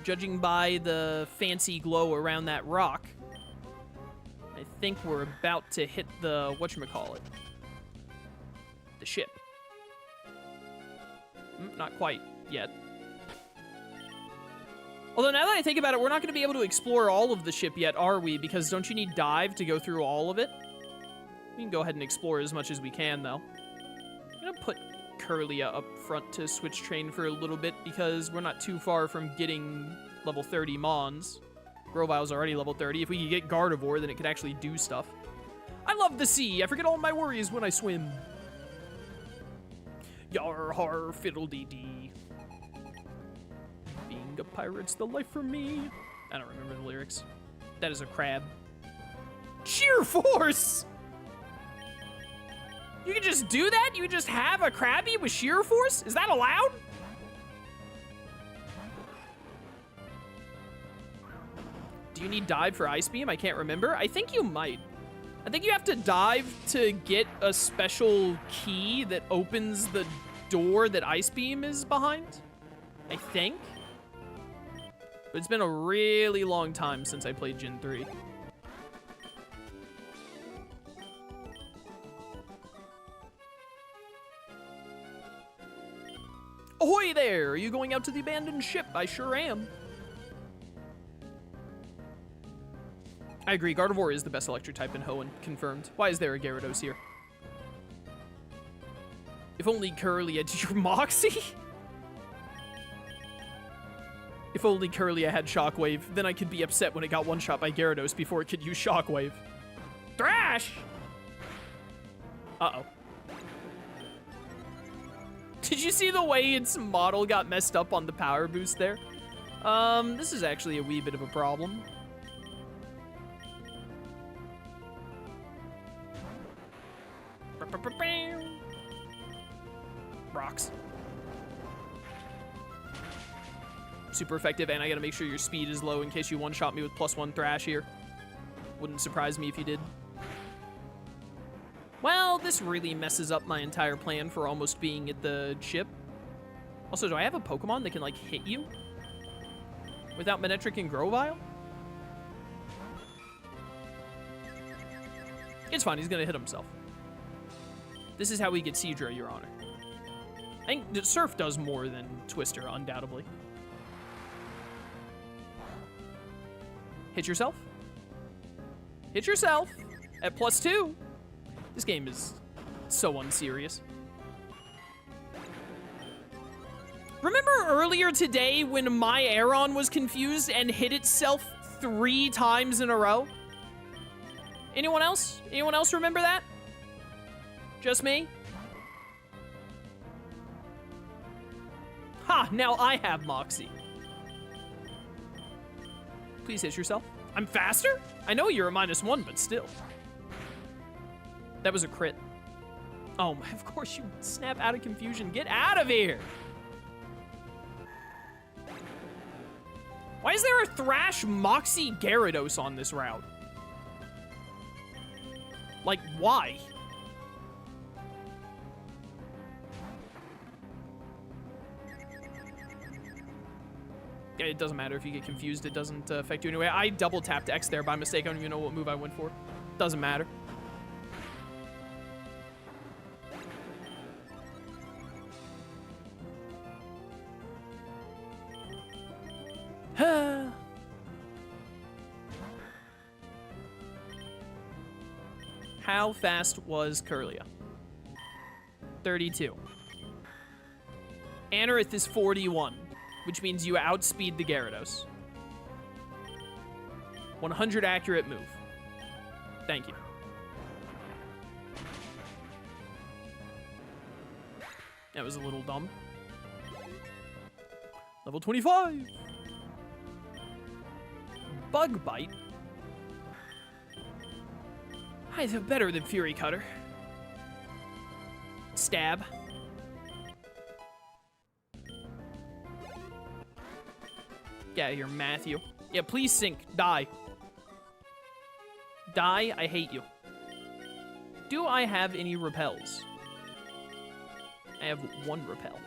A: Judging by the fancy glow around that rock, I think we're about to hit the, whatchamacallit, the ship. Not quite yet. Although now that I think about it, we're not going to be able to explore all of the ship yet, are we? Because don't you need dive to go through all of it? We can go ahead and explore as much as we can, though. I'm going to put Curlia up front to switch train for a little bit because we're not too far from getting level 30 Mons. Grovile's already level 30. If we could get Gardevoir, then it could actually do stuff. I love the sea. I forget all my worries when I swim. Yar har fiddle-dee-dee. Being a pirate's the life for me. I don't remember the lyrics. That is a crab. Sheer force! You can just do that? You can just have a crabby with sheer force? Is that allowed? Do you need dive for ice beam? I can't remember. I think you might. I think you have to dive to get a special key that opens the door that ice beam is behind. I think. But it's been a really long time since I played Gen 3. Ahoy there! Are you going out to the abandoned ship? I sure am. I agree, Gardevoir is the best electric type in Hoenn, confirmed. Why is there a Gyarados here? If only Kirlia had your Moxie? If only Kirlia had Shockwave, then I could be upset when it got one-shot by Gyarados before it could use Shockwave. Thrash! Uh-oh. Did you see the way its model got messed up on the power boost there? This is actually a wee bit of a problem. Rocks. Super effective, and I gotta make sure your speed is low in case you one-shot me with +1 Thrash here. Wouldn't surprise me if you did. Well, this really messes up my entire plan for almost being at the ship. Also, do I have a Pokemon that can, like, hit you? Without Manectric and Grovyle? It's fine, he's gonna hit himself. This is how we get Seadra, Your Honor. I think the Surf does more than Twister, undoubtedly. Hit yourself. Hit yourself at +2. This game is so unserious. Remember earlier today when my Aeron was confused and hit itself 3 times in a row? Anyone else? Anyone else remember that? Just me? Ha! Now I have Moxie. Please hit yourself. I'm faster? I know you're a -1, but still. That was a crit. Oh, of course you snap out of confusion. Get out of here! Why is there a Thrash Moxie Gyarados on this route? Like, why? Yeah, it doesn't matter if you get confused. It doesn't affect you anyway. I double tapped X there by mistake. I don't even know what move I went for. Doesn't matter. How fast was Kirlia? 32. Anorith is 41, which means you outspeed the Gyarados. 100 accurate move. Thank you. That was a little dumb. Level 25. Bug Bite. I feel better than Fury Cutter. Stab. Get out of here, Matthew. Yeah, please sink. Die. Die, I hate you. Do I have any repels? I have 1 repel.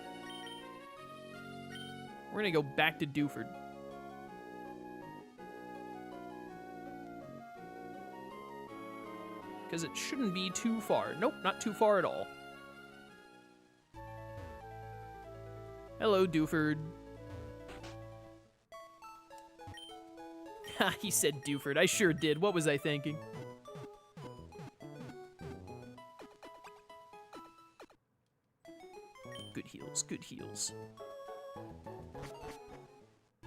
A: We're gonna go back to Dewford. Because it shouldn't be too far. Nope, not too far at all. Hello, Dewford. Ha, he said Dewford. I sure did. What was I thinking? Good heals, good heals.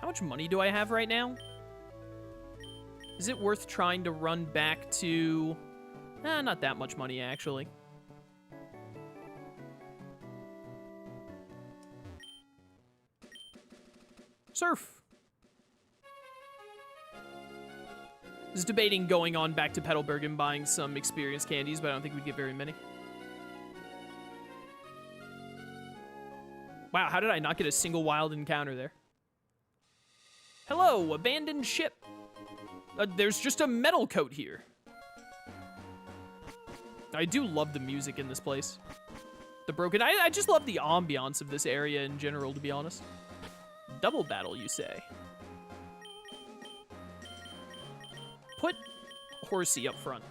A: How much money do I have right now? Is it worth trying to run back to... not that much money, actually. Surf. I was debating going on back to Petalburg and buying some experience candies, but I don't think we'd get very many. Wow, how did I not get a single wild encounter there? Hello, abandoned ship. There's just a metal coat here. I do love the music in this place. The broken... I just love the ambiance of this area in general, to be honest. Double battle, you say? Put Horsey up front.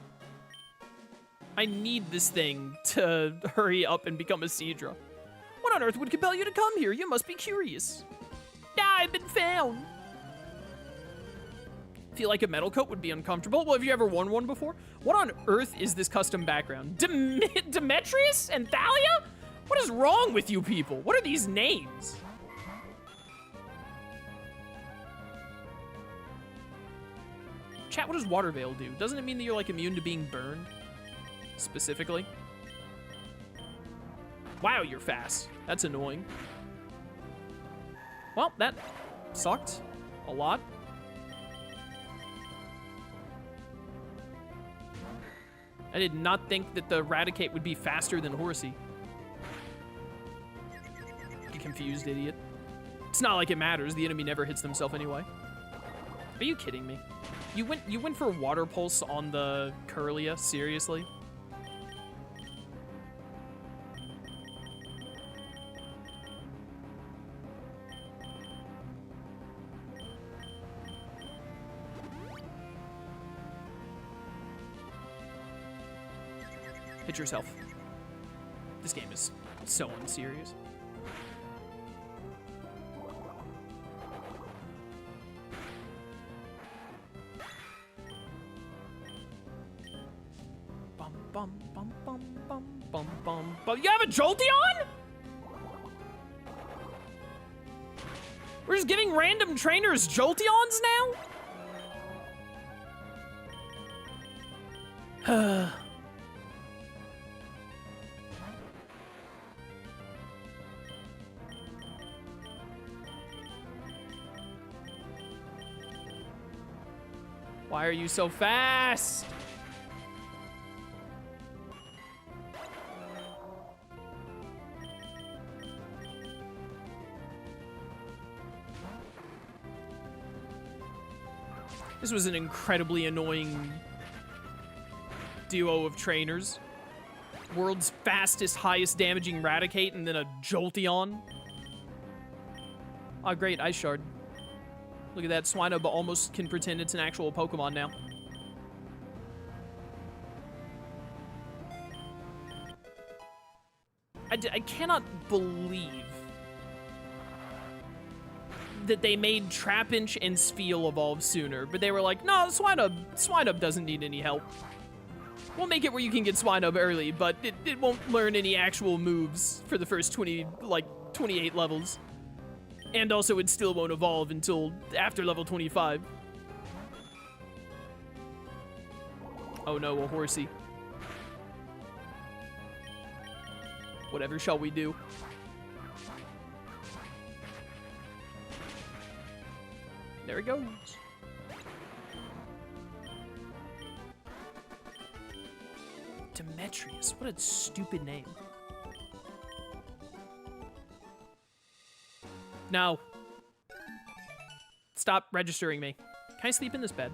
A: I need this thing to hurry up and become a Seadra. What on earth would compel you to come here? You must be curious. I've been found. Feel like a metal coat would be uncomfortable? Well, have you ever worn one before? What on earth is this custom background? Demetrius and Thalia? What is wrong with you people? What are these names? Chat, what does Water Veil do? Doesn't it mean that you're like immune to being burned? Specifically? Wow, you're fast. That's annoying. Well, that sucked a lot. I did not think that the Raticate would be faster than Horsey. You confused idiot. It's not like it matters. The enemy never hits themselves anyway. Are you kidding me? You went for Water Pulse on the Curlia? Seriously? Hit yourself. This game is so unserious. Bum bum bum bum bum bum bum bum. You have a Jolteon? We're just giving random trainers Jolteons now? Why are you so fast? This was an incredibly annoying duo of trainers. World's fastest, highest damaging Raticate, and then a Jolteon. Oh, great, Ice Shard. Look at that, Swinub almost can pretend it's an actual Pokemon now. I cannot believe that they made Trapinch and Spheal evolve sooner, but they were like, no, Swinub doesn't need any help. We'll make it where you can get Swinub early, but it won't learn any actual moves for the first 28 levels. And also, it still won't evolve until after level 25. Oh no, a Horsey. Whatever shall we do? There it goes. Demetrius, what a stupid name. No. Stop registering me. Can I sleep in this bed?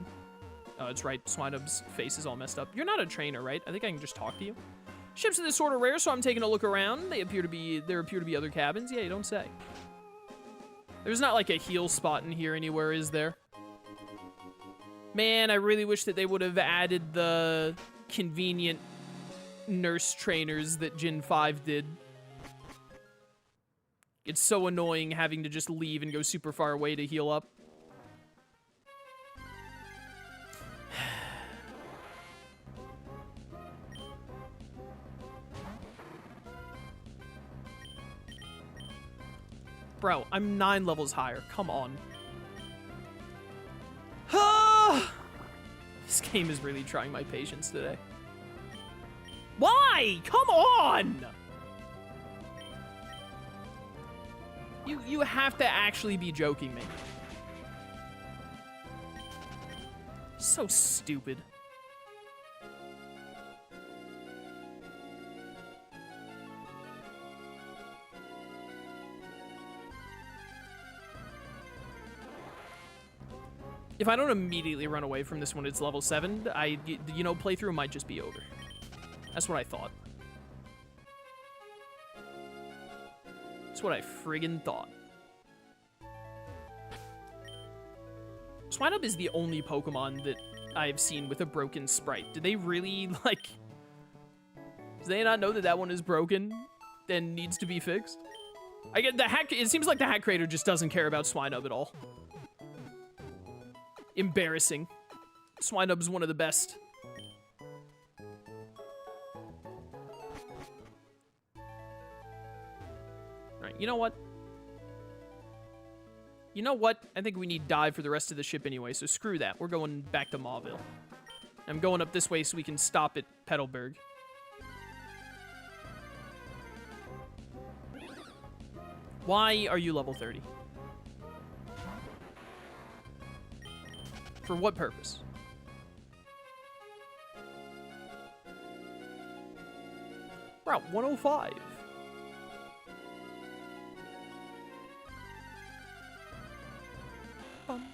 A: Oh, it's right. Swinub's face is all messed up. You're not a trainer, right? I think I can just talk to you. Ships are this sort of rare, so I'm taking a look around. There appear to be other cabins. Yeah, you don't say. There's not like a heal spot in here anywhere, is there? Man, I really wish that they would have added the convenient nurse trainers that Gen 5 did. It's so annoying having to just leave and go super far away to heal up. Bro, I'm 9 levels higher. Come on. This game is really trying my patience today. Why? Come on! You have to actually be joking me. So stupid. If I don't immediately run away from this when it's level 7, you know, playthrough might just be over. That's what I thought. That's what I friggin' thought. Swinub is the only Pokemon that I've seen with a broken sprite. Did they really, like... Do they not know that that one is broken and needs to be fixed? I get the hack... It seems like the hack creator just doesn't care about Swinub at all. Embarrassing. Swinub's one of the best. Alright, you know what? You know what? I think we need dive for the rest of the ship anyway, so screw that. We're going back to Mauville. I'm going up this way so we can stop at Petalburg. Why are you level 30? For what purpose? Route 105. Bum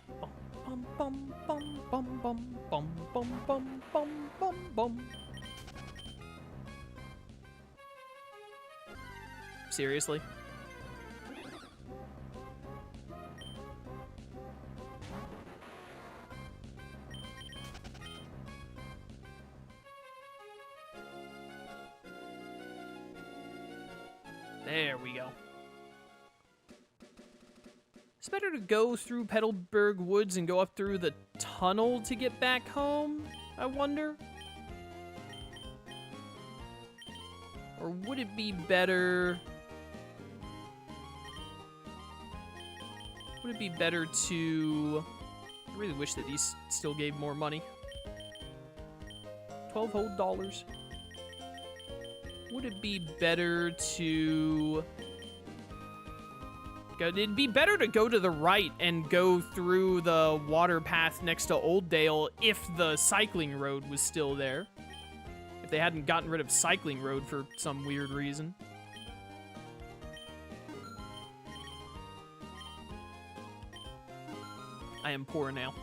A: bum bum bum bum bum bum bum bum bum bum bum. Seriously? There we go. It's better to go through Petalburg Woods and go up through the tunnel to get back home, I wonder? Or would it be better... Would it be better to... I really wish that these still gave more money. 12 whole dollars. Would it be better to... It'd be better to go to the right and go through the water path next to Oldale if the cycling road was still there. If they hadn't gotten rid of cycling road for some weird reason. I am poor now.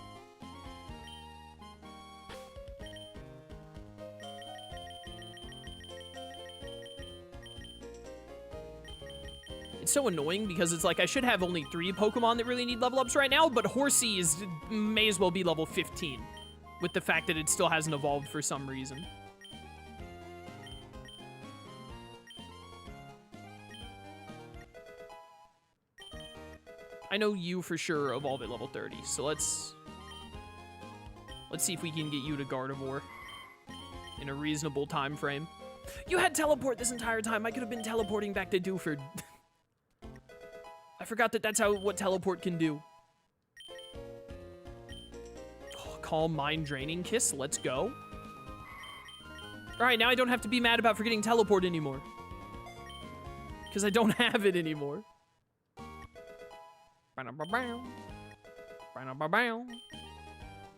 A: It's so annoying because it's like I should have only 3 Pokemon that really need level ups right now, but Horsey may as well be level 15 with the fact that it still hasn't evolved for some reason. I know you for sure evolve at level 30, so let's see if we can get you to Gardevoir in a reasonable time frame. You had teleport this entire time. I could have been teleporting back to Dewford. I forgot that that's what teleport can do. Oh, calm, mind draining kiss. Let's go. All right, now I don't have to be mad about forgetting teleport anymore. Because I don't have it anymore. I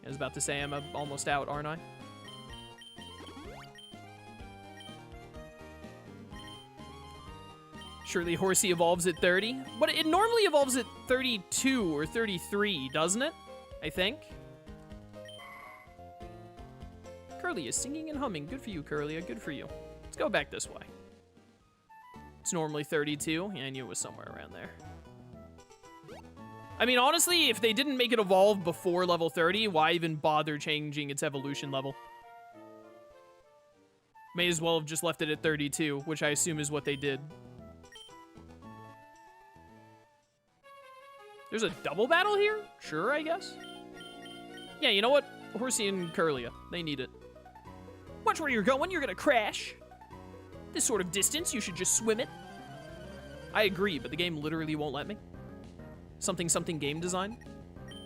A: was about to say I'm almost out, aren't I? Surely Horsey evolves at 30. But it normally evolves at 32 or 33, doesn't it? I think. Curly is singing and humming. Good for you, Curlia. Good for you. Let's go back this way. It's normally 32. Yeah, I knew it was somewhere around there. I mean, honestly, if they didn't make it evolve before level 30, why even bother changing its evolution level? May as well have just left it at 32, which I assume is what they did. There's a double battle here? Sure, I guess. Yeah, you know what? Horsey and Curlia, they need it. Watch where you're going, you're gonna crash. This sort of distance, you should just swim it. I agree, but the game literally won't let me. Something game design.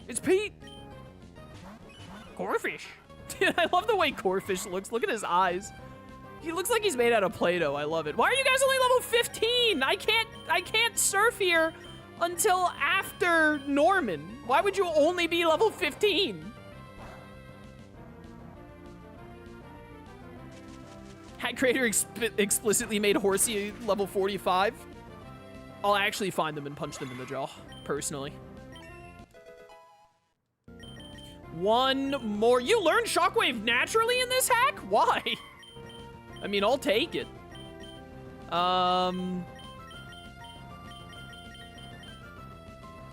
A: It's Pete! Corfish. Dude, I love the way Corfish looks. Look at his eyes. He looks like he's made out of Play-Doh. I love it. Why are you guys only level 15? I can't surf here. until after Norman? Why would you only be level 15? Hat Creator explicitly made Horsey level 45. I'll actually find them and punch them in the jaw, personally. One more. You learned Shockwave naturally in this hack? Why? I mean, I'll take it.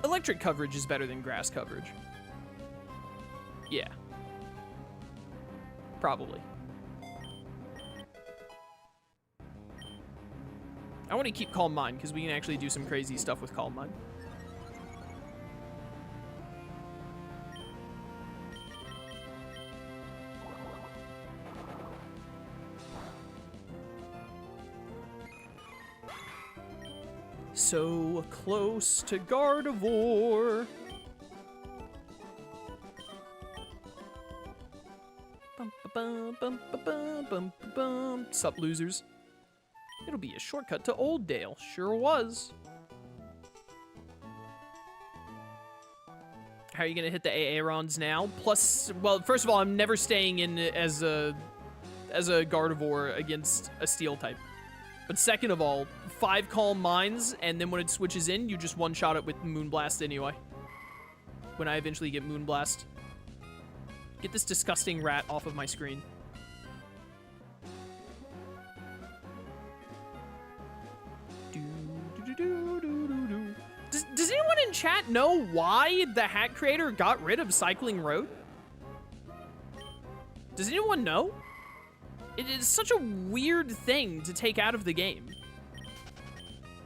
A: Electric coverage is better than grass coverage. Yeah. Probably. I want to keep Calm Mind, because we can actually do some crazy stuff with Calm Mind. So close to Gardevoir. Bum, ba, bum, ba, bum, bum, ba, bum. Sup, losers? It'll be a shortcut to Old Dale. Sure was. How are you gonna hit the Aarons now? Plus, well, first of all, I'm never staying in as a Gardevoir against a Steel type. But second of all, 5 Calm Minds, and then when it switches in, you just one-shot it with Moonblast anyway. When I eventually get Moonblast. Get this disgusting rat off of my screen. Does anyone in chat know why the Hat Creator got rid of Cycling Road? Does anyone know? It is such a weird thing to take out of the game.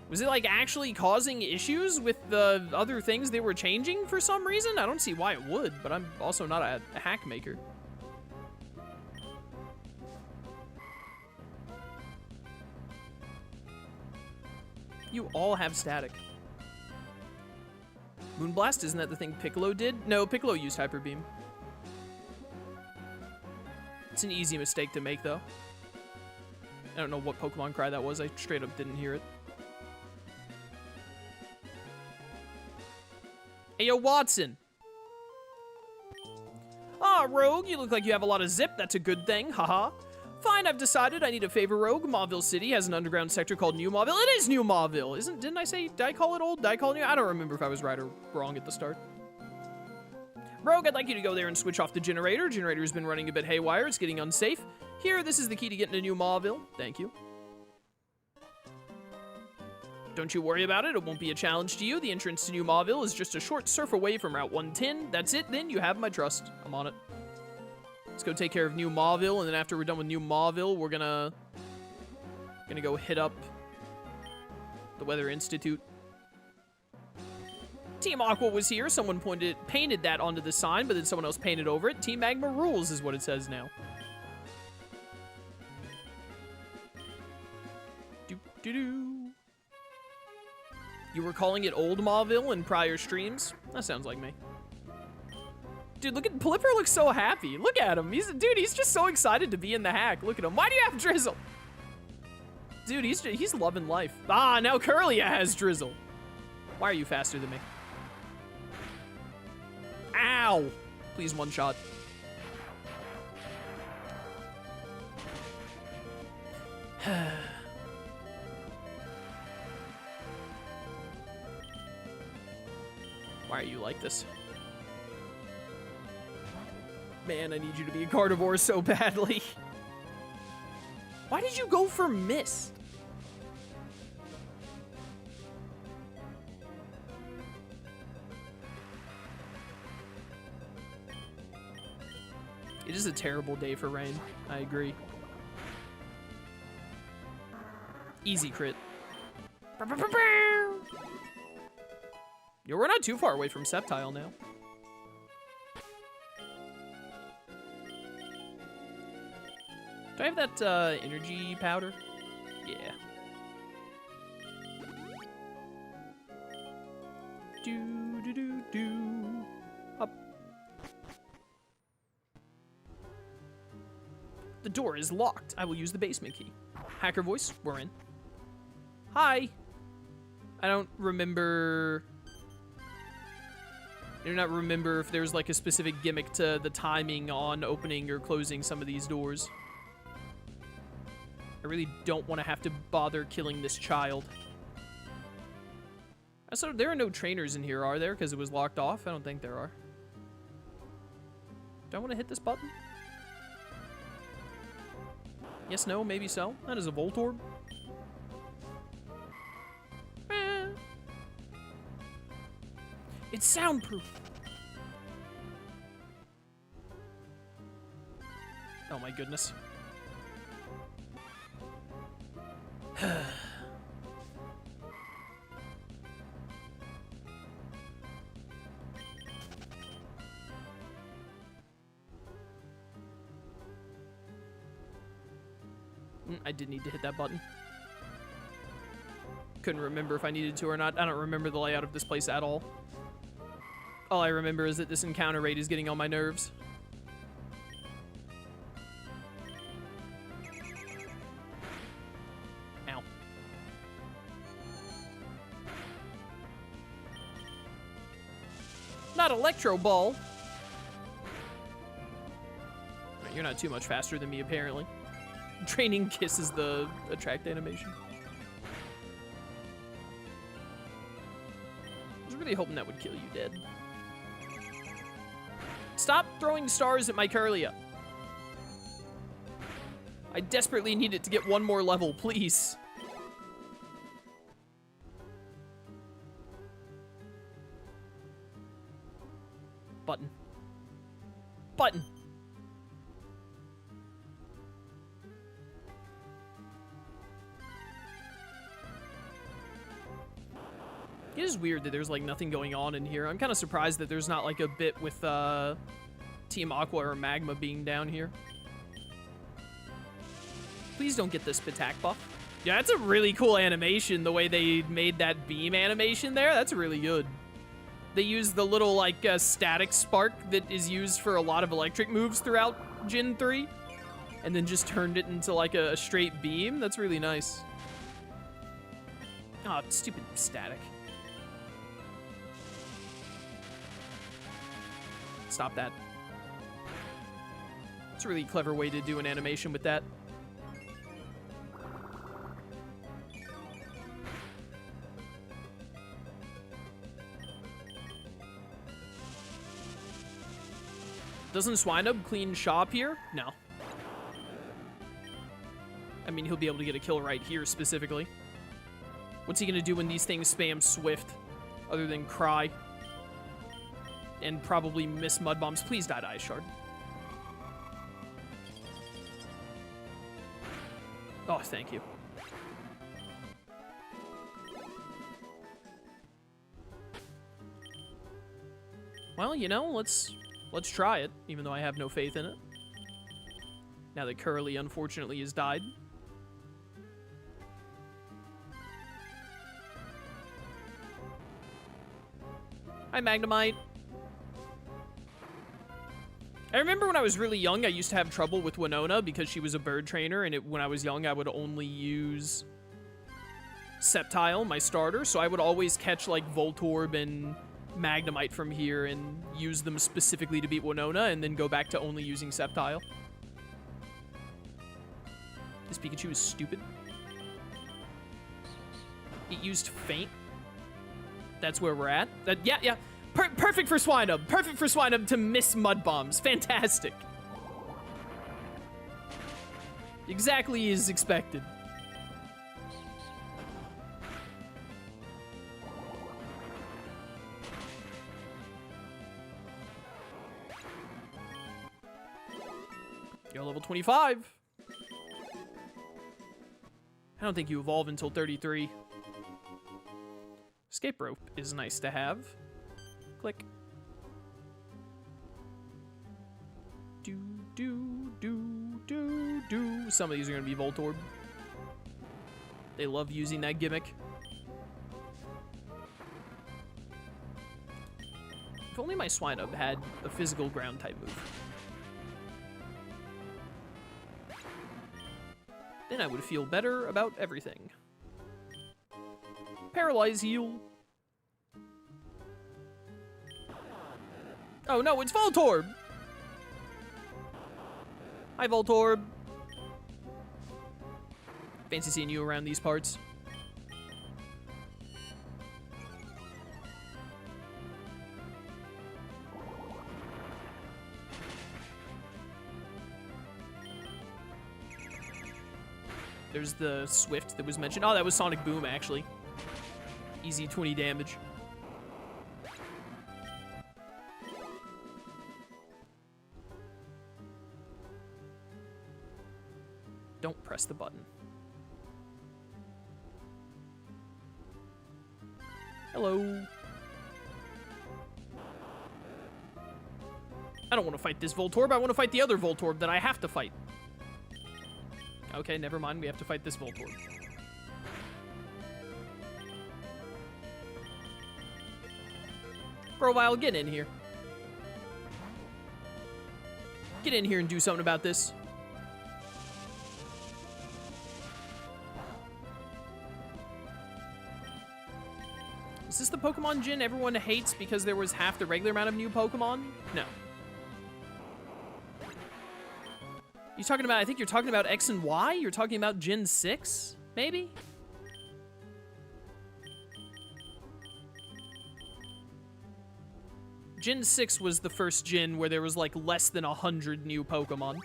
A: Was it like actually causing issues with the other things they were changing for some reason? I don't see why it would, but I'm also not a hack maker. You all have static. Moonblast, isn't that the thing Piccolo did? No, Piccolo used Hyper Beam. It's an easy mistake to make, though. I don't know what Pokemon cry that was. I straight up didn't hear it. Hey, yo, Watson. Ah, Rogue, you look like you have a lot of zip. That's a good thing. Haha. Fine, I've decided I need a favor, Rogue. Mauville City has an underground sector called New Mauville. It is New Mauville. Didn't I say, did I call it old? Did I call it new? I don't remember if I was right or wrong at the start. Rogue, I'd like you to go there and switch off the generator. Generator's been running a bit haywire. It's getting unsafe. Here, this is the key to getting to New Mauville. Thank you. Don't you worry about it. It won't be a challenge to you. The entrance to New Mauville is just a short surf away from Route 110. That's it, then. You have my trust. I'm on it. Let's go take care of New Mauville, and then after we're done with New Mauville, we're gonna go hit up the Weather Institute. Team Aqua was here. Someone painted that onto the sign, but then someone else painted over it. Team Magma rules is what it says now. Doo-doo-doo. You were calling it Old Mauville in prior streams? That sounds like me. Dude, look at Plipper looks so happy. Look at him. He's just so excited to be in the hack. Look at him. Why do you have Drizzle? Dude, he's loving life. Ah, now Curlia has Drizzle. Why are you faster than me? Ow! Please one shot. Why are you like this? Man, I need you to be a Gardevoir so badly. Why did you go for Mist? It is a terrible day for rain. I agree. Easy crit. Yo, we're not too far away from Sceptile now. Do I have that energy powder? Yeah. Do. Up. The door is locked. I will use the basement key. Hacker voice, we're in. Hi. I don't remember... I do not remember if there's like a specific gimmick to the timing on opening or closing some of these doors. I really don't want to have to bother killing this child. So there are no trainers in here, are there? Because it was locked off? I don't think there are. Do I want to hit this button? Yes, no, maybe so. That is a Voltorb. It's soundproof. Oh my goodness. I did need to hit that button. Couldn't remember if I needed to or not. I don't remember the layout of this place at all. All I remember is that this encounter rate is getting on my nerves. Ow. Not Electro Ball. You're not too much faster than me, apparently. Training Kiss is the attract animation. I was really hoping that would kill you dead. Stop throwing stars at my Curlia. I desperately need it to get one more level, please. Button. Button. It is weird that there's like nothing going on in here. I'm kind of surprised that there's not like a bit with Team Aqua or Magma being down here. Please don't get this Spatak buff. Yeah, that's a really cool animation, the way they made that beam animation there. That's really good. They used the little like static spark that is used for a lot of electric moves throughout Gen 3 and then just turned it into like a straight beam. That's really nice. Oh, stupid static. Stop that. It's a really clever way to do an animation with that. Doesn't Swinub clean shop here? No. I mean, he'll be able to get a kill right here specifically. What's he gonna do when these things spam Swift? Other than cry. And probably miss Mud Bombs. Please die to Ice Shard. Oh, thank you. Well, you know, let's try it, even though I have no faith in it. Now that Curly, unfortunately, has died. Hi, Magnemite. I remember when I was really young, I used to have trouble with Winona because she was a bird trainer, and when I was young, I would only use Sceptile, my starter, so I would always catch, like, Voltorb and Magnemite from here and use them specifically to beat Winona, and then go back to only using Sceptile. This Pikachu is stupid. It used Faint. That's where we're at. Yeah. Perfect for Swinub. Perfect for Swinub to miss Mud Bombs. Fantastic. Exactly as expected. You're level 25. I don't think you evolve until 33. Escape rope is nice to have. Click. Do. Some of these are going to be Voltorb. They love using that gimmick. If only my Swinub had a physical ground type move. Then I would feel better about everything. Paralyze heal. Oh no, it's Voltorb! Hi, Voltorb. Fancy seeing you around these parts. There's the Swift that was mentioned. Oh, that was Sonic Boom, actually. Easy 20 damage. Don't press the button. Hello. I don't want to fight this Voltorb. I want to fight the other Voltorb that I have to fight. Okay, never mind. We have to fight this Voltorb. Grovyle, get in here. Get in here and do something about this. Is this the Pokemon Gym everyone hates because there was half the regular amount of new Pokemon? No. You talking about, I think you're talking about X and Y? You're talking about Gen 6, maybe? Gen 6 was the first gen where there was like less than 100 new Pokemon.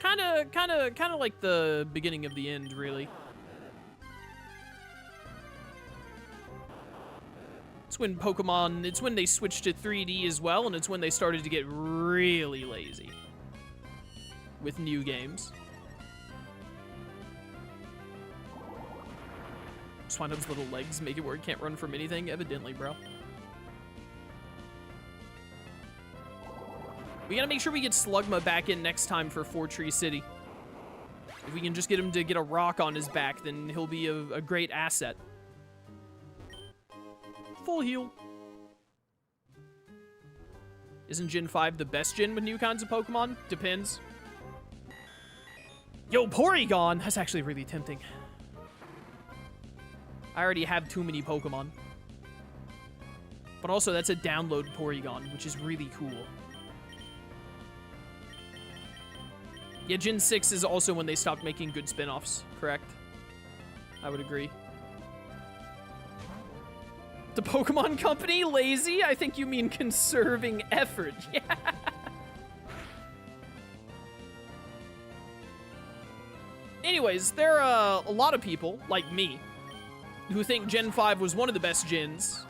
A: Kinda like the beginning of the end, really. It's when Pokemon, it's when they switched to 3D as well, and it's when they started to get really lazy with new games. Just find those little legs make it where it can't run from anything? Evidently, bro. We gotta make sure we get Slugma back in next time for Four Tree City. If we can just get him to get a rock on his back, then he'll be a great asset. Full heal. Isn't Gen 5 the best gen with new kinds of Pokemon? Depends. Yo, Porygon! That's actually really tempting. I already have too many Pokemon. But also, that's a download Porygon, which is really cool. Yeah, Gen 6 is also when they stopped making good spin-offs, correct? I would agree. The Pokemon Company? Lazy? I think you mean conserving effort. Yeah. Anyways, there are a lot of people, like me, who think Gen 5 was one of the best gens.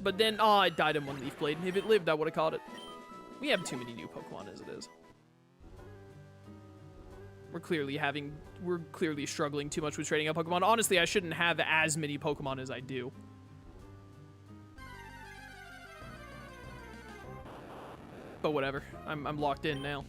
A: But then, oh, it died in one Leaf Blade. If it lived, I would have caught it. We have too many new Pokemon as it is. We're clearly struggling too much with trading up Pokemon. Honestly, I shouldn't have as many Pokemon as I do. But whatever. I'm locked in now.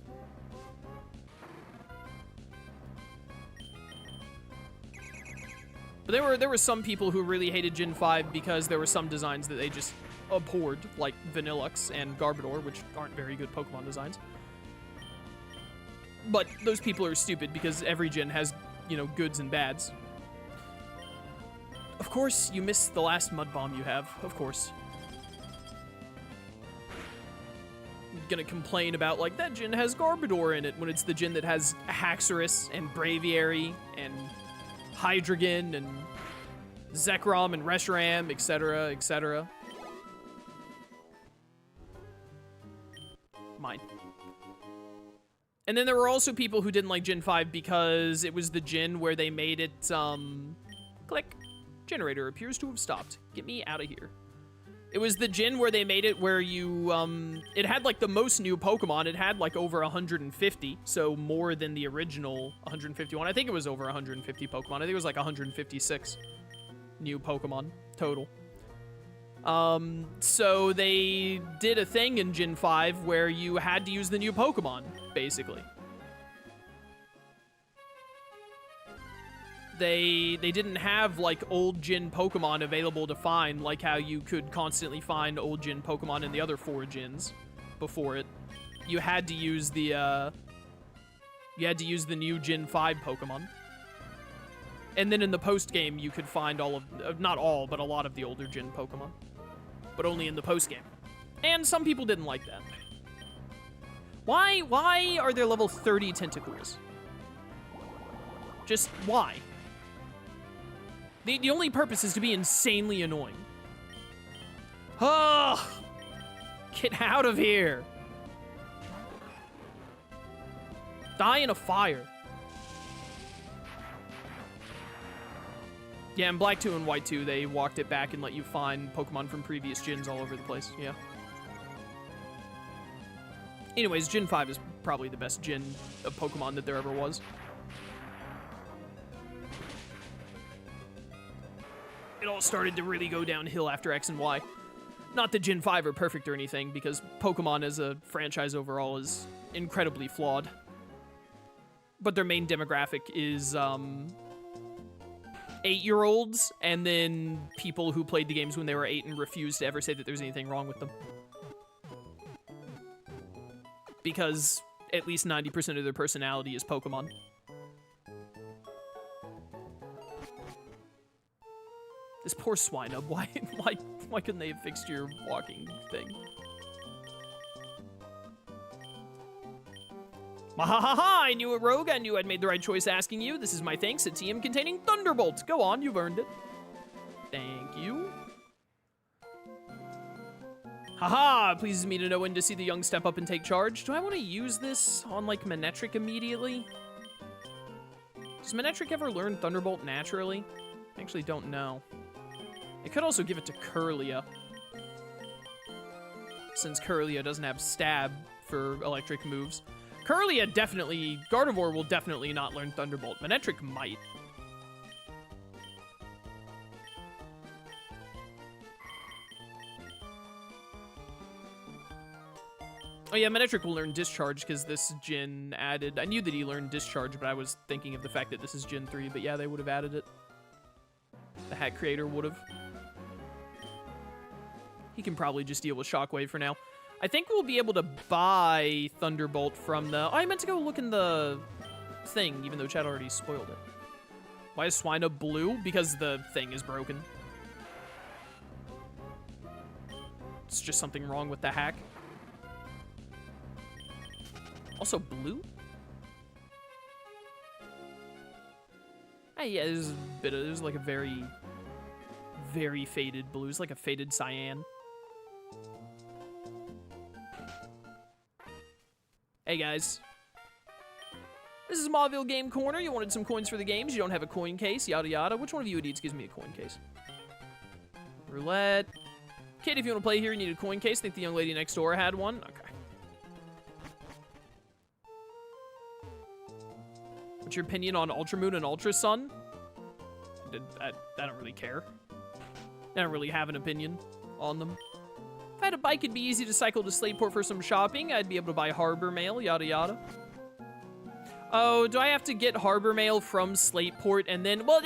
A: But there were some people who really hated Gen 5 because there were some designs that they just abhorred, like Vanillux and Garbodor, which aren't very good Pokemon designs. But those people are stupid because every gen has, you know, goods and bads. Of course, you missed the last Mud Bomb you have. Of course. I'm gonna complain about, like, that gen has Garbodor in it when it's the gen that has Haxorus and Braviary and Hydreigon and Zekrom and Reshiram, etc., etc. Mine. And then there were also people who didn't like Gen 5 because it was the gen where they made it, click. Generator appears to have stopped. Get me out of here. It was the gen where they made it where you, it had, like, the most new Pokemon. It had, like, over 150, so more than the original 151. I think it was over 150 Pokemon. I think it was, like, 156 new Pokemon total. So they did a thing in Gen 5 where you had to use the new Pokemon, basically. They didn't have, like, old Gen Pokemon available to find, like how you could constantly find old Gen Pokemon in the other 4 gens before it. You had to use the new Gen 5 Pokemon. And then in the post-game, you could find all of, not all, but a lot of the older Gen Pokemon. But only in the post-game. And some people didn't like that. Why are there level 30 Tentacles? Just why? The only purpose is to be insanely annoying. Oh, get out of here. Die in a fire. Yeah, in Black 2 and White 2, they walked it back and let you find Pokemon from previous gens all over the place. Yeah. Anyways, Gen 5 is probably the best gen of Pokemon that there ever was. It all started to really go downhill after X and Y. Not that Gen 5 are perfect or anything, because Pokemon as a franchise overall is incredibly flawed. But their main demographic is, 8-year-olds, and then people who played the games when they were 8 and refused to ever say that there's anything wrong with them. Because at least 90% of their personality is Pokemon. This poor Swinub, why couldn't they have fixed your walking thing? Mahahaha, I knew it, Rogue. I knew I'd made the right choice asking you. This is my thanks, a TM containing Thunderbolt. Go on, you've earned it. Thank you. Haha, it pleases me to know when to see the young step up and take charge. Do I want to use this on, like, Manectric immediately? Does Manectric ever learn Thunderbolt naturally? I actually don't know. I could also give it to Kirlia, since Kirlia doesn't have stab for electric moves. Kirlia definitely, Gardevoir will definitely not learn Thunderbolt. Manectric might. Oh yeah, Manectric will learn Discharge because this gen added... I knew that he learned Discharge, but I was thinking of the fact that this is Gen 3, but yeah, they would have added it. The Hat Creator would have. He can probably just deal with Shockwave for now. I think we'll be able to buy Thunderbolt from the... Oh, I meant to go look in the thing, even though Chad already spoiled it. Why is Swinub blue? Because the thing is broken. It's just something wrong with the hack. Also blue? Hey, yeah, there's a bit of... There's like a very, very faded blue. It's like a faded cyan. Hey guys, this is Mauville Game Corner. You wanted some coins for the games. You don't have a coin case, yada yada. Which one of you idiots gives me a coin case? Roulette. Kid, if you want to play here, you need a coin case. Think the young lady next door had one. Okay. What's your opinion on Ultra Moon and Ultra Sun? I don't really care. I don't really have an opinion on them. If I had a bike, it'd be easy to cycle to Slateport for some shopping. I'd be able to buy Harbor Mail, yada yada. Oh, do I have to get Harbor Mail from Slateport and then... Well,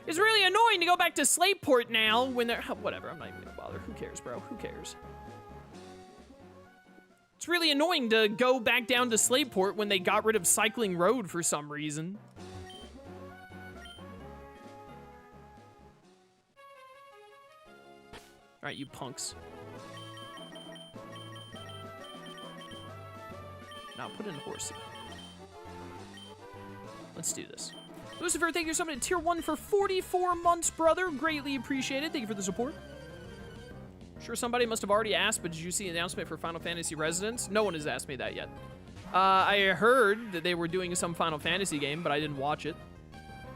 A: it's really annoying to go back to Slateport now when they're... Whatever, I'm not even gonna bother. Who cares, bro? Who cares? It's really annoying to go back down to Slateport when they got rid of Cycling Road for some reason. Alright, you punks. Now put in Horsey. Let's do this. Lucifer, thank you so much. Tier 1 for 44 months, brother. Greatly appreciated. Thank you for the support. Sure, somebody must have already asked, but did you see the announcement for Final Fantasy Residence? No one has asked me that yet. I heard that they were doing some Final Fantasy game, but I didn't watch it.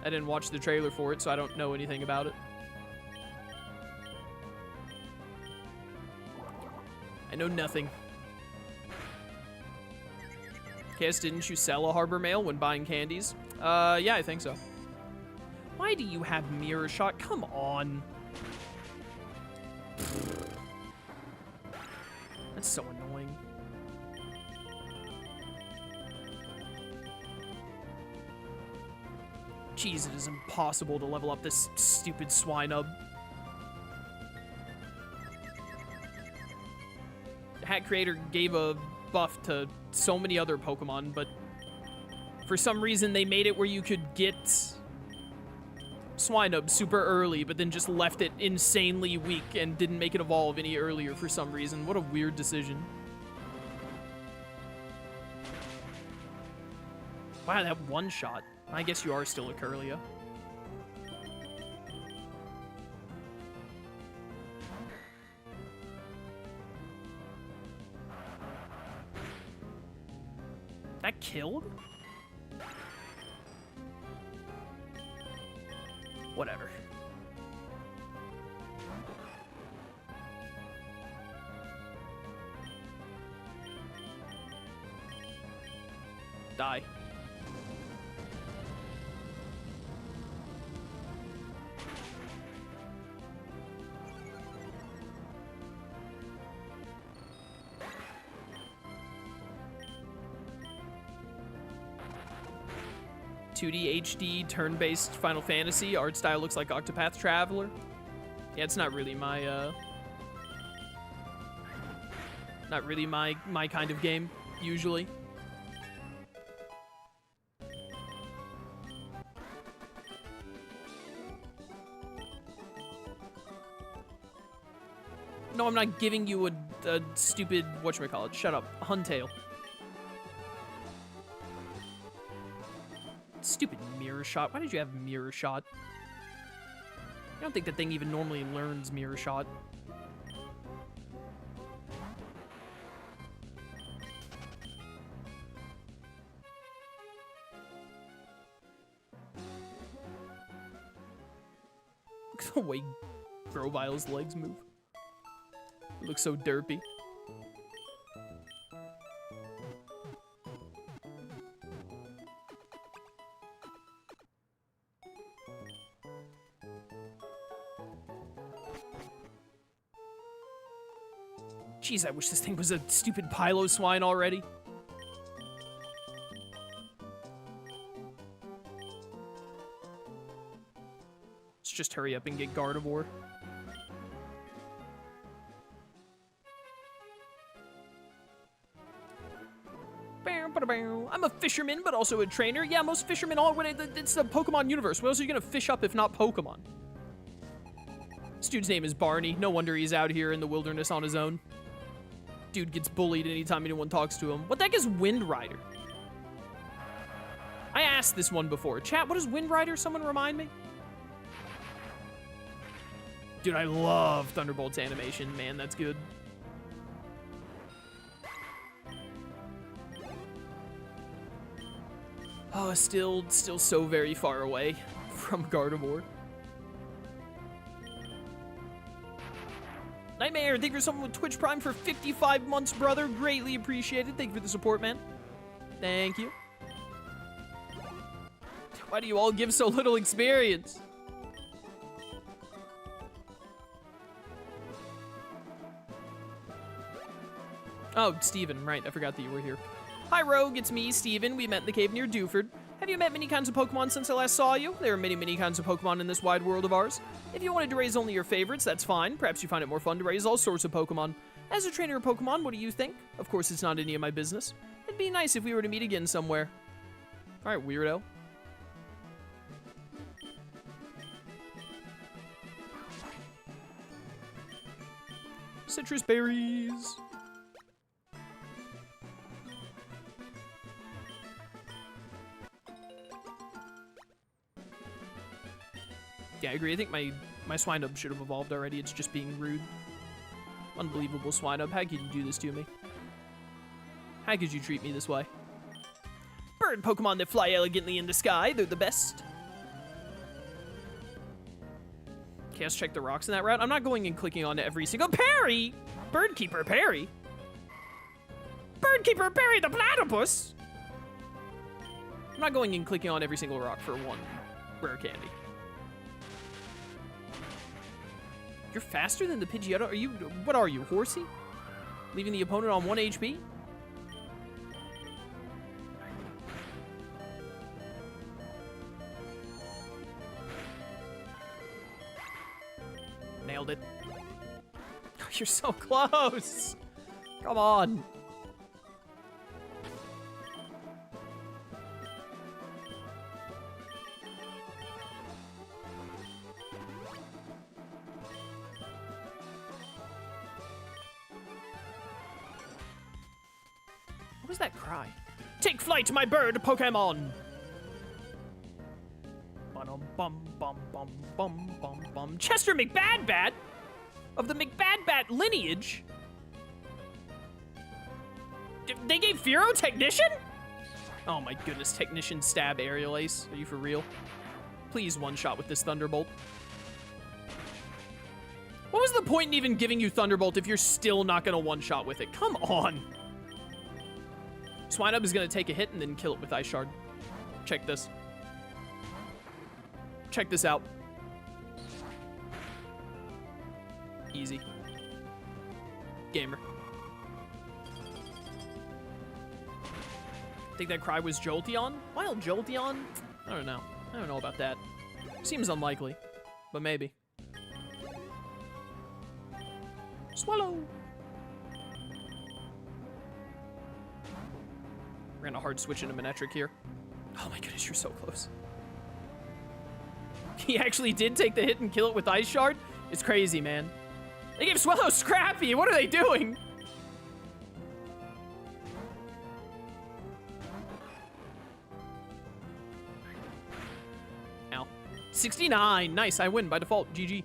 A: I didn't watch the trailer for it, so I don't know anything about it. I know nothing. Cass, didn't you sell a Harbor Mail when buying candies? Yeah, I think so. Why do you have Mirror Shot? Come on. That's so annoying. Jeez, it is impossible to level up this stupid Swinub. The Hat Creator gave a buff to so many other Pokemon, but for some reason they made it where you could get Swinub super early, but then just left it insanely weak and didn't make it evolve any earlier for some reason. What a weird decision. Wow, that one shot. I guess you are still a Curlia. That killed? Whatever. Die. HD turn-based Final Fantasy. Art style looks like Octopath Traveler. Yeah, it's not really my my kind of game usually. No, I'm not giving you a stupid whatchamacallit. Shut up. Huntail. Stupid mirror shot. Why did you have mirror shot? I don't think that thing even normally learns mirror shot. Look at the way Grovile's legs move. It looks so derpy. Jeez, I wish this thing was a stupid Pylo swine already. Let's just hurry up and get Gardevoir. I'm a fisherman, but also a trainer. Yeah, most fishermen it's the Pokemon universe. What else are you gonna fish up if not Pokemon? This dude's name is Barney. No wonder he's out here in the wilderness on his own. Dude gets bullied anytime anyone talks to him. What the heck is Wind Rider? I asked this one before. Chat, what is Wind Rider? Someone remind me? Dude, I love Thunderbolt's animation. Man, that's good. Oh, still so very far away from Gardevoir. Nightmare, thank you for someone with Twitch Prime for 55 months, brother. Greatly appreciated. Thank you for the support, man. Thank you. Why do you all give so little experience? Oh, Steven, right. I forgot that you were here. Hi, Rogue. It's me, Steven. We met in the cave near Dewford. Have you met many kinds of Pokemon since I last saw you? There are many, many kinds of Pokemon in this wide world of ours. If you wanted to raise only your favorites, that's fine. Perhaps you find it more fun to raise all sorts of Pokemon. As a trainer of Pokemon, what do you think? Of course, it's not any of my business. It'd be nice if we were to meet again somewhere. All right, weirdo. Citrus berries. Yeah, I agree. I think my Swinub should have evolved already. It's just being rude. Unbelievable, Swinub. How could you do this to me? How could you treat me this way? Bird Pokemon that fly elegantly in the sky. They're the best. Okay, let's check the rocks in that route. I'm not going and clicking on every single... Perry! Birdkeeper Perry! Birdkeeper Perry the platypus! I'm not going and clicking on every single rock for one rare candy. You're faster than the Pidgeotto? Are you... What are you, horsey? Leaving the opponent on 1 HP? Nailed it. You're so close! Come on! What's that cry? Take flight, my bird Pokemon! Bum. Chester McBadbat of the McBadbat lineage. They gave Fearow Technician? Oh my goodness, Technician stab Aerial Ace. Are you for real? Please one-shot with this Thunderbolt. What was the point in even giving you Thunderbolt if you're still not gonna one-shot with it? Come on. Swinub is gonna take a hit and then kill it with Ice Shard. Check this. Check this out. Easy. Gamer. Think that cry was Jolteon? Wild Jolteon? I don't know. I don't know about that. Seems unlikely, but maybe. Swallow! We're gonna hard switch into Manectric here. Oh my goodness, you're so close. He actually did take the hit and kill it with Ice Shard? It's crazy, man. They gave Swallow Scrappy! What are they doing? Ow. 69! Nice, I win by default. GG.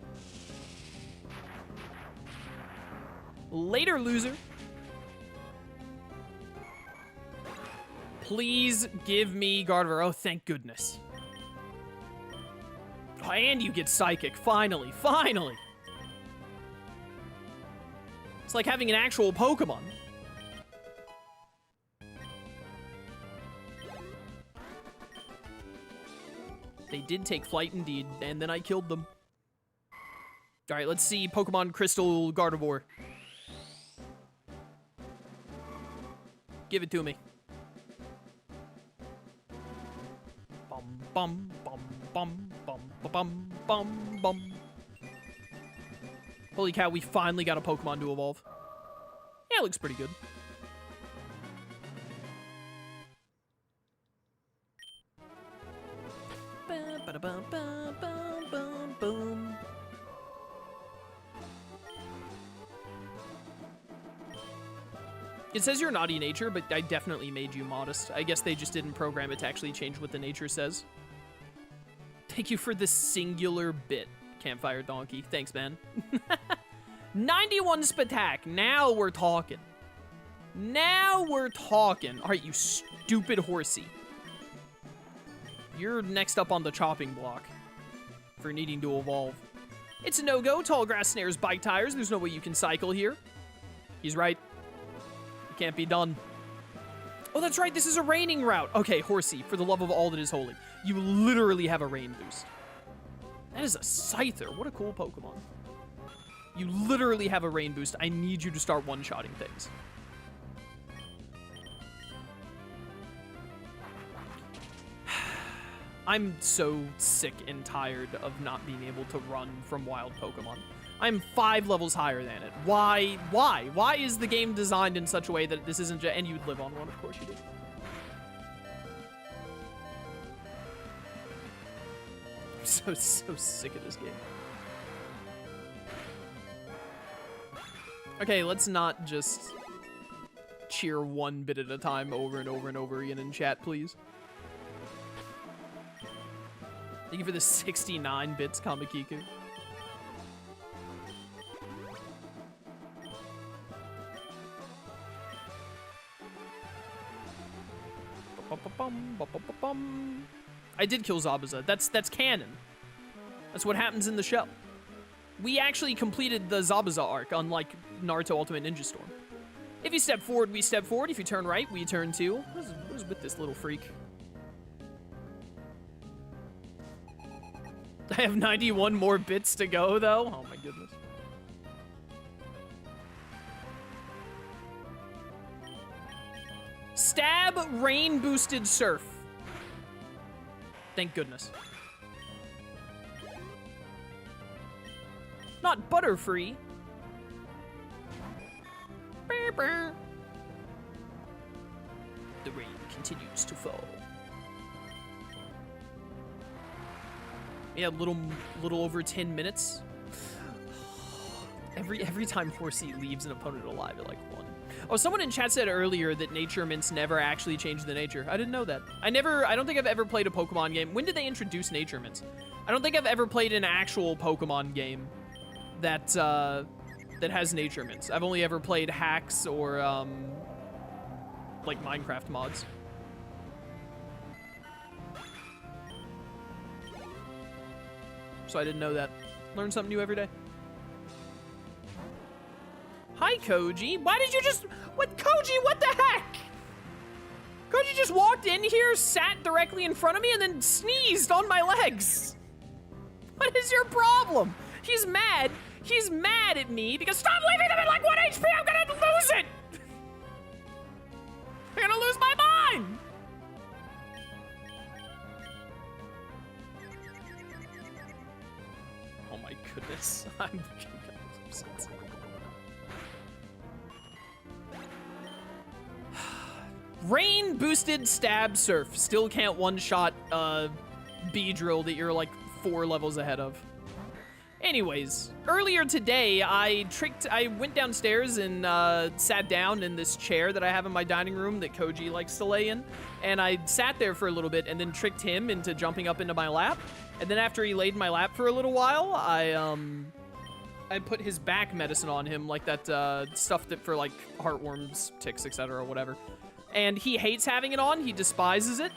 A: Later, loser. Please give me Gardevoir. Oh, thank goodness. Oh, and you get Psychic. Finally. Finally. It's like having an actual Pokemon. They did take flight indeed, and then I killed them. All right, let's see Pokemon Crystal Gardevoir. Give it to me. Bum, bum, bum, bum, bum, bum, bum, bum. Holy cow, we finally got a Pokemon to evolve. Yeah, it looks pretty good. It says you're naughty nature, but I definitely made you modest. I guess they just didn't program it to actually change what the nature says. Thank you for the singular bit, Campfire Donkey. Thanks, man. 91 Spatak. Now we're talking. Now we're talking. All right, you stupid horsey. You're next up on the chopping block for needing to evolve. It's a no-go. Tall grass snares bike tires. There's no way you can cycle here. He's right. Can't be done. Oh, that's right. This is a raining route. Okay, horsey, for the love of all that is holy. You literally have a rain boost. That is a Scyther. What a cool Pokemon. You literally have a rain boost. I need you to start one-shotting things. I'm so sick and tired of not being able to run from wild Pokemon. I'm 5 levels higher than it. Why? Why? Why is the game designed in such a way that this isn't just... And you'd live on one, of course you did. I'm so sick of this game. Okay, let's not just cheer one bit at a time over and over and over again in chat, please. Thank you for the 69 bits, Kamakiku. I did kill Zabuza. That's canon. That's what happens in the show. We actually completed the Zabuza arc, unlike Naruto Ultimate Ninja Storm. If you step forward, we step forward. If you turn right, we turn too. What is with this little freak? I have 91 more bits to go, though. Oh my goodness. Stab rain boosted surf. Thank goodness. Not Butterfree. The rain continues to fall. Yeah, little over 10 minutes. Every time Horsey leaves an opponent alive at like 1. Oh, someone in chat said earlier that nature mints never actually changed the nature. I didn't know that. I don't think I've ever played a Pokemon game. When did they introduce nature mints? I don't think I've ever played an actual Pokemon game that that has nature mints. I've only ever played hacks or like Minecraft mods. So I didn't know that. Learn something new every day. Hi, Koji. Why did you just... What, Koji, what the heck? Koji just walked in here, sat directly in front of me, and then sneezed on my legs. What is your problem? He's mad. He's mad at me because stop leaving them at like 1 HP. I'm gonna lose it. I'm gonna lose my mind. Oh my goodness. I'm upset. Rain boosted stab surf. Still can't one-shot Beedrill that you're like 4 levels ahead of. Anyways, earlier today I went downstairs and sat down in this chair that I have in my dining room that Koji likes to lay in, and I sat there for a little bit and then tricked him into jumping up into my lap. And then after he laid in my lap for a little while, I put his back medicine on him, like that stuff that for like heartworms, ticks, etc. or whatever. And he hates having it on. He despises it.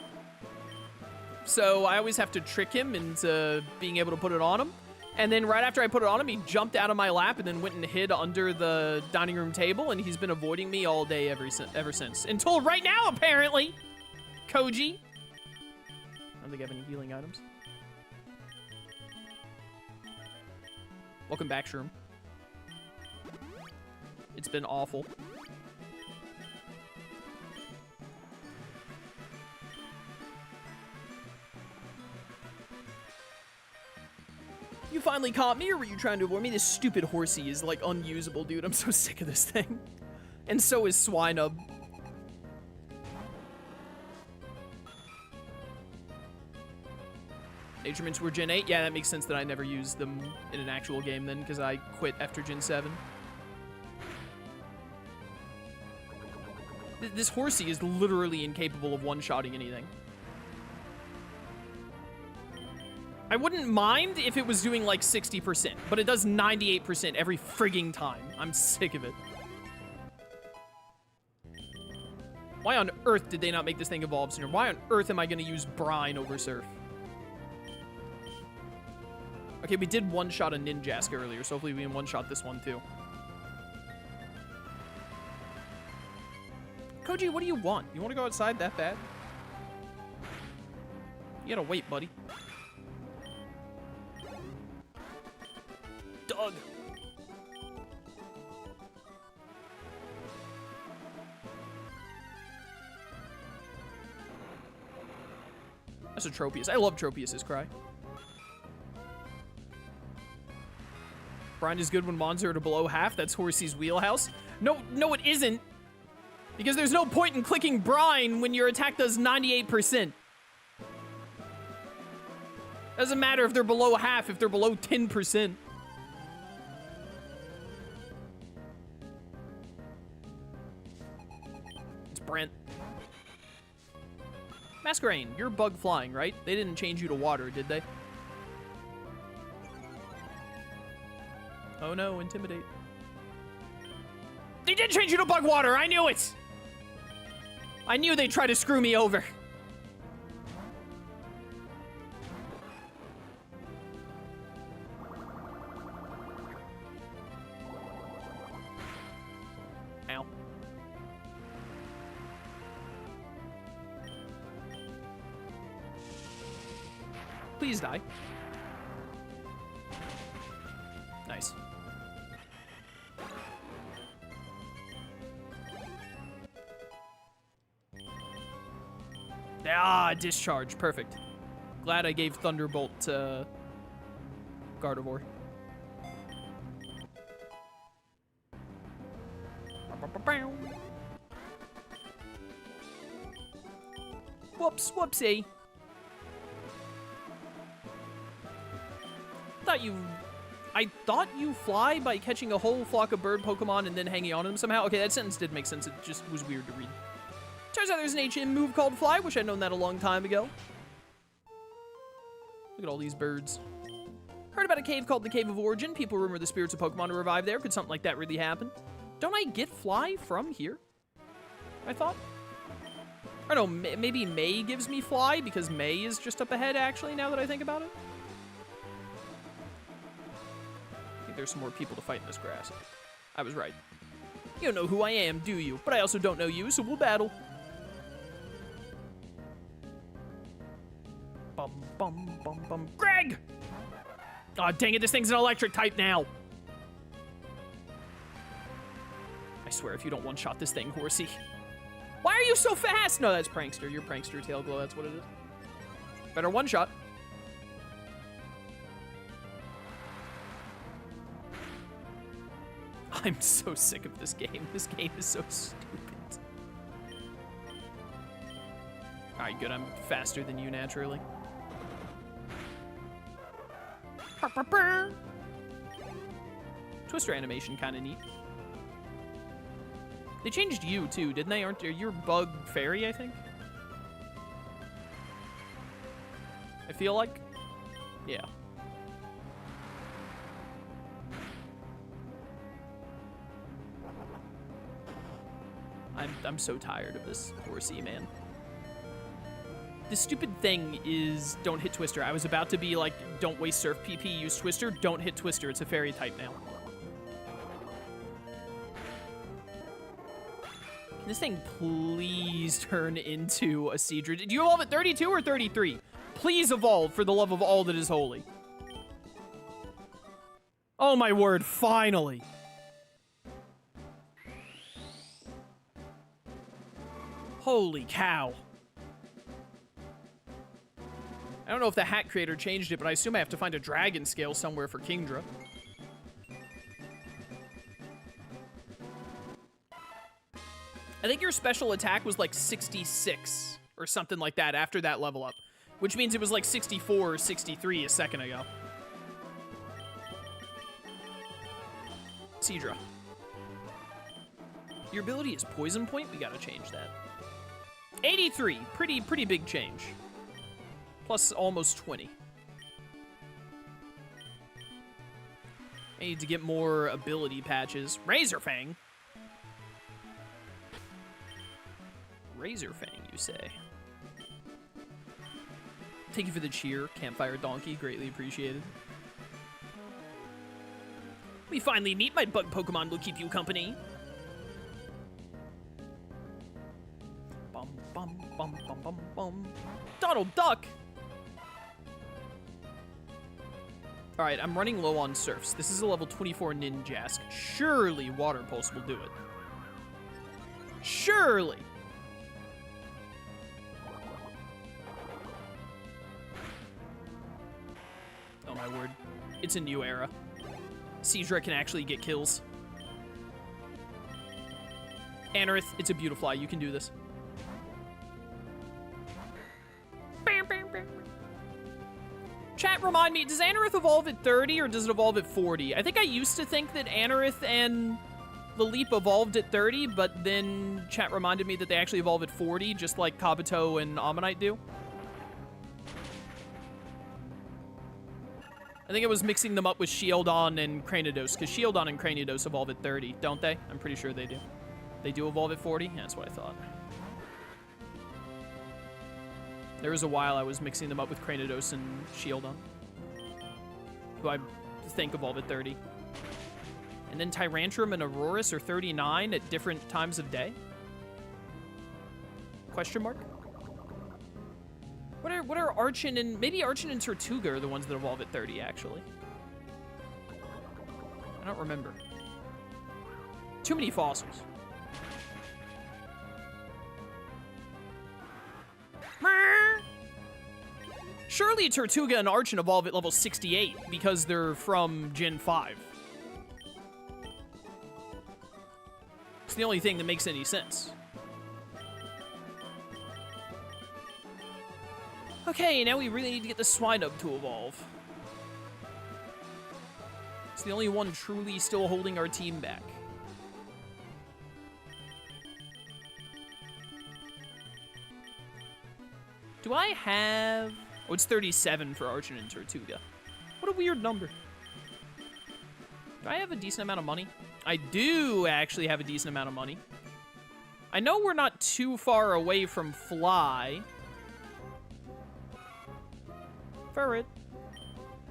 A: So I always have to trick him into being able to put it on him. And then right after I put it on him, he jumped out of my lap and then went and hid under the dining room table, and he's been avoiding me all day ever since. Until right now, apparently. Koji. I don't think I have any healing items. Welcome back, Shroom. It's been awful. You finally caught me, or were you trying to avoid me? This stupid Horsey is, like, unusable, dude. I'm so sick of this thing. And so is Swinub. Nature Mints were Gen 8? Yeah, that makes sense that I never used them in an actual game then, because I quit after Gen 7. This Horsey is literally incapable of one-shotting anything. I wouldn't mind if it was doing like 60%, but it does 98% every frigging time. I'm sick of it. Why on earth did they not make this thing evolve sooner? Why on earth am I going to use Brine over Surf? Okay, we did one-shot a Ninjask earlier, so hopefully we can one-shot this one too. Koji, what do you want? You want to go outside that bad? You gotta wait, buddy. Doug. That's a Tropius. I love Tropius's cry. Brine is good when mons are to below half. That's Horsey's wheelhouse. No, it isn't. Because there's no point in clicking Brine when your attack does 98%. Doesn't matter if they're below half, if they're below 10%. It's Brent. Masquerain, you're bug flying, right? They didn't change you to water, did they? Oh no, intimidate. They did change you to bug water, I knew it! I knew they'd try to screw me over. Ow. Please die. Nice. Ah, discharge. Perfect. Glad I gave Thunderbolt to Gardevoir. Whoops, I thought you fly by catching a whole flock of bird Pokemon and then hanging on to them somehow. Okay, that sentence did make sense. It just was weird to read. Turns out there's an HM move called Fly. Wish I'd known that a long time ago. Look at all these birds. Heard about a cave called the Cave of Origin. People rumor the spirits of Pokemon are revived there. Could something like that really happen? Don't I get Fly from here? I thought. I don't know, maybe May gives me Fly because May is just up ahead, actually, now that I think about it. I think there's some more people to fight in this grass. I was right. You don't know who I am, do you? But I also don't know you, so we'll battle. Bum, bum, bum, bum. Greg! Aw, oh, dang it, this thing's an electric type now. I swear, if you don't one-shot this thing, horsey. Why are you so fast? No, that's Prankster. You're Prankster Tail Glow, that's what it is. Better one-shot. I'm so sick of this game. This game is so stupid. Alright, good. I'm faster than you, naturally. Twister animation, kind of neat. They changed you, too, didn't they? Aren't you're Bug Fairy, I think? I feel like? Yeah. I'm so tired of this horsey, man. The stupid thing is don't hit Twister. I was about to be like, don't waste Surf PP, use Twister. Don't hit Twister. It's a fairy type now. Can this thing please turn into a Seadra? Did you evolve at 32 or 33? Please evolve for the love of all that is holy. Oh my word, finally. Holy cow. I don't know if the hat creator changed it, but I assume I have to find a dragon scale somewhere for Kingdra. I think your special attack was like 66 or something like that after that level up, which means it was like 64 or 63 a second ago. Seadra. Your ability is Poison Point? We gotta change that. 83, pretty big change. Plus almost 20. I need to get more ability patches. Razor Fang. Razor Fang, you say? Thank you for the cheer, Campfire Donkey. Greatly appreciated. We finally meet. My bug Pokemon will keep you company. Bum, bum, bum, bum, bum, bum. Donald Duck! Alright, I'm running low on Surfs. This is a level 24 Ninjask. Surely Water Pulse will do it. Surely! Oh my word. It's a new era. Seadra can actually get kills. Anorith, it's a Beautifly. You can do this. Chat, remind me, does Anorith evolve at 30 or does it evolve at 40? I think I used to think that Anorith and the Leap evolved at 30, but then chat reminded me that they actually evolve at 40, just like Kabuto and Ammonite do. I think it was mixing them up with Shieldon and Cranidos, because Shieldon and Cranidos evolve at 30, don't they? I'm pretty sure they do. They do evolve at 40? Yeah, that's what I thought. There was a while I was mixing them up with Cranidos and Shieldon, who I think evolve at 30. And then Tyrantrum and Aurorus are 39 at different times of day? Question mark? What are Archon and... Maybe Archon and Tortuga are the ones that evolve at 30, actually. I don't remember. Too many fossils. Surely Tortuga and Archon evolve at level 68 because they're from Gen 5. It's the only thing that makes any sense. Okay, now we really need to get the Swinub to evolve. It's the only one truly still holding our team back. Do I have... Oh, it's 37 for Archon and Tortuga. What a weird number. Do I have a decent amount of money? I do actually have a decent amount of money. I know we're not too far away from Fly. Ferret.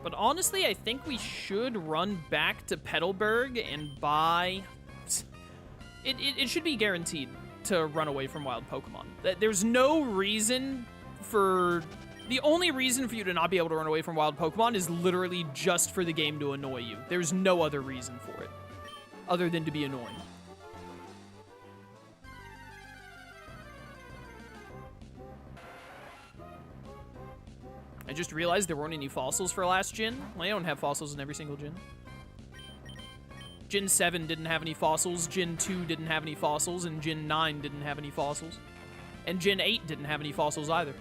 A: But honestly, I think we should run back to Petalburg and buy... It should be guaranteed to run away from wild Pokemon. There's no reason for... The only reason for you to not be able to run away from wild Pokemon is literally just for the game to annoy you. There's no other reason for it, other than to be annoying. I just realized there weren't any fossils for last gen. Well, I don't have fossils in every single gen. Gen 7 didn't have any fossils, Gen 2 didn't have any fossils, and Gen 9 didn't have any fossils. And Gen 8 didn't have any fossils either.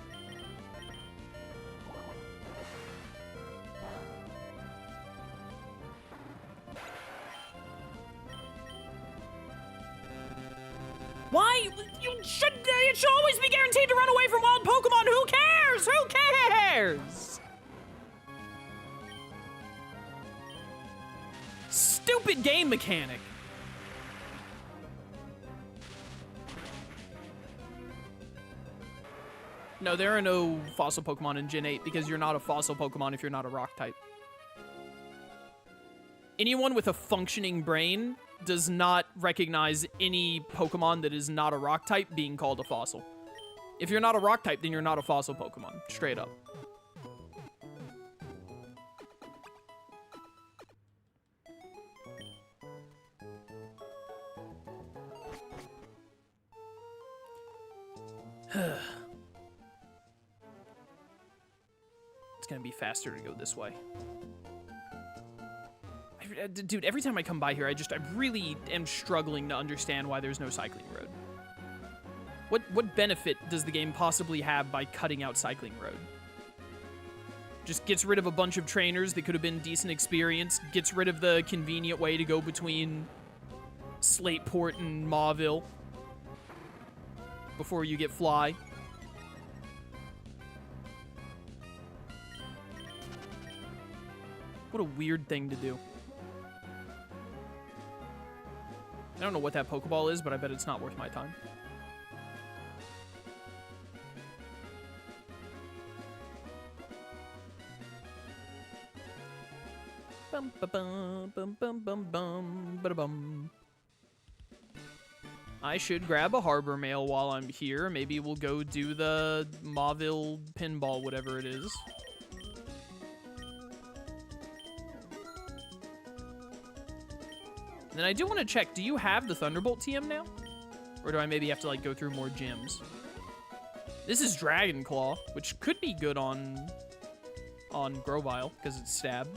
A: Why? It should always be guaranteed to run away from wild Pokemon. Who cares? Who cares? Stupid game mechanic. No, there are no fossil Pokemon in Gen 8 because you're not a fossil Pokemon if you're not a rock type. Anyone with a functioning brain does not recognize any Pokemon that is not a rock type being called a fossil. If you're not a rock type, then you're not a fossil Pokemon. Straight up. It's gonna be faster to go this way. Dude, every time I come by here, I really am struggling to understand why there's no cycling road. What benefit does the game possibly have by cutting out cycling road? Just gets rid of a bunch of trainers that could have been decent experience, gets rid of the convenient way to go between Slateport and Mauville before you get Fly. What a weird thing to do. I don't know what that Pokeball is, but I bet it's not worth my time. Bum ba bum bum bum bum bum ba bum. I should grab a harbor mail while I'm here. Maybe we'll go do the Mauville pinball, whatever it is. And then I do want to check, do you have the Thunderbolt TM now? Or do I maybe have to, like, go through more gyms? This is Dragon Claw, which could be good on Grovyle, because it's Stab.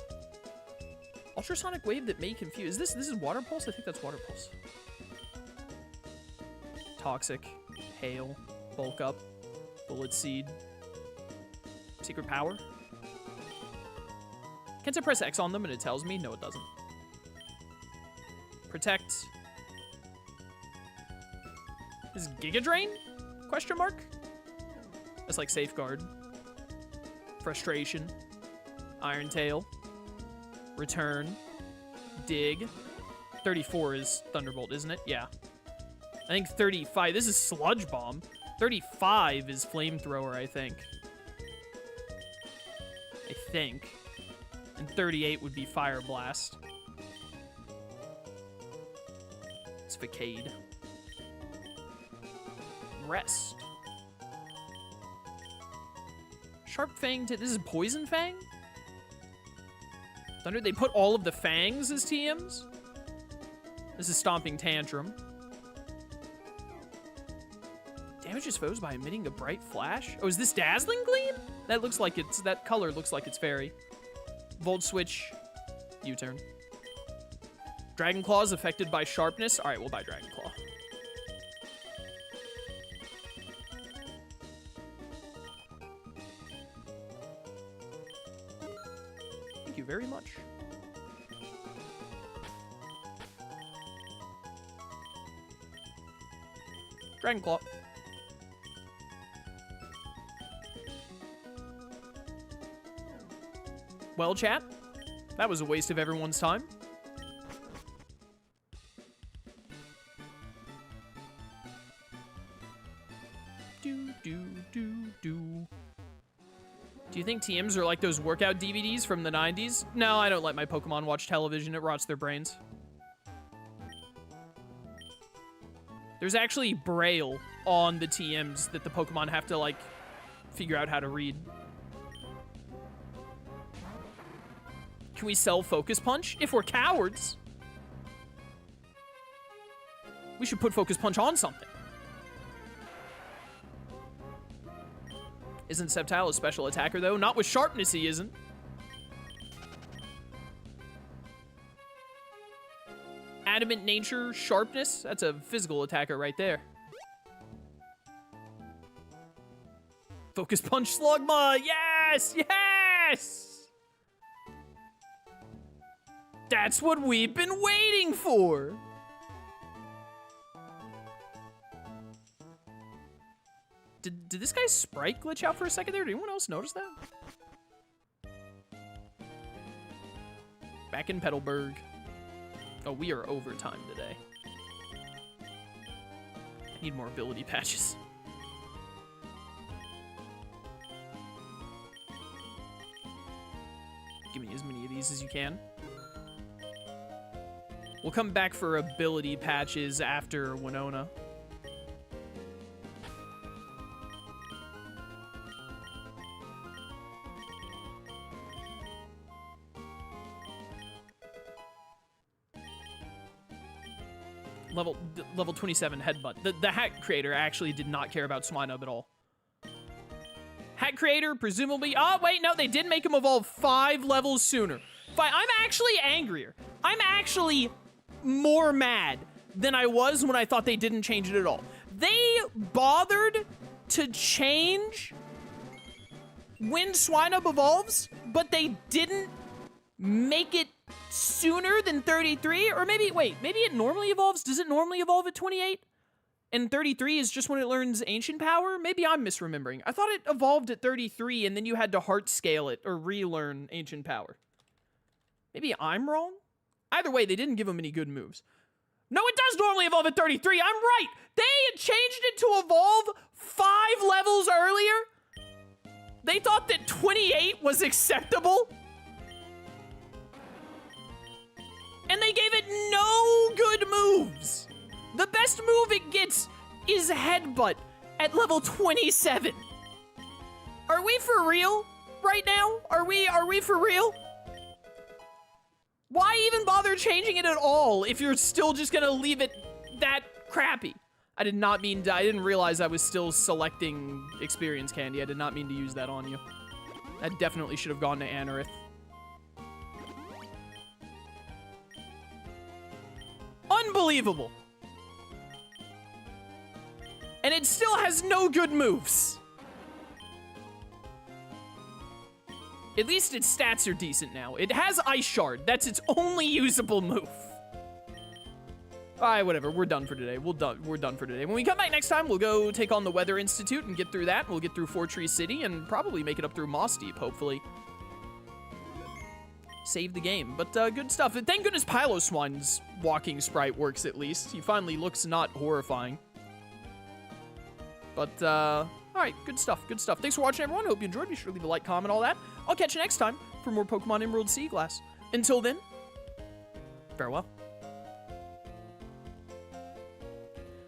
A: Ultrasonic Wave that may confuse. This is Water Pulse? I think that's Water Pulse. Toxic. Hail. Bulk Up. Bullet Seed. Secret Power. Can't I press X on them and it tells me? No, it doesn't. Protect. Is Giga Drain? Question mark? That's like Safeguard. Frustration. Iron Tail. Return. Dig. 34 is Thunderbolt, isn't it? Yeah. I think 35. This is Sludge Bomb. 35 is Flamethrower, I think. And 38 would be Fire Blast. It's Facade. Rest. Sharp Fang. This is Poison Fang? Thunder, they put all of the fangs as TMs? This is Stomping Tantrum. Damages foes by emitting a bright flash? Oh, is this Dazzling Gleam? That color looks like it's fairy. Volt Switch. U-turn. Dragon Claw is affected by sharpness. Alright, we'll buy Dragon Claw. Thank you very much. Dragon Claw. Well, chat, that was a waste of everyone's time. Do you think TMs are like those workout DVDs from the 90s? No, I don't let my Pokemon watch television. It rots their brains. There's actually Braille on the TMs that the Pokemon have to, like, figure out how to read. Can we sell Focus Punch? If we're cowards, we should put Focus Punch on something. Isn't Sceptile a special attacker, though? Not with Sharpness, he isn't. Adamant Nature, Sharpness? That's a physical attacker right there. Focus Punch Slugma! Yes! Yes! That's what we've been waiting for! Did this guy's sprite glitch out for a second there? Did anyone else notice that? Back in Petalburg. Oh, we are overtime today. I need more ability patches. Give me as many of these as you can. We'll come back for ability patches after Winona. Level 27 Headbutt. The Hat Creator actually did not care about Swinub at all. Hat Creator, presumably... Oh, wait, no, they did make him evolve 5 levels sooner. I'm actually angrier. I'm actually more mad than I was when I thought they didn't change it at all. They bothered to change when Swinub evolves, but they didn't make it sooner than 33, or maybe, wait, maybe it normally evolves? Does it normally evolve at 28? And 33 is just when it learns Ancient Power? Maybe I'm misremembering. I thought it evolved at 33 and then you had to heart scale it or relearn Ancient Power. Maybe I'm wrong? Either way, they didn't give him any good moves. No, it does normally evolve at 33. I'm right. They changed it to evolve 5 levels earlier. They thought that 28 was acceptable. And they gave it no good moves. The best move it gets is Headbutt at level 27. Are we for real right now? Are we for real? Why even bother changing it at all if you're still just gonna leave it that crappy? I didn't realize I was still selecting experience candy. I did not mean to use that on you. That definitely should have gone to Anorith. Unbelievable. And it still has no good moves. At least its stats are decent now. It has Ice Shard. That's its only usable move. Alright, whatever. We're done for today. We're done for today. When we come back next time, we'll go take on the Weather Institute and get through that. We'll get through Fortree City and probably make it up through Moss Deep, hopefully. Save the game. But good stuff. And thank goodness Piloswine's walking sprite works at least. He finally looks not horrifying. But, alright, good stuff, good stuff. Thanks for watching, everyone. Hope you enjoyed. Be sure to leave a like, comment, all that. I'll catch you next time for more Pokemon Emerald Seaglass. Until then, farewell.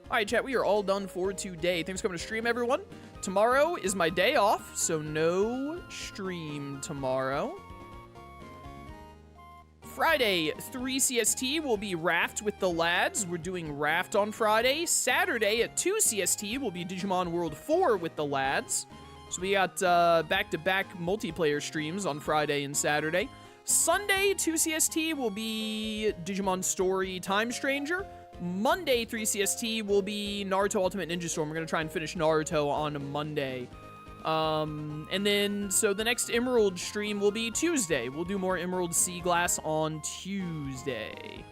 A: Alright, chat, we are all done for today. Thanks for coming to stream, everyone. Tomorrow is my day off, so no stream tomorrow. Friday, 3 CST will be Raft with the lads. We're doing Raft on Friday. Saturday at 2 CST will be Digimon World 4 with the lads. So we got back-to-back multiplayer streams on Friday and Saturday. Sunday, 2 CST will be Digimon Story Time Stranger. Monday, 3 CST will be Naruto Ultimate Ninja Storm. We're going to try and finish Naruto on Monday. And then, so the next Emerald stream will be Tuesday. We'll do more Emerald Seaglass on Tuesday.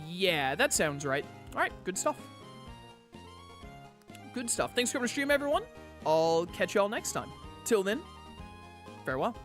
A: Yeah, that sounds right. All right, good stuff. Good stuff. Thanks for coming to stream, everyone. I'll catch y'all next time. Till then, farewell.